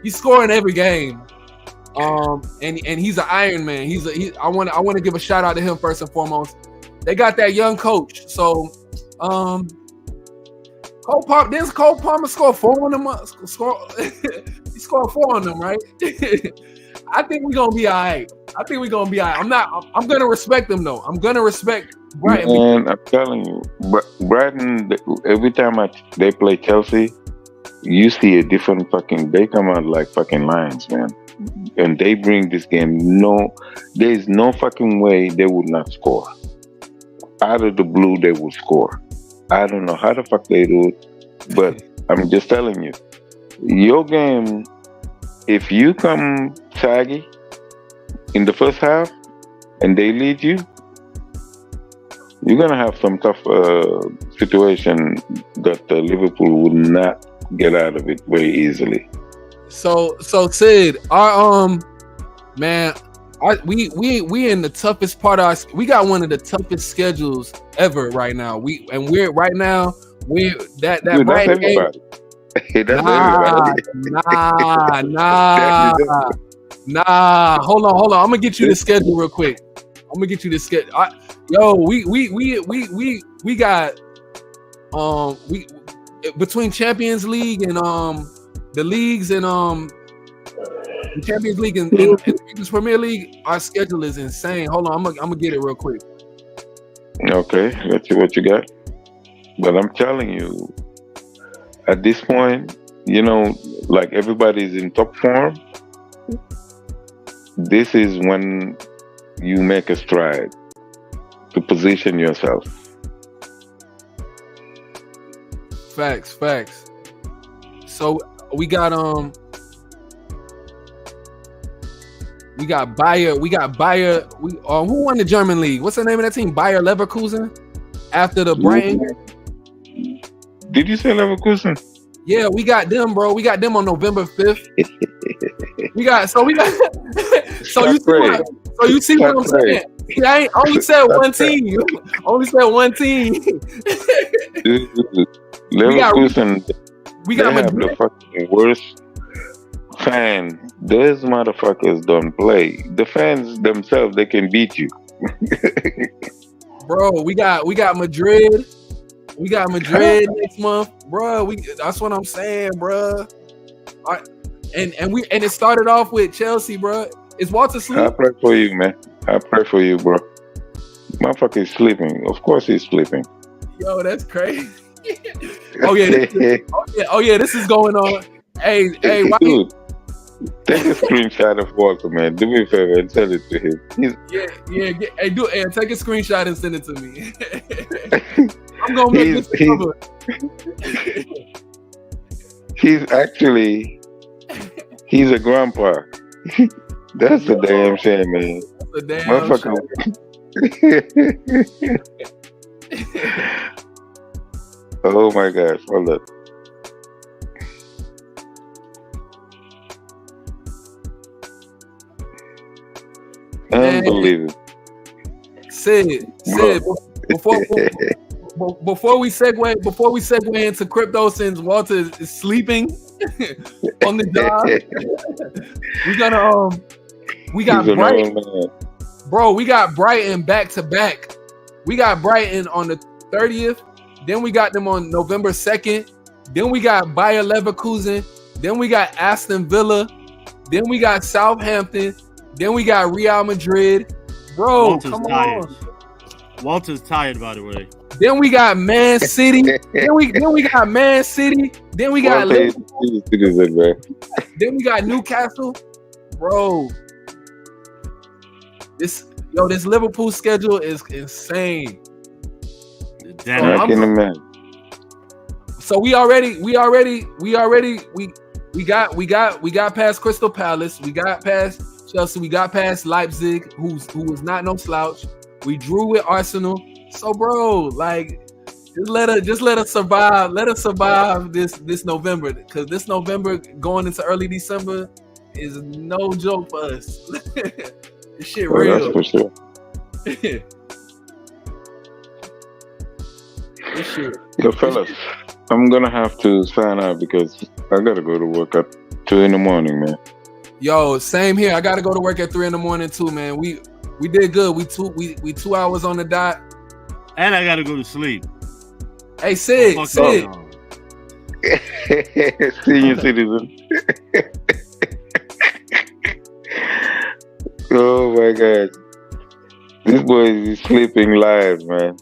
He's scoring every game. And he's an Iron Man. I want to give a shout out to him first and foremost. They got that young coach. So, Cole Palmer score 4 on them? He scored 4 on them, right? I think we're gonna be all right. I'm gonna respect them though. I'm gonna respect Brighton. And I'm telling you, Brighton. Every time they play Chelsea, you see a different fucking. They come out like fucking lions, man. And they bring this game. No, there's no fucking way they would not score. Out of the blue, they will score. I don't know how the fuck they do it, but I'm just telling you, your game. If you come saggy in the first half and they lead you, you're gonna have some tough situation that Liverpool would not get out of it very easily. So Sid, our we in the toughest part of our. We got one of the toughest schedules ever right now. We're that Dude, right that's game. everybody. That's everybody. Nah. Hold on. I'm gonna get you the schedule real quick. We got we between Champions League and the leagues and the Champions League and the Premier League, our schedule is insane. Hold on, I'm gonna get it real quick. Okay, let's see what you got. But I'm telling you, at this point, like everybody's in top form. This is when you make a stride to position yourself. Facts. So we got Bayer. Who won the German league? What's the name of that team? Bayer Leverkusen. After the Brighton. Did you say Leverkusen? Yeah, we got them, bro. We got them on November 5th. You see what I'm saying? I ain't only said one team. Leverkusen. We got they have the fucking worst fan. Those motherfuckers don't play. The fans themselves, they can beat you. Bro, we got Madrid. We got Madrid next month, bro. That's what I'm saying, bro. And it started off with Chelsea, bro. Is Walter sleeping? I pray for you, man. I pray for you, bro. Motherfucker is sleeping. Of course he's sleeping. Yo, that's crazy. Oh yeah, this is going on. Hey, why dude, take a screenshot of Walter, man. Do me a favor and send it to him. Yeah. Hey, take a screenshot and send it to me. I'm gonna make this cover. He's a grandpa. That's the damn shame, man. That's a damn motherfucker. Oh my gosh, hold up. Unbelievable. Sid, before we segue into crypto, since Walter is sleeping on the job, we got Brighton. Bro, we got Brighton back to back. We got Brighton on the 30th. Then we got them on November 2nd. Then we got Bayer Leverkusen. Then we got Aston Villa. Then we got Southampton. Then we got Real Madrid. Bro, Walter's come tired. on. Walter's tired, by the way. Then we got Man City. then we got Man City. Then we got Liverpool. Then we got Newcastle. Bro. This Liverpool schedule is insane. So we got past Crystal Palace, we got past Chelsea, we got past Leipzig, who was not no slouch. We drew with Arsenal. So bro, like just let us survive. Let us survive this November, because this November going into early December is no joke for us. This shit real. That's for sure. This shit. Yo, fellas, I'm gonna have to sign out because I gotta go to work at 2 in the morning, man. Yo, same here. I gotta go to work at 3 in the morning too, man. We did good. We 2 hours on the dot. And I gotta go to sleep. Hey, Sid. Senior citizen. Oh my God, this boy is sleeping live, man.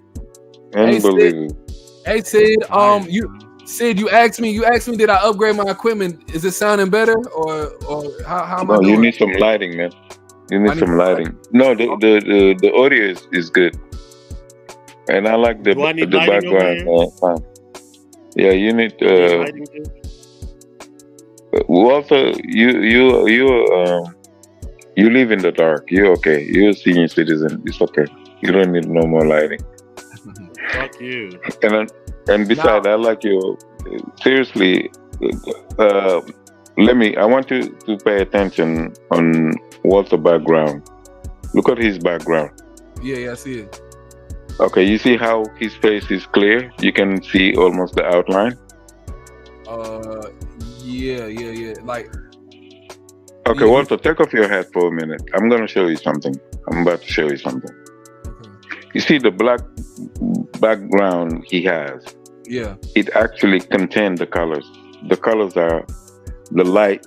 Unbelievable. Hey, Sid. You asked me. Did I upgrade my equipment? Is it sounding better, or how am I doing? You need some lighting, man. You need some lighting. No, the audio is good, and I like the background. Yeah, you need. Walter, you live in the dark. You're okay. You're a senior citizen. It's okay. You don't need no more lighting. Fuck you. And besides, I like your seriously. I want you to pay attention on Walter's background. Look at his background. Yeah, I see it. Okay, you see how his face is clear? You can see almost the outline. Yeah. Like. Okay, Walter, take off your hat for a minute. I'm gonna show you something. I'm about to show you something. Okay. You see the black background he has? Yeah. It actually contains the colors. The colors are the light,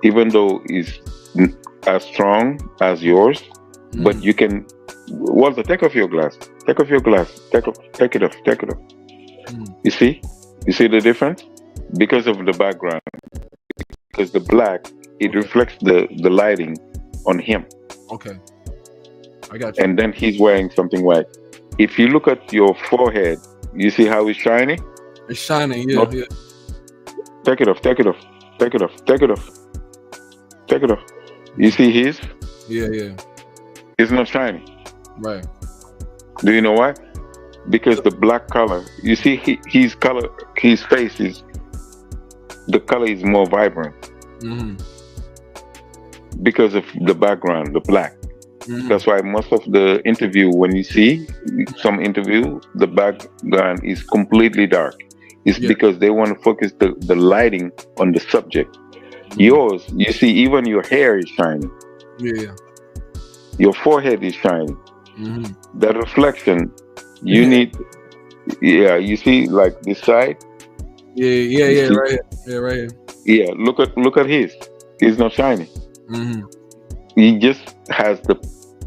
even though it's as strong as yours, but you can. Walter, take off your glass. Take off your glass. Take it off. You see the difference? Because of the background. Because the black, it reflects the lighting on him. Okay. I got you. And then he's wearing something white. If you look at your forehead, you see how it's shiny? It's shining, yeah. Take it off. You see his? Yeah. It's not shiny. Right. Do you know why? Because the black color, you see his face is, the color is more vibrant. Mm-hmm. Because of the background, the black. Mm-hmm. That's why most of the interview, when you see some interview, the background is completely dark. It's because they want to focus the lighting on the subject. Mm-hmm. Yours, you see, even your hair is shining. Yeah. Your forehead is shining. Mm-hmm. That reflection, you need. Yeah, you see, like this side. Yeah, right here. Yeah, right here. Yeah, look at his. He's not shiny. Mm-hmm. He just has the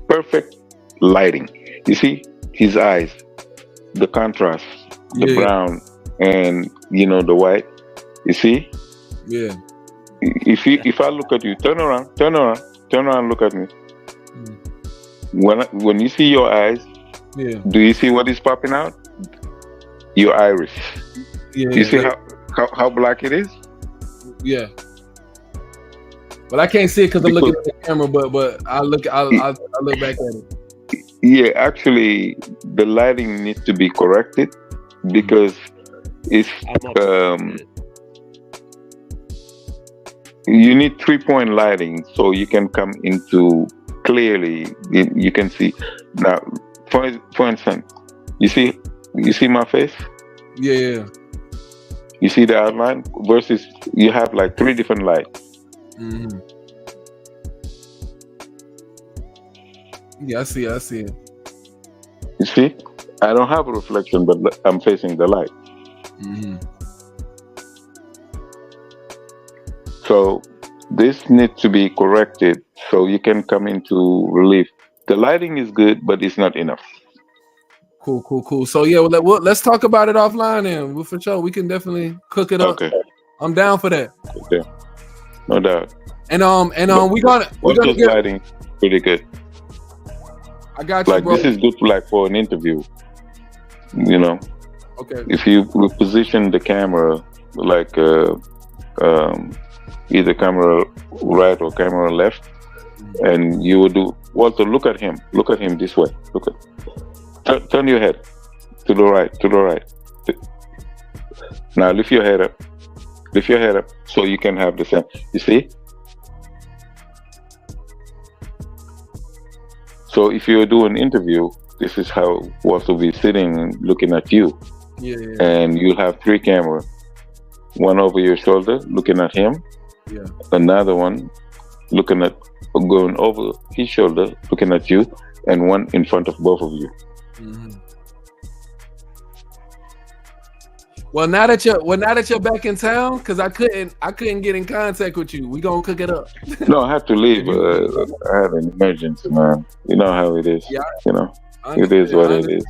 perfect lighting. You see his eyes, the contrast, the brown, and the white. You see? Yeah. If I look at you, turn around, look at me. When you see your eyes, do you see what is popping out? Your iris. Yeah. You see how black it is? Yeah. But I can't see it because I'm looking at the camera. But I look back at it. Yeah, actually, the lighting needs to be corrected because it's you need 3-point lighting so you can come into clearly. You can see now. For instance, you see my face. Yeah. You see the outline versus you have like 3 different lights. Mm-hmm. Yeah, I see it. You see, I don't have a reflection, but I'm facing the light. Mm-hmm. So this needs to be corrected so you can come into relief. The lighting is good, but it's not enough. Cool. So yeah, let's talk about it offline, and for sure we can definitely cook it up. Okay, I'm down for that. Okay, no doubt. And we're gonna get lighting pretty good. I got you, like, bro. This is good for an interview. Okay. If you position the camera like either camera right or camera left, and you will do. Walter, look at him this way. Turn your head to the right. Now lift your head up so you can have the same. You see? So if you do an interview, this is how Walter will be sitting and looking at you. Yeah. and you'll have 3 cameras. One over your shoulder, looking at him. Yeah. Another one going over his shoulder, looking at you, and one in front of both of you. Mm-hmm. Well, now that you're back in town, because I couldn't get in contact with you. We gonna cook it up. No, I had to leave. I had an emergency, man. You know how it is. Yeah. You know, it is what it is.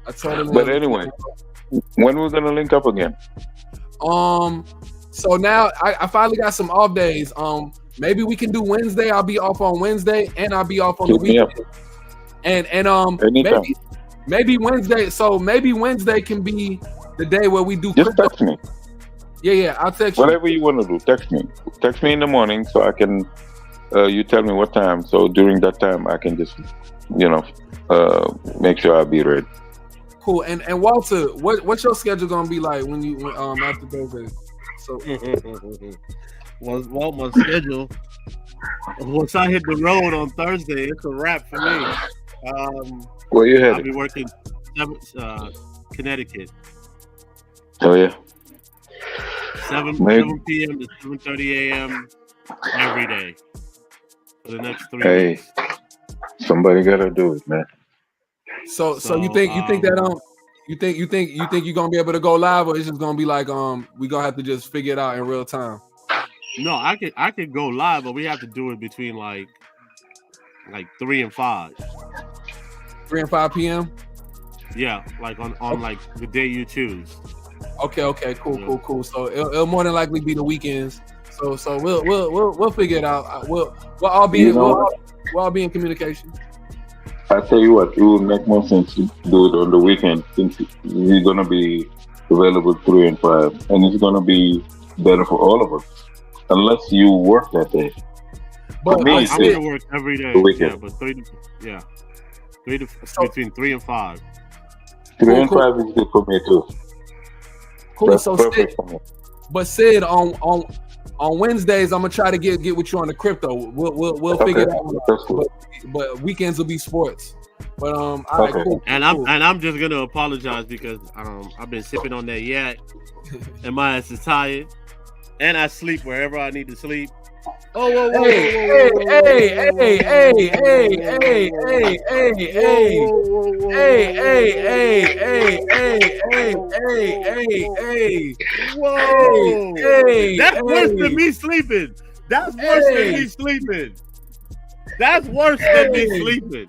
I totally. But anyway, when we're gonna link up again? So now I finally got some off days. Maybe we can do Wednesday. I'll be off on Wednesday, and I'll be off on the weekend. And Anytime. maybe Wednesday. So maybe Wednesday can be the day where we do. Just text me. Yeah. I'll text you. Whatever you want to do, text me. Text me in the morning so I can. You tell me what time. So during that time, I can just, make sure I'll be ready. Cool. And Walter, what's your schedule gonna be like when after Thursday? So well, my schedule. Once I hit the road on Thursday, it's a wrap for me. Where you I'll headed? be working Connecticut. Oh yeah. 7 p.m. to 7:30 a.m. every day for the next 3 Hey, weeks. somebody gotta do it, man. So you think that you think you're gonna be able to go live, or it's just gonna be like we gonna have to just figure it out in real time? No, I could go live, but we have to do it between like 3 and 5. 3 and 5 p.m. Yeah, like on like the day you choose. Okay, cool. So it'll more than likely be the weekends. So we'll figure it out. We'll all be we'll all be in communication. I tell you what, it would make more sense to do it on the weekend since we're gonna be available 3 and 5, and it's gonna be better for all of us, unless you work that day. But me, I'm gonna work every day. The weekend. Yeah, but between 3 and 5. 3 and 5 is good for me too. Cool. That's So perfect for me. But Sid, on Wednesdays, I'm gonna try to get with you on the crypto. We'll figure it out. That's cool. But weekends will be sports. But all right, Okay. cool. And cool. I'm just gonna apologize because I've been sipping on that yak, and my ass is tired, and I sleep wherever I need to sleep. Oh, whoa, that's worse than me sleeping. That's worse than me sleeping. That's worse than me sleeping.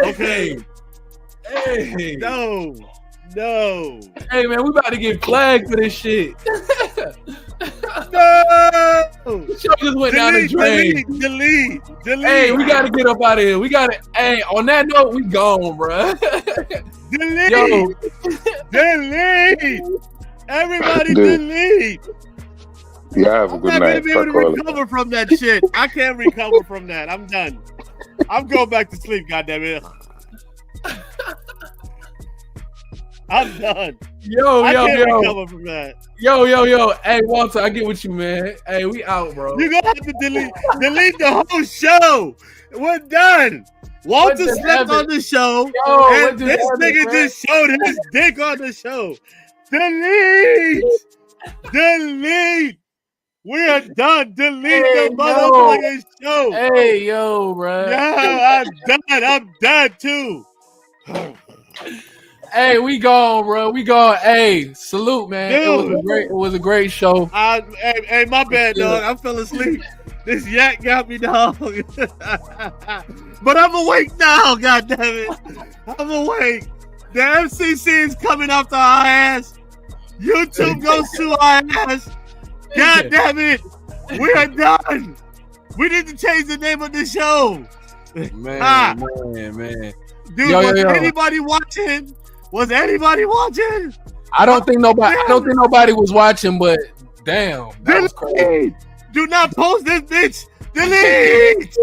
Okay. Hey. No. Hey man, we about to get flagged for this shit. No. Show just went down the drain. Delete. Hey, we gotta get up out of here. Hey, on that note, we gone, bro. Delete. Delete. Everybody Dude. delete. Yeah, have a I'm good not night. gonna be able Fuck to all of recover from that shit. I can't recover from that. I'm done. I'm going back to sleep, goddammit. I'm done. I can't recover from that. Yo. Hey, Walter, I get with you, man. Hey, we out, bro. You're gonna have to delete the whole show. We're done. Walter slept on the show, and this nigga just showed his dick on the show. Delete. We are done. Delete the motherfucking show. Hey, yo, bro. Yeah, I'm done too. Hey, we gone, bro. We gone. Hey, salute, man. Dude. It was a great show. Hey, my bad, dog. I fell asleep. This yak got me, dog. But I'm awake now, goddammit. I'm awake. The FCC is coming after our ass. YouTube goes to our ass. God damn it. We are done. We need to change the name of the show. Man. Dude, was anybody watching? Was anybody watching? I don't think nobody was watching, but damn. That was crazy. Do not post this bitch. Delete.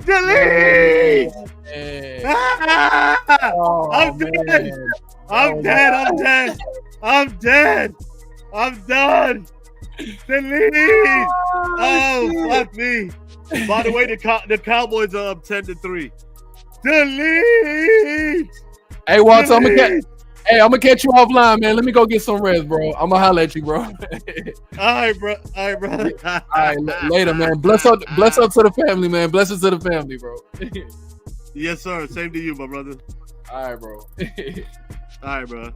Delete. Oh, I'm dead. I'm done. Delete. Oh, fuck me. By the way, the Cowboys are up 10-3. Delete. Hey, Walter, I'm gonna catch you offline, man. Let me go get some rest, bro. I'm gonna holler at you, bro. All right, bro. All right, later, man. Bless up to the family, man. Blessings to the family, bro. Yes, sir. Same to you, my brother. All right, bro. All right, bro.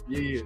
Yeah.